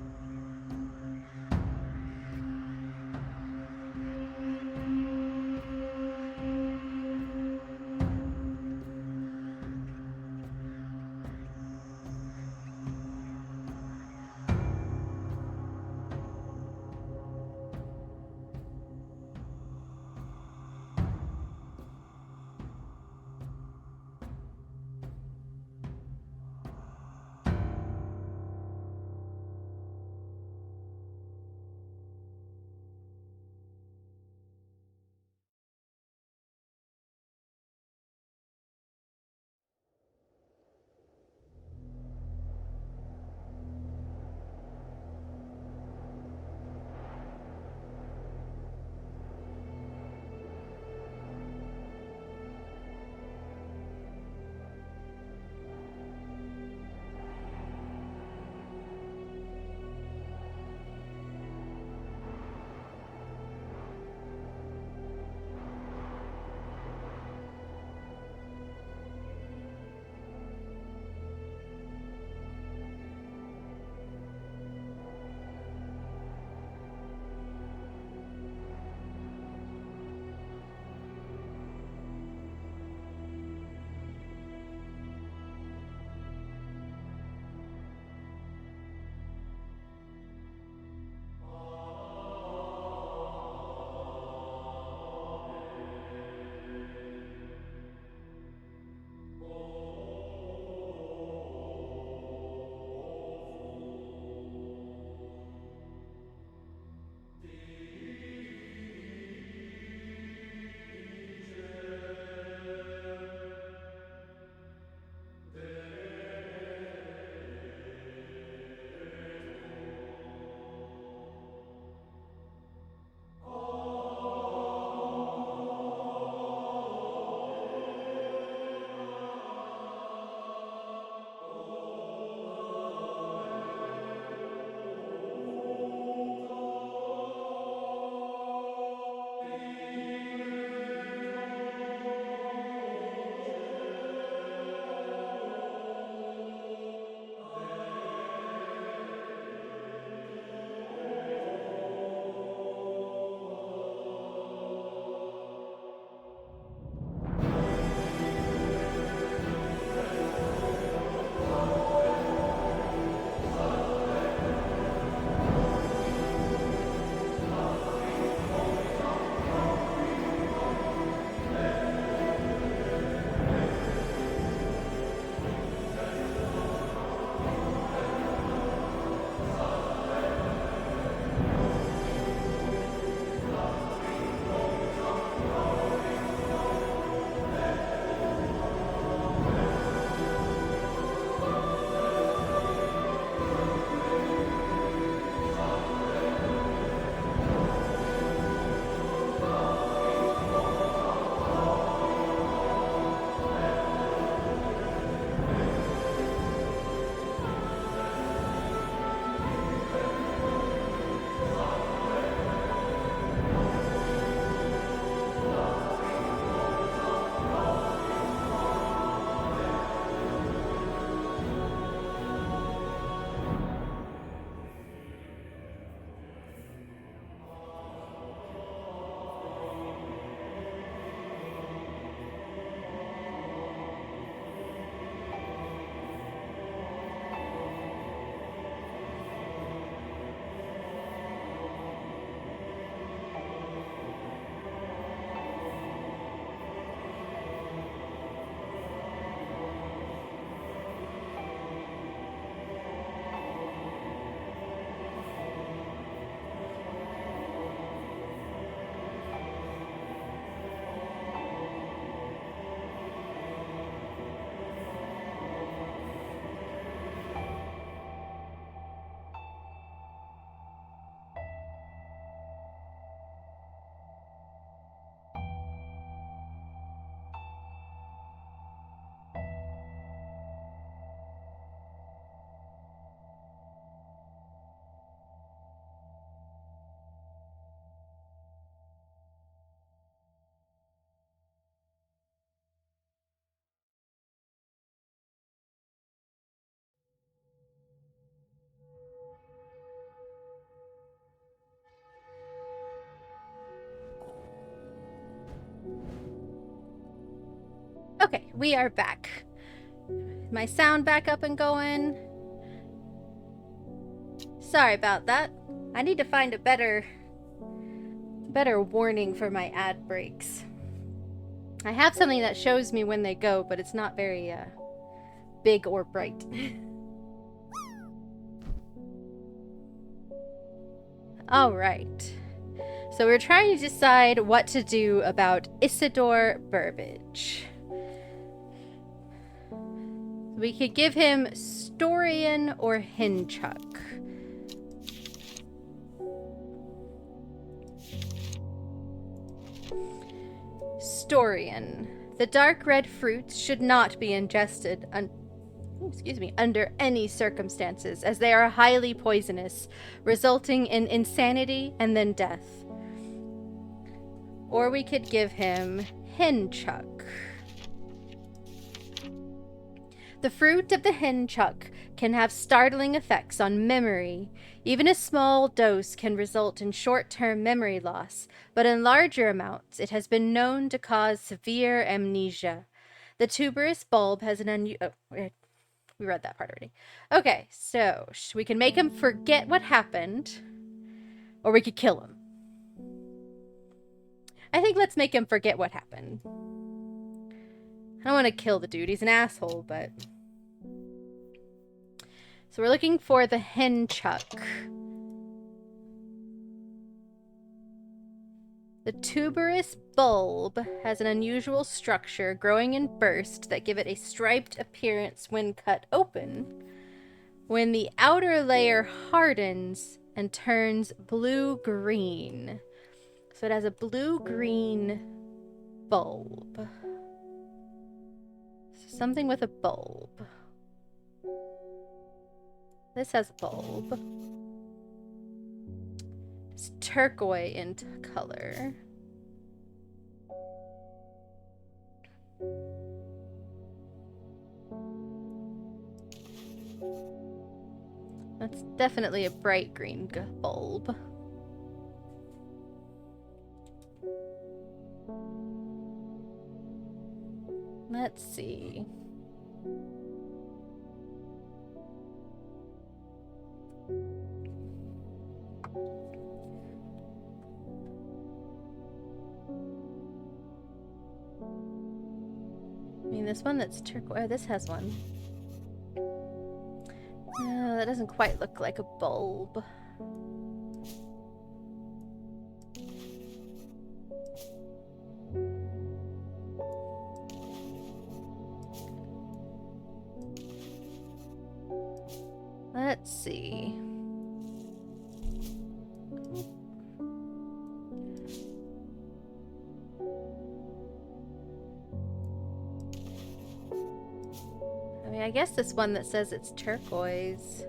Okay, we are back. My sound back up and going. Sorry about that. I need to find a better warning for my ad breaks. I have something that shows me when they go, but it's not very big or bright. All right. So we're trying to decide what to do about Isidore Burbage. We could give him Storian or Hinchuck. Storian. The dark red fruits should not be ingested under any circumstances, as they are highly poisonous, resulting in insanity and then death. Or we could give him Hinchuck. The fruit of the Hinchuck can have startling effects on memory. Even a small dose can result in short-term memory loss, but in larger amounts it has been known to cause severe amnesia. The tuberous bulb has an we read that part already. Okay, so we can make him forget what happened, or we could kill him. I think let's make him forget what happened. I don't want to kill the dude, he's an asshole, but... So we're looking for the Hinchuck. The tuberous bulb has an unusual structure growing in bursts that give it a striped appearance when cut open. When the outer layer hardens and turns blue-green. So it has a blue-green bulb. So something with a bulb. This has a bulb. It's turquoise in color. That's definitely a bright green bulb. Let's see. I mean, this one that's turquoise. Oh, this has one. No, that doesn't quite look like a bulb. Let's see. I mean, I guess this one that says it's turquoise.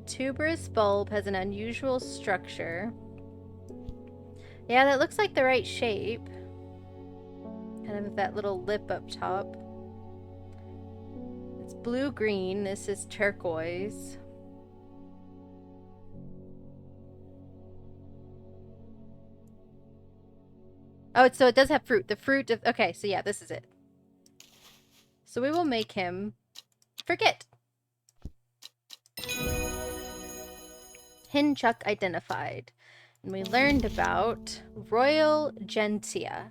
Tuberous bulb has an unusual structure. Yeah, that looks like the right shape. Kind of with that little lip up top. It's blue-green. This is turquoise. Oh, so it does have fruit. The fruit of... Okay, so yeah, this is it. So we will make him forget. Hinchuck identified. And we learned about Royal Gentian.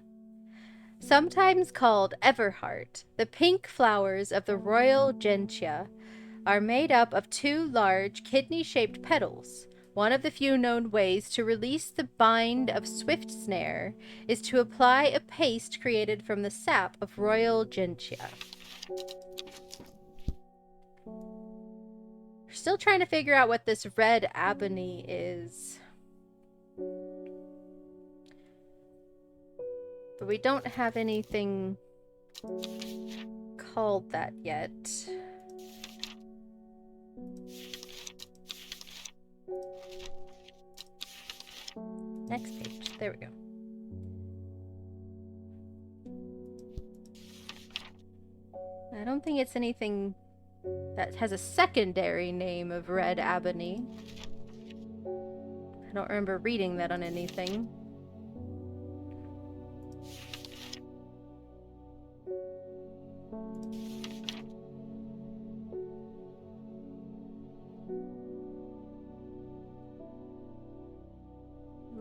Sometimes called Everheart, the pink flowers of the Royal Gentian are made up of two large kidney-shaped petals. One of the few known ways to release the bind of swift snare is to apply a paste created from the sap of Royal Gentian. We're still trying to figure out what this red ebony is. But we don't have anything called that yet. Next page. There we go. I don't think it's anything that has a secondary name of red ebony. I don't remember reading that on anything.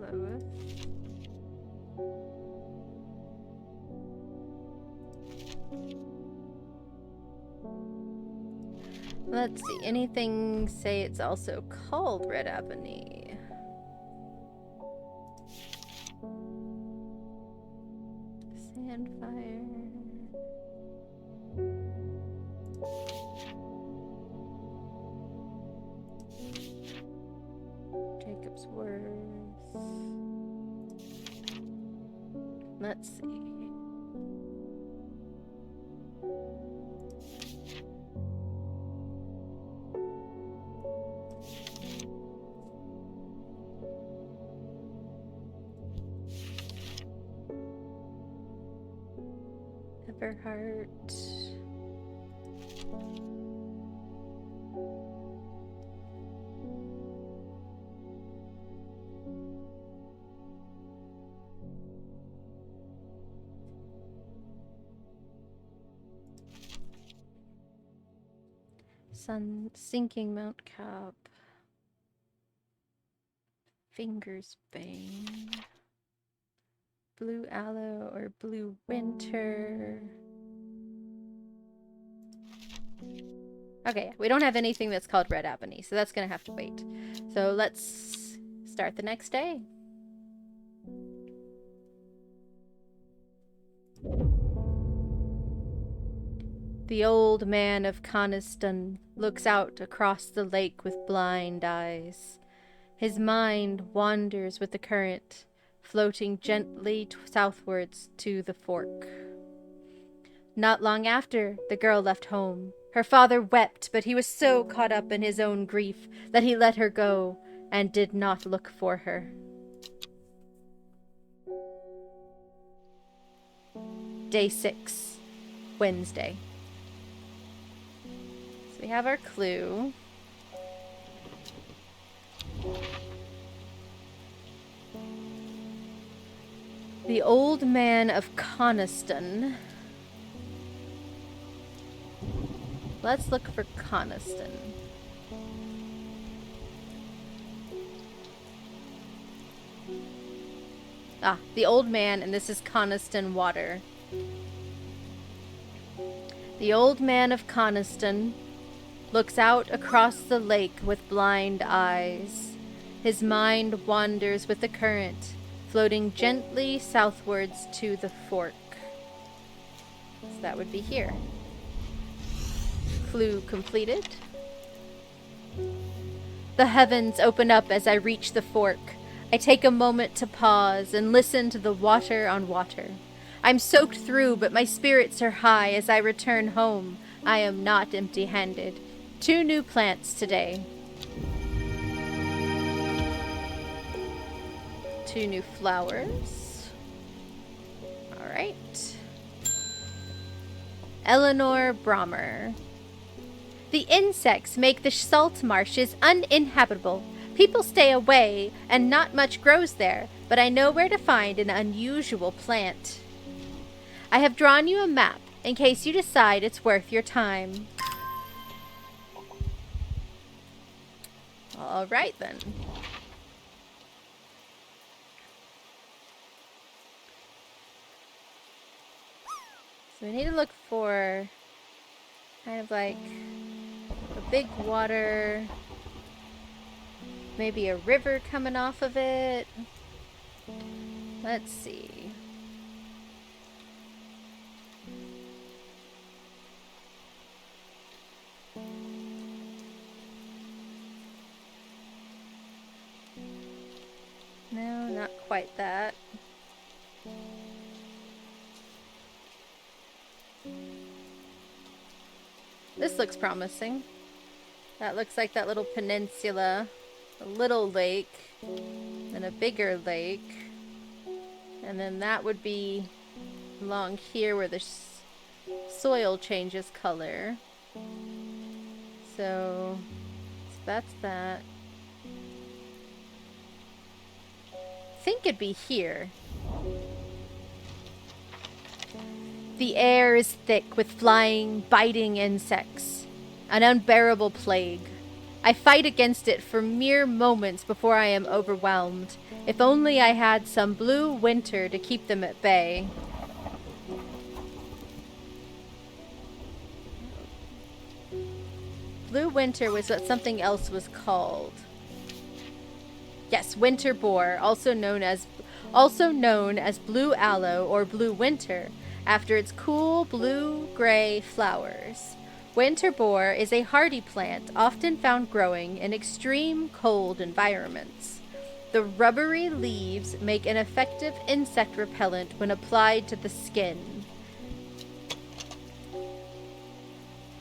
Loweth. Let's see, anything say it's also called Red Ebony? Sandfire. Jacob's Worth. Let's see. Everheart. Sun sinking Mount Cap. Fingers Bane. Blue Aloe or Blue Winter. Okay, we don't have anything that's called Red Ebony, so that's gonna have to wait. So let's start the next day. The old man of Coniston looks out across the lake with blind eyes. His mind wanders with the current, floating gently southwards to the fork. Not long after, the girl left home. Her father wept, but he was so caught up in his own grief that he let her go and did not look for her. Day 6, Wednesday. So we have our clue. The old man of Coniston. Let's look for Coniston. Ah, the old man, and this is Coniston water. The old man of Coniston looks out across the lake with blind eyes. His mind wanders with the current, floating gently southwards to the fork. So that would be here. Clue completed. The heavens open up as I reach the fork. I take a moment to pause and listen to the water on water. I'm soaked through, but my spirits are high as I return home. I am not empty-handed. 2 new plants today. 2 new flowers. All right. Eleanor Brommer. The insects make the salt marshes uninhabitable. People stay away, and not much grows there, but I know where to find an unusual plant. I have drawn you a map, in case you decide it's worth your time. All right, then. So we need to look for kind of like a big water, maybe a river coming off of it. Let's see. No, not quite that. This looks promising. That looks like that little peninsula, a little lake, and a bigger lake. And then that would be along here where the soil changes color. So that's that. I think it'd be here. The air is thick with flying, biting insects. An unbearable plague. I fight against it for mere moments before I am overwhelmed. If only I had some blue winter to keep them at bay. Blue winter was what something else was called. Yes, winter boar, also known as blue aloe or blue winter, after its cool blue-gray flowers. Winter boar is a hardy plant often found growing in extreme cold environments. The rubbery leaves make an effective insect repellent when applied to the skin.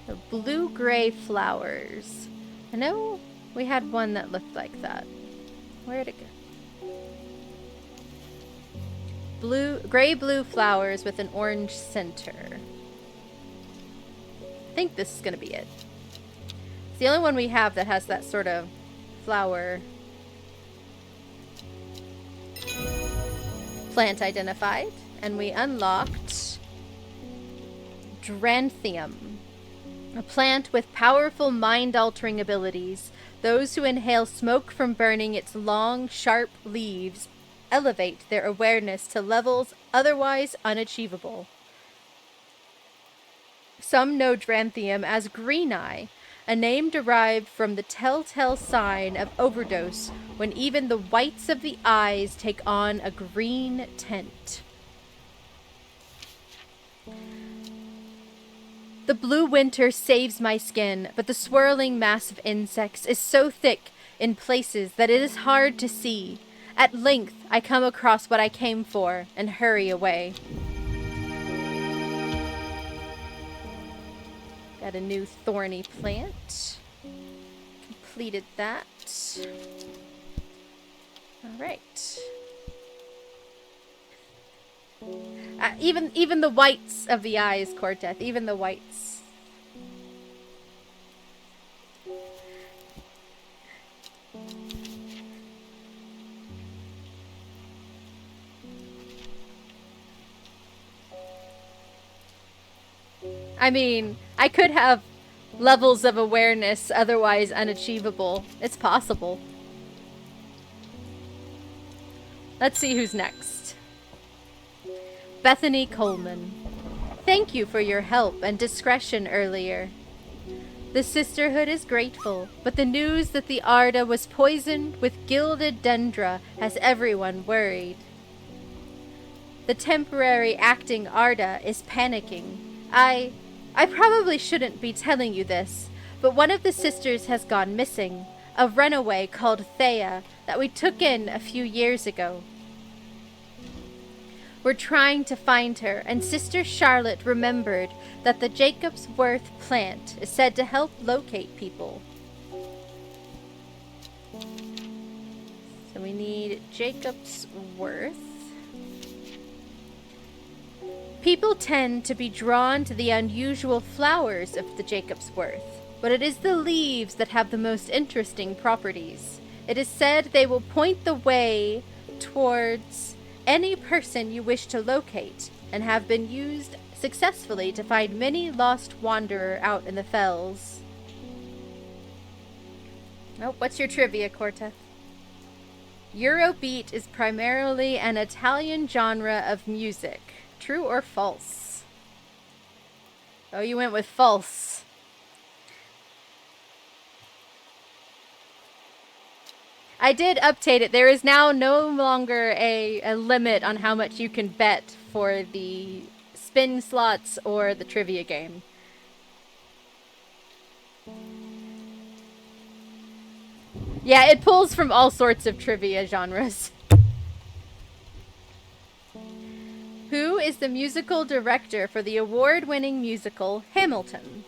The blue-gray flowers. I know we had one that looked like that. Where'd it go? Gray-blue flowers with an orange center. I think this is gonna be it. It's the only one we have that has that sort of flower plant identified. And we unlocked Dranthium, a plant with powerful mind-altering abilities. Those who inhale smoke from burning its long, sharp leaves elevate their awareness to levels otherwise unachievable. Some know Dranthium as Green Eye, a name derived from the telltale sign of overdose when even the whites of the eyes take on a green tint. The blue winter saves my skin, but the swirling mass of insects is so thick in places that it is hard to see. At length, I come across what I came for and hurry away. Got a new thorny plant. Completed that. Alright. Even the whites of the eyes, Corteth. Even the whites. I mean, I could have levels of awareness otherwise unachievable. It's possible. Let's see who's next. Bethany Coleman. Thank you for your help and discretion earlier. The Sisterhood is grateful, but the news that the Arda was poisoned with gilded dendra has everyone worried. The temporary acting Arda is panicking. I probably shouldn't be telling you this, but one of the sisters has gone missing, a runaway called Thea that we took in a few years ago. We're trying to find her, and Sister Charlotte remembered that the Jacob's Worth plant is said to help locate people. So we need Jacob's Worth. People tend to be drawn to the unusual flowers of the Jacob's Worth, but it is the leaves that have the most interesting properties. It is said they will point the way towards any person you wish to locate, and have been used successfully to find many lost wanderer out in the fells. Oh, what's your trivia, Cortez? Eurobeat is primarily an Italian genre of music. True or false? Oh, you went with false. I did update it. There is now no longer a limit on how much you can bet for the spin slots or the trivia game. Yeah, it pulls from all sorts of trivia genres. Who is the musical director for the award-winning musical Hamilton?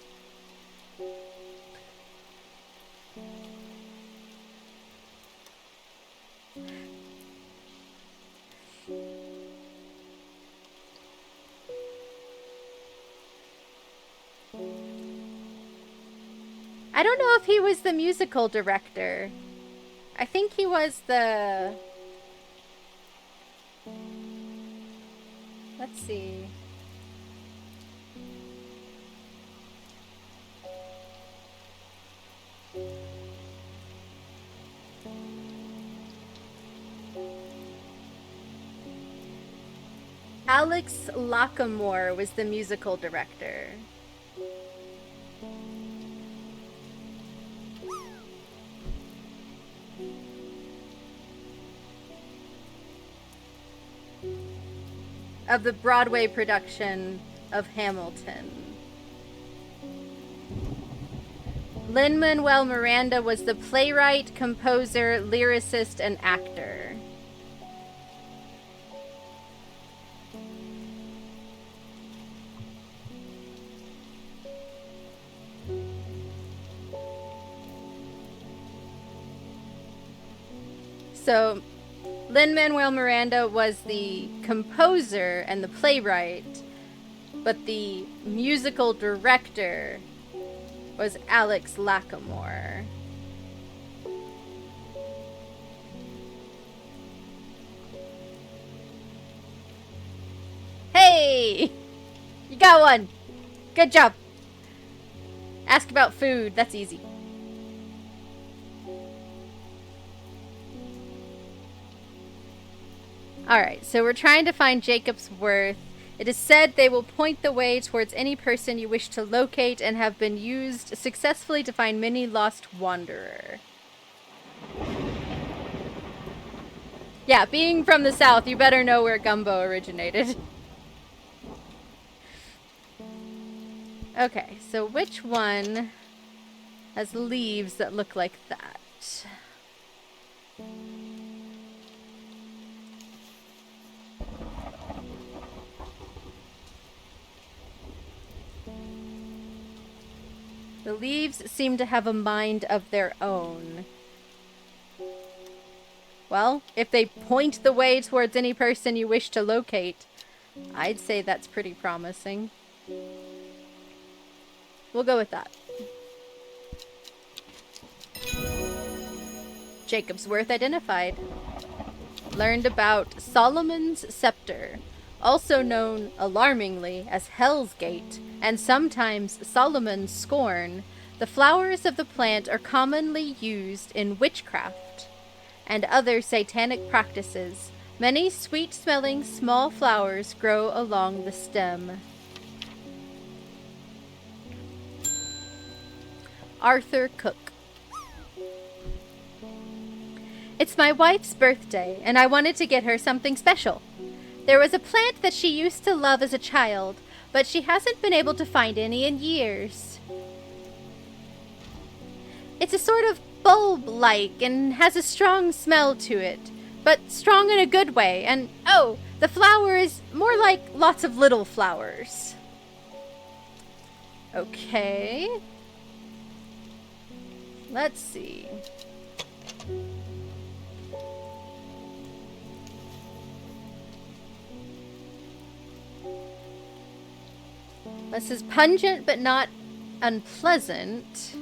I don't know if he was the musical director. I think he was the... Let's see. Alex Lackamore was the musical director. Of the Broadway production of Hamilton. Lin-Manuel Miranda was the playwright, composer, lyricist, and actor. So, Lin-Manuel Miranda was the composer and the playwright, but the musical director was Alex Lackamore. Hey! You got one! Good job! Ask about food, that's easy. Alright, so we're trying to find Jacob's worth. It is said they will point the way towards any person you wish to locate and have been used successfully to find many lost wanderer. Yeah, being from the south, you better know where gumbo originated. Okay, so which one has leaves that look like that? The leaves seem to have a mind of their own. Well, if they point the way towards any person you wish to locate, I'd say that's pretty promising. We'll go with that. Jacob's worth identified. Learned about Solomon's Scepter, also known alarmingly as Hell's Gate, and sometimes Solomon's Scorn. The flowers of the plant are commonly used in witchcraft and other satanic practices. Many sweet-smelling small flowers grow along the stem. Arthur Cook. It's my wife's birthday, and I wanted to get her something special. There was a plant that she used to love as a child, but she hasn't been able to find any in years. It's a sort of bulb-like and has a strong smell to it, but strong in a good way, and oh, the flower is more like lots of little flowers. Okay. Let's see. This is pungent but not unpleasant.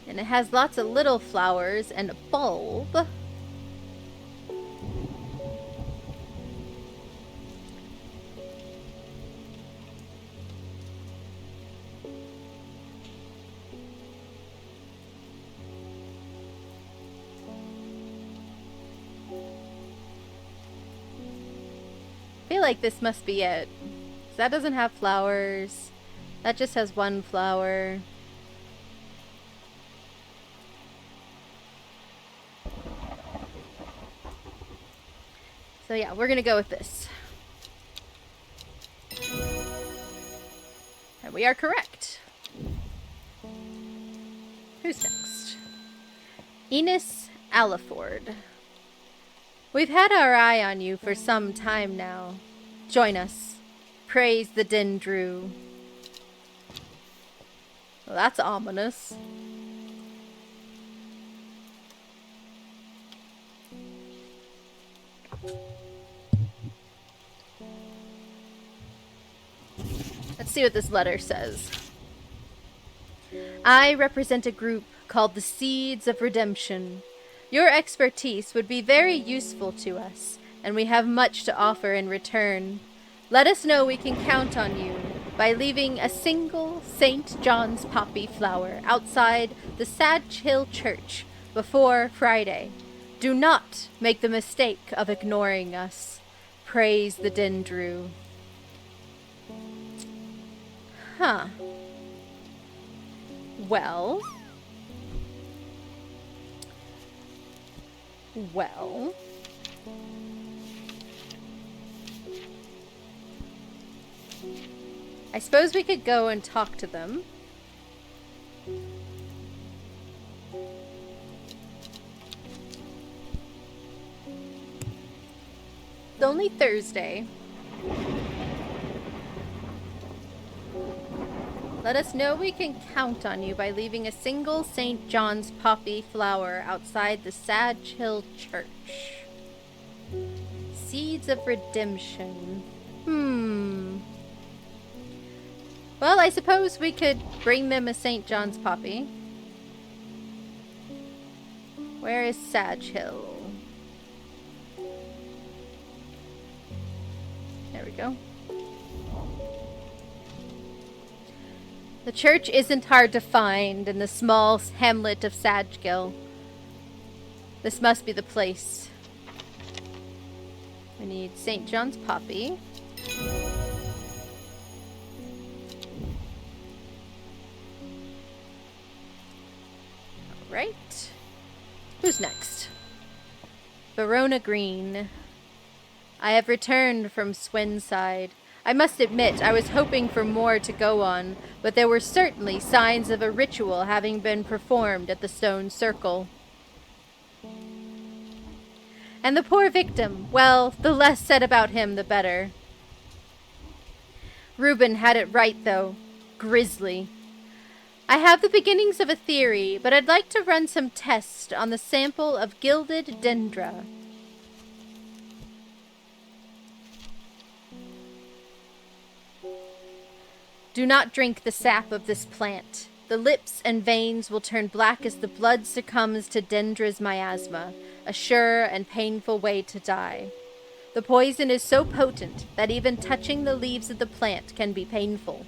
And it has lots of little flowers and a bulb. I feel like this must be it. That doesn't have flowers. That just has one flower. So yeah, we're gonna go with this. And we are correct. Who's next? Enos Aliford. We've had our eye on you for some time now. Join us. Praise the Dendru. Well, that's ominous. Let's see what this letter says. I represent a group called the Seeds of Redemption. Your expertise would be very useful to us, and we have much to offer in return. Let us know we can count on you by leaving a single St. John's poppy flower outside the Sadge Hill Church before Friday. Do not make the mistake of ignoring us. praise the Dendru. Huh. Well. Well. I suppose we could go and talk to them. It's only Thursday. Let us know we can count on you by leaving a single St. John's poppy flower outside the Sage Hill Church. Seeds of Redemption. Well, I suppose we could bring them a St. John's poppy. Where is Sage Hill? There we go. The church isn't hard to find in the small hamlet of Sagegill. This must be the place. We need St. John's poppy. Alright. Who's next? Verona Green. I have returned from Swenside. I must admit, I was hoping for more to go on, but there were certainly signs of a ritual having been performed at the stone circle. And the poor victim, well, the less said about him, the better. Reuben had it right, though. Grisly. I have the beginnings of a theory, but I'd like to run some tests on the sample of gilded dendra. Do not drink the sap of this plant. The lips and veins will turn black as the blood succumbs to dendra's miasma, a sure and painful way to die. The poison is so potent that even touching the leaves of the plant can be painful.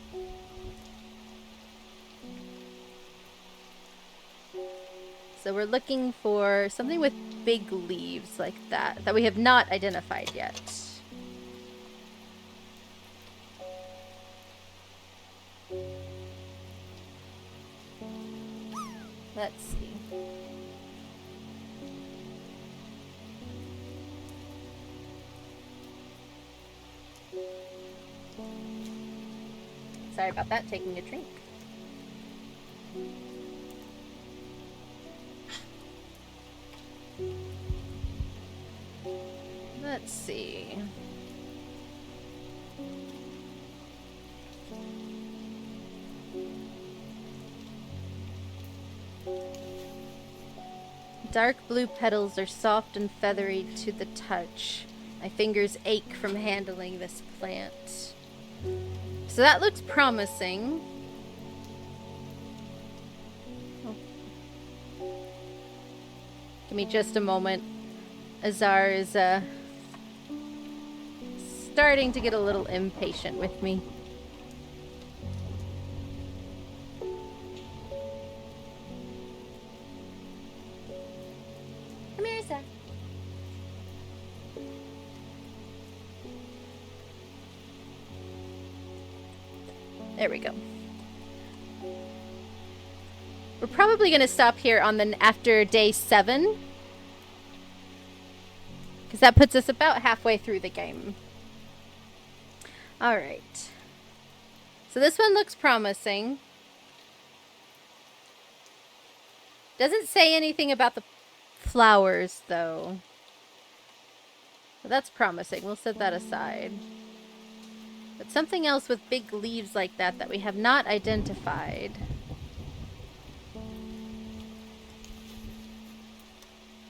So we're looking for something with big leaves like that we have not identified yet. Let's see. Sorry about that, taking a drink. Let's see. Dark blue petals are soft and feathery to the touch. My fingers ache from handling this plant. So that looks promising. Oh. Give me just a moment. Azar is starting to get a little impatient with me. Come here, Azar. There we go. We're probably going to stop here on after day 7. Because that puts us about halfway through the game. Alright. So this one looks promising. Doesn't say anything about the flowers, though. But that's promising. We'll set that aside. But something else with big leaves like that we have not identified.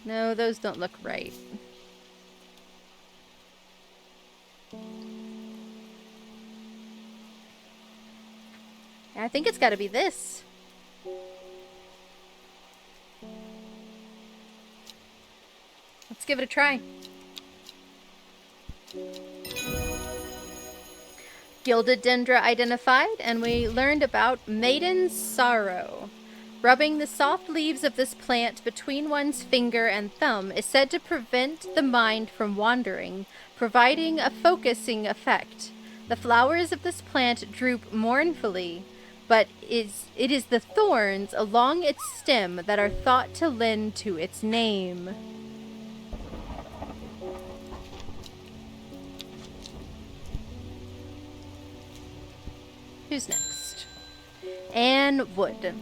No, those don't look right. I think it's got to be this. Let's give it a try. Gilded dendra identified, and we learned about Maiden's Sorrow. Rubbing the soft leaves of this plant between one's finger and thumb is said to prevent the mind from wandering, providing a focusing effect. The flowers of this plant droop mournfully, but it is the thorns along its stem that are thought to lend to its name. Who's next? Anne Wood.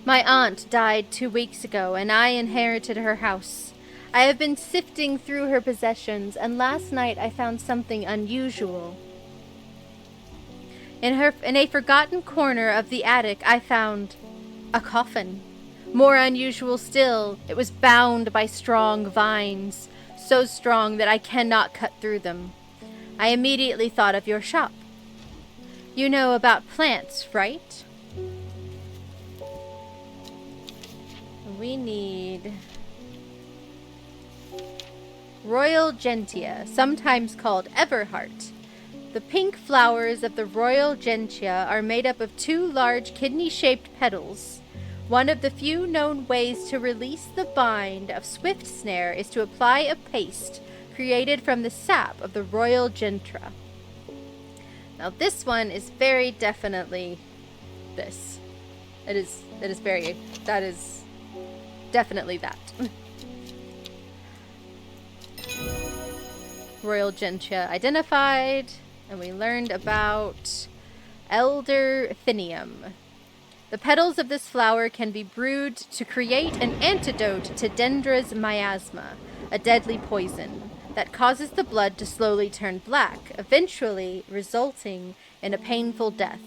My aunt died 2 weeks ago, and I inherited her house. I have been sifting through her possessions, and last night I found something unusual. In a forgotten corner of the attic, I found a coffin. More unusual still, it was bound by strong vines, so strong that I cannot cut through them. I immediately thought of your shop. You know about plants, right? We need Royal Gentian, sometimes called Everheart. The pink flowers of the Royal Gentian are made up of 2 large kidney-shaped petals. One of the few known ways to release the bind of Swift Snare is to apply a paste created from the sap of the Royal Gentian. Now this one is very definitely this. That is definitely that. Royal Gentian identified, and we learned about Elder Thinium. The petals of this flower can be brewed to create an antidote to Dendra's miasma, a deadly poison that causes the blood to slowly turn black, eventually resulting in a painful death.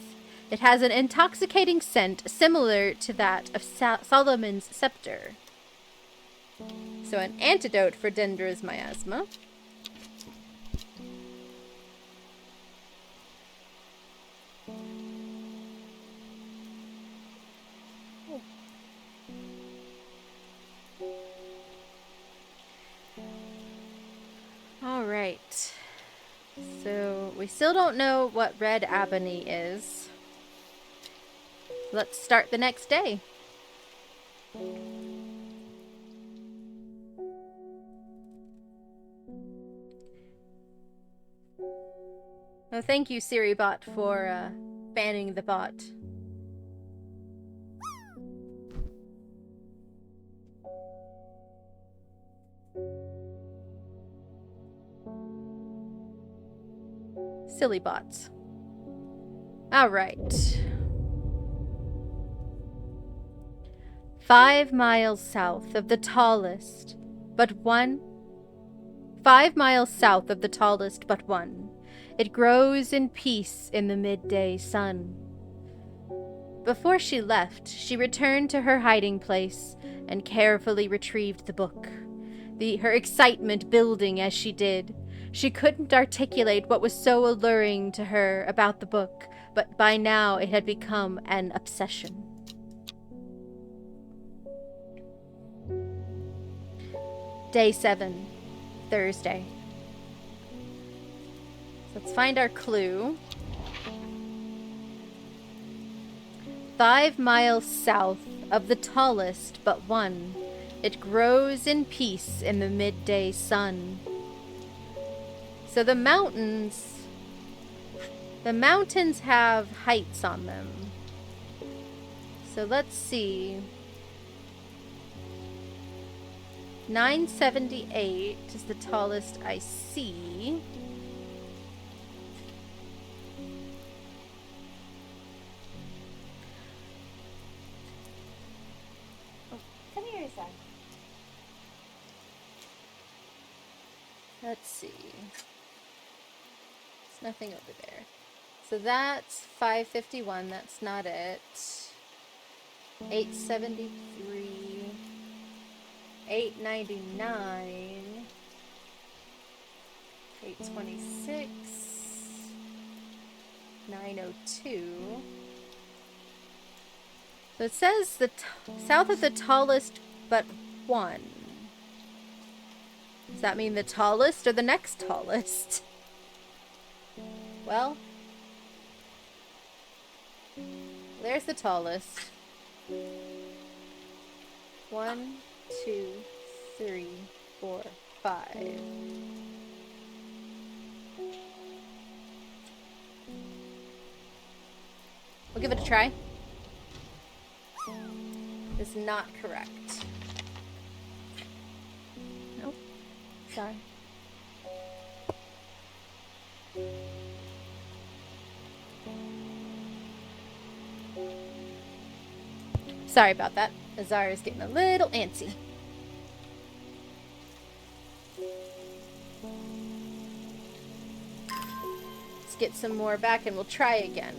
It has an intoxicating scent similar to that of Solomon's scepter. So an antidote for Dendra's miasma. All right. So we still don't know what red ebony is. Let's start the next day. Oh, thank you, SiriBot, for banning the bot. Silly bots. All right. 5 miles south of the tallest but one. 5 miles south of the tallest but one. It grows in peace in the midday sun. Before she left, she returned to her hiding place and carefully retrieved the book. Her excitement building as she did. She couldn't articulate what was so alluring to her about the book, but by now it had become an obsession. Day 7, Thursday. Let's find our clue. 5 miles south of the tallest but one. It grows in peace in the midday sun. So the mountains have heights on them. So let's see. 978 is the tallest I see. Come here, son. Let's see. There's nothing over there. So that's 551. That's not it. 873. 899. 826. 902. So it says the south of the tallest but one. Does that mean the tallest or the next tallest? Well, there's the tallest. 1, 2, 3, 4, 5. We'll give it a try. Is not correct. Nope. Sorry. Sorry about that. Azar is getting a little antsy. Let's get some more back and we'll try again.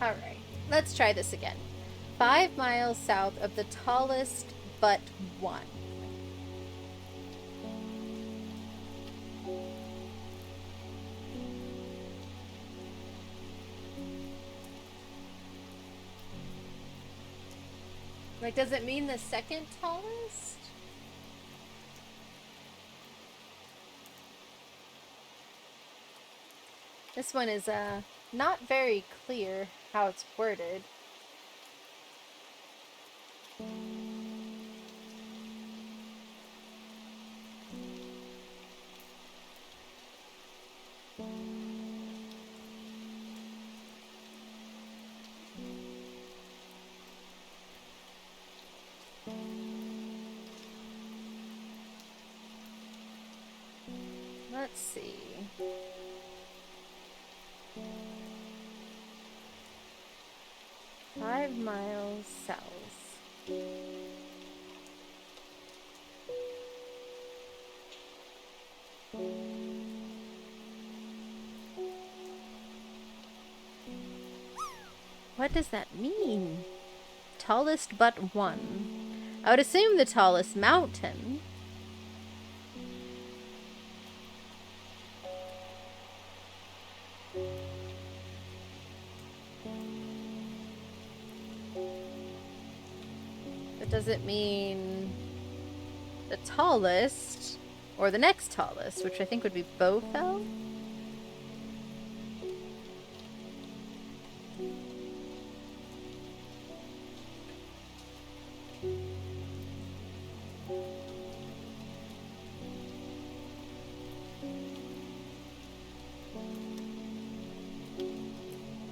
Alright, let's try this again. 5 miles south of the tallest but one. Like, does it mean the second tallest? This one is not very clear how it's worded. Let's see. Five miles south. What does that mean? Tallest but one. I would assume the tallest mountain. But does it mean the tallest or the next tallest, which I think would be Bowfell?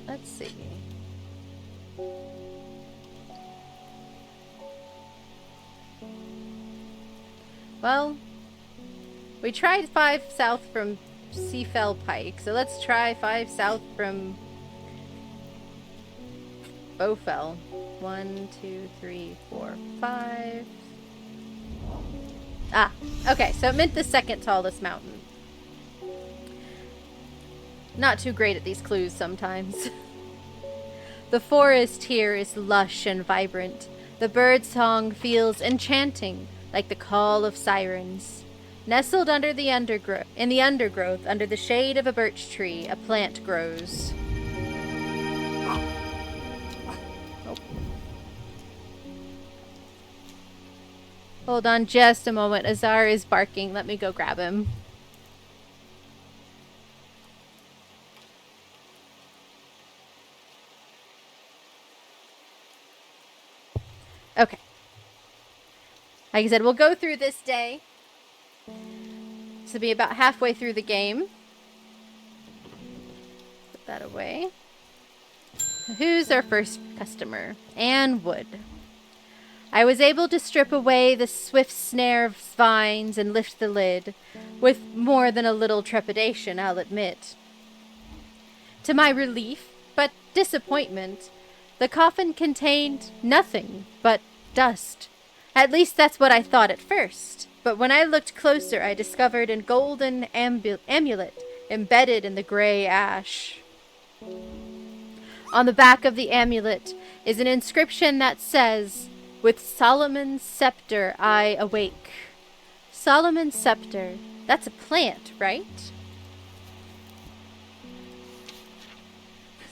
Let's see. Well, we tried 5 south from Seafell Pike, so let's try 5 south from Bowfell. 1, 2, 3, 4, 5. Ah, okay, so it meant the second tallest mountain. Not too great at these clues sometimes. The forest here is lush and vibrant. The bird song feels enchanting, like the call of sirens. Nestled under the undergrowth, under the shade of a birch tree, a plant grows. Oh. Hold on just a moment. Azar is barking. Let me go grab him. Okay. Like I said, we'll go through this day. This will be about halfway through the game. Put that away. Who's our first customer? Anne Wood. I was able to strip away the swift snare of vines and lift the lid, with more than a little trepidation, I'll admit. To my relief, but disappointment, the coffin contained nothing but dust. At least that's what I thought at first. But when I looked closer, I discovered a golden amulet embedded in the gray ash. On the back of the amulet is an inscription that says, "With Solomon's scepter I awake." Solomon's scepter. That's a plant, right?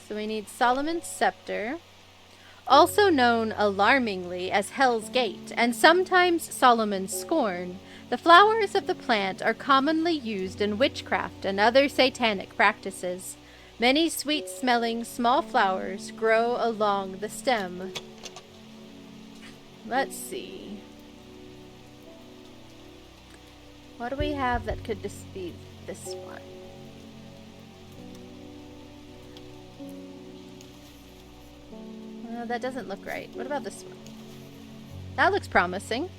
So we need Solomon's scepter, also known alarmingly as Hell's Gate, and sometimes Solomon's scorn. The flowers of the plant are commonly used in witchcraft and other satanic practices. Many sweet-smelling small flowers grow along the stem. Let's see. What do we have that could just be this one? That doesn't look right. What about this one? That looks promising.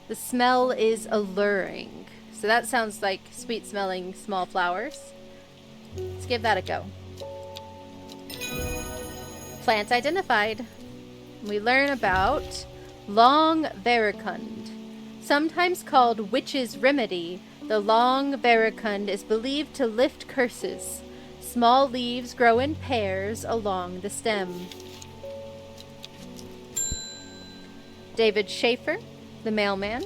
The smell is alluring. So that sounds like sweet-smelling small flowers. Let's give that a go. Plant identified. We learn about long vericund. Sometimes called witch's remedy, the long vericund is believed to lift curses. Small leaves grow in pairs along the stem. David Schaefer, the mailman.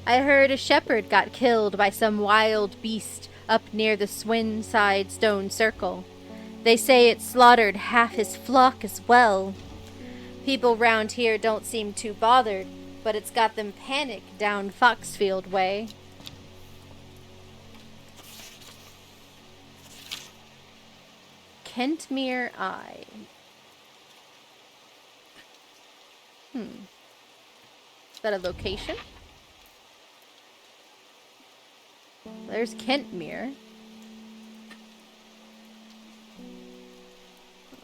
I heard a shepherd got killed by some wild beast up near the Swinside Stone Circle. They say it slaughtered half his flock as well. People round here don't seem too bothered, but it's got them panicked down Foxfield way. Kentmere Eye. Is that a location? There's Kentmere.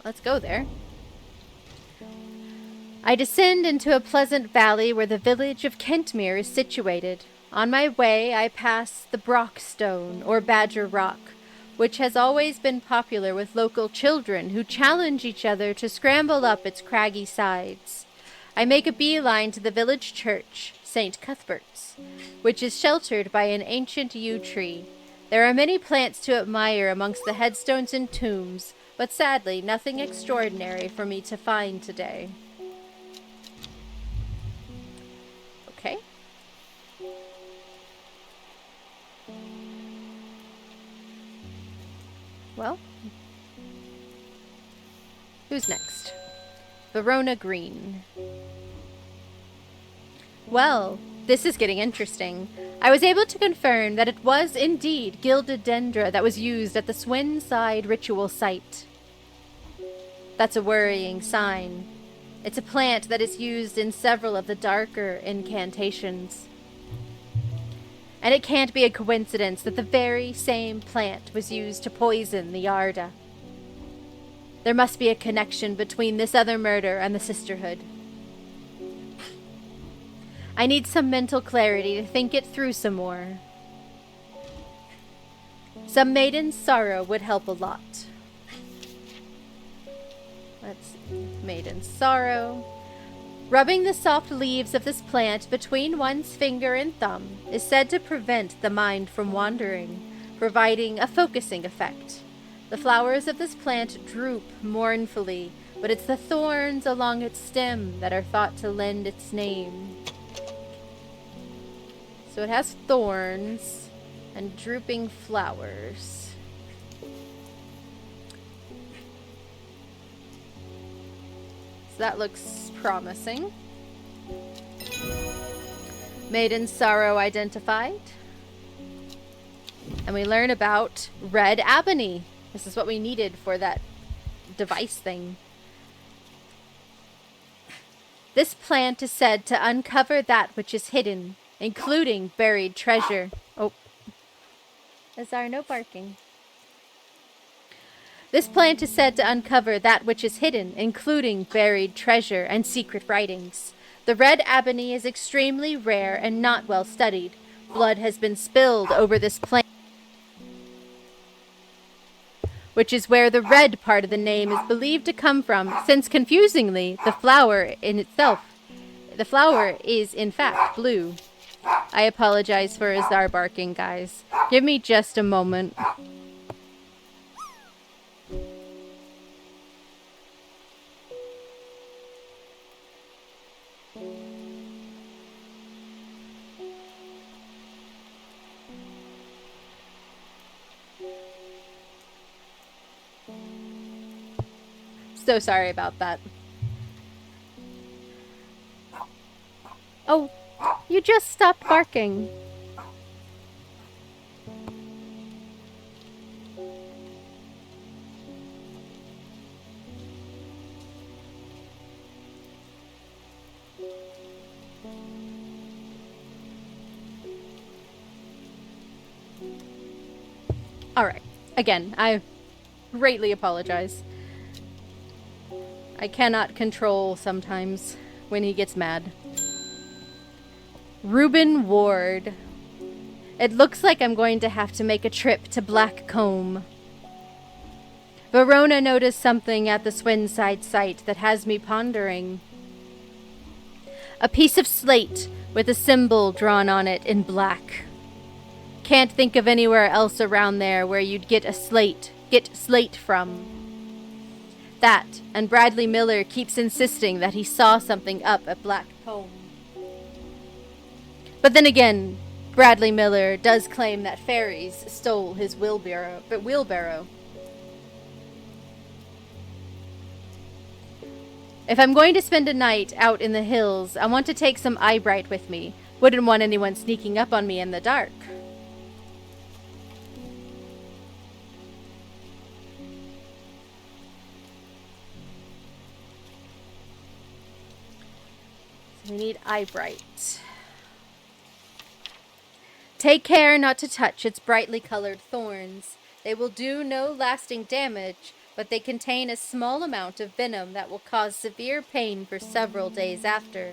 Let's go there. I descend into a pleasant valley where the village of Kentmere is situated. On my way, I pass the Brockstone, or Badger Rock, which has always been popular with local children who challenge each other to scramble up its craggy sides. I make a beeline to the village church, St. Cuthbert's, which is sheltered by an ancient yew tree. There are many plants to admire amongst the headstones and tombs, but sadly nothing extraordinary for me to find today. Okay. Well, who's next? Verona Green. Well, this is getting interesting. I was able to confirm that it was indeed gilded dendra that was used at the Swinside ritual site. That's a worrying sign. It's a plant that is used in several of the darker incantations. And it can't be a coincidence that the very same plant was used to poison the Yarda. There must be a connection between this other murder and the Sisterhood. I need some mental clarity to think it through some more. Some maiden's sorrow would help a lot. Let's see. Maiden's sorrow. Rubbing the soft leaves of this plant between one's finger and thumb is said to prevent the mind from wandering, providing a focusing effect. The flowers of this plant droop mournfully, but it's the thorns along its stem that are thought to lend its name. So it has thorns and drooping flowers. So that looks promising. Maiden's sorrow identified. And we learn about red ebony. This is what we needed for that device thing. This plant is said to uncover that which is hidden, including buried treasure. Oh. Azar, no barking. This plant is said to uncover that which is hidden, including buried treasure and secret writings. The red ebony is extremely rare and not well studied. Blood has been spilled over this plant. which is where the red part of the name is believed to come from, since confusingly, the flower is in fact blue. I apologize for Azar barking, guys. Give me just a moment. So sorry about that. Oh, you just stopped barking. Alright. Again, I greatly apologize. I cannot control sometimes when he gets mad. Reuben Ward. It looks like I'm going to have to make a trip to Blackcomb. Verona noticed something at the Swinside site that has me pondering. A piece of slate with a symbol drawn on it in black. Can't think of anywhere else around there where you'd get slate from. That, and Bradley Miller keeps insisting that he saw something up at Blackcomb. But then again, Bradley Miller does claim that fairies stole his wheelbarrow. If I'm going to spend a night out in the hills, I want to take some eyebright with me. Wouldn't want anyone sneaking up on me in the dark. So we need eyebright. Take care not to touch its brightly colored thorns. They will do no lasting damage, but they contain a small amount of venom that will cause severe pain for several days after.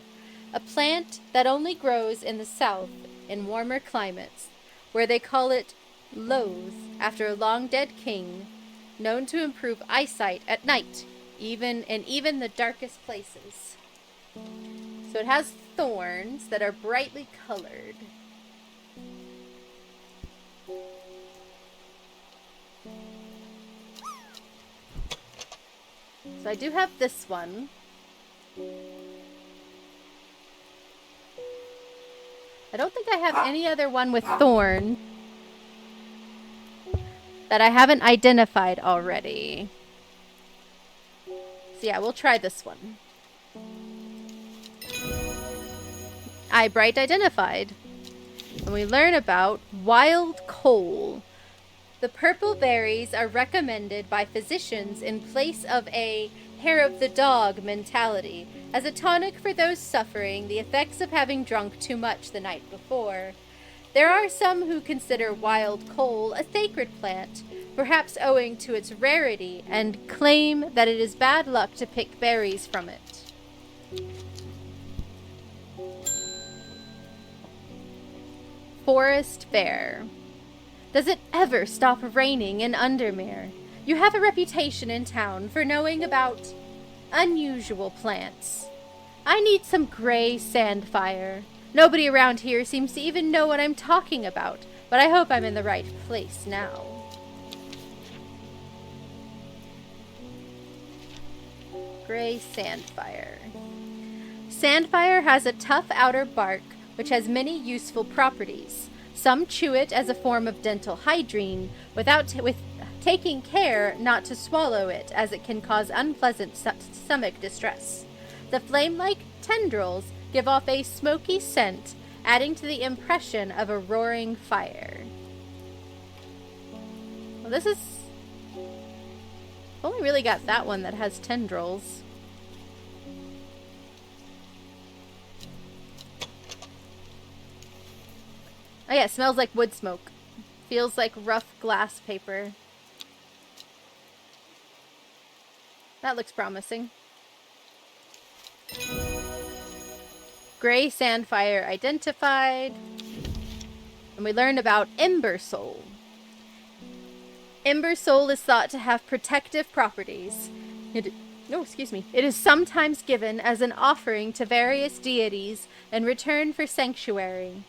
A plant that only grows in the south in warmer climates, where they call it loath after a long dead king, known to improve eyesight at night, even the darkest places. So it has thorns that are brightly colored. So I do have this one. I don't think I have any other one with thorn that I haven't identified already. So yeah, we'll try this one. Eyebright identified. And we learn about wild coal. The purple berries are recommended by physicians in place of a hair of the dog mentality, as a tonic for those suffering the effects of having drunk too much the night before. There are some who consider wild coal a sacred plant, perhaps owing to its rarity, and claim that it is bad luck to pick berries from it. Forest Fair. Does it ever stop raining in Undermere? You have a reputation in town for knowing about unusual plants. I need some gray sandfire. Nobody around here seems to even know what I'm talking about, but I hope I'm in the right place now. Gray sandfire. Sandfire has a tough outer bark, which has many useful properties. Some chew it as a form of dental hygiene, with taking care not to swallow it, as it can cause unpleasant stomach distress. The flame-like tendrils give off a smoky scent, adding to the impression of a roaring fire. Well, this is... I've only really got that one that has tendrils. Oh yeah, it smells like wood smoke. Feels like rough glass paper. That looks promising. Gray sandfire identified. And we learn about Ember Soul. Ember Soul is thought to have protective properties. It is sometimes given as an offering to various deities in return for sanctuary.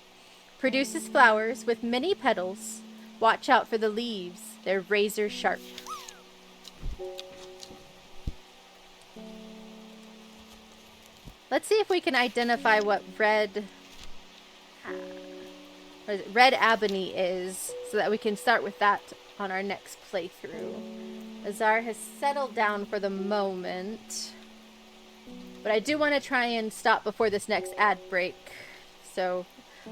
Produces flowers with many petals. Watch out for the leaves. They're razor sharp. Let's see if we can identify what red ebony is, so that we can start with that on our next playthrough. Azar has settled down for the moment, but I do want to try and stop before this next ad break, so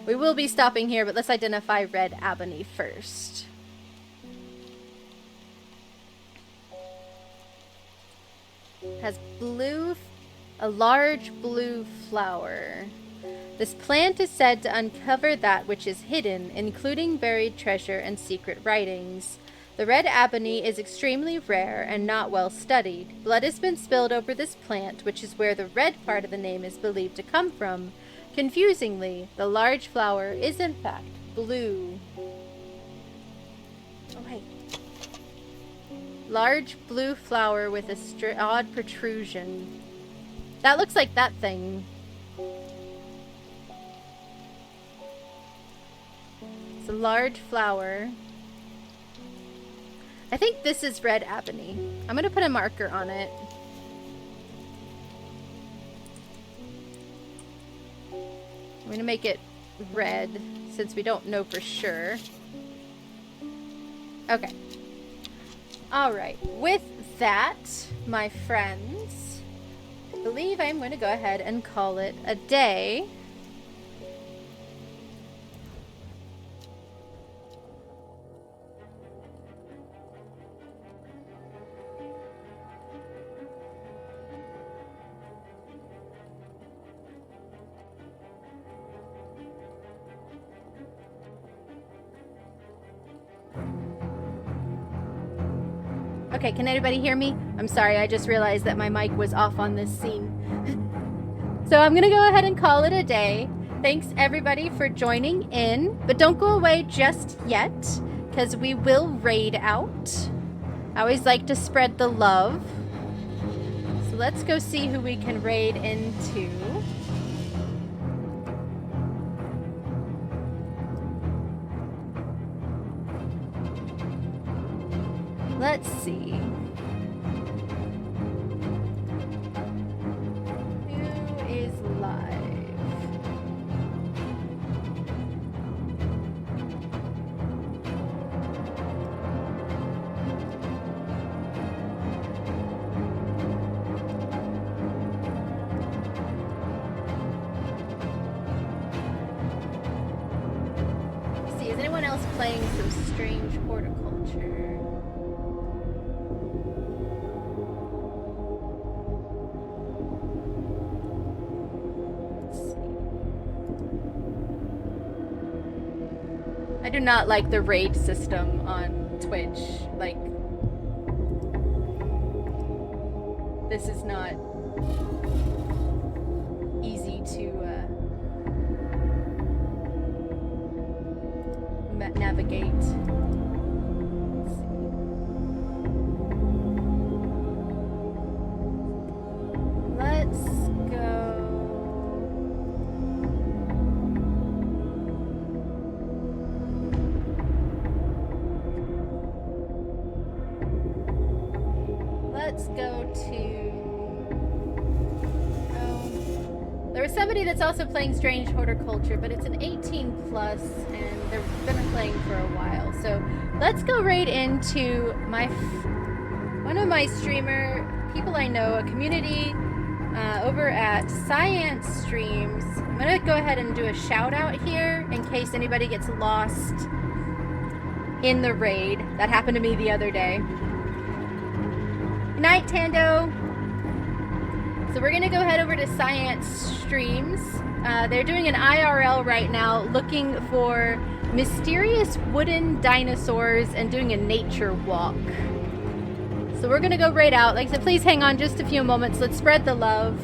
we will be stopping here, but let's identify red ebony first. It has a large blue flower. This plant is said to uncover that which is hidden, including buried treasure and secret writings. The red ebony is extremely rare and not well studied. Blood has been spilled over this plant, which is where the red part of the name is believed to come from. Confusingly, the large flower is in fact blue. Oh, hey. Large blue flower with a odd protrusion. That looks like that thing. It's a large flower. I think this is red ebony. I'm gonna put a marker on it. I'm gonna make it red since we don't know for sure. Okay. Alright, with that, my friends, I believe I'm going to go ahead and call it a day. Okay, can anybody hear me? I'm sorry, I just realized that my mic was off on this scene. So I'm gonna go ahead and call it a day. Thanks everybody for joining in, but don't go away just yet, because we will raid out. I always like to spread the love. So let's go see who we can raid into. Let's see. Who is live? Let's see, is anyone else playing some Strange Horticulture? I do not like the raid system on Twitch. Like, this is not easy to navigate. Let's go. Let's go to... Oh. There was somebody that's also playing Strange Horticulture, but it's an 18 plus, and they've been playing for a while. So let's go right into one of my streamer people I know, a community over at Science Streams. I'm gonna go ahead and do a shout out here in case anybody gets lost in the raid. That happened to me the other day. Good night, Tando. So we're gonna go head over to Science Streams. They're doing an IRL right now looking for mysterious wooden dinosaurs and doing a nature walk. So we're gonna go right out. Like I said, please hang on just a few moments. Let's spread the love.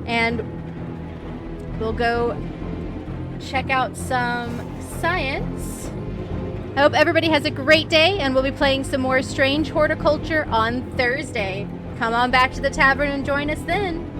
And we'll go check out some science. I hope everybody has a great day, and we'll be playing some more Strange Horticulture on Thursday. Come on back to the tavern and join us then.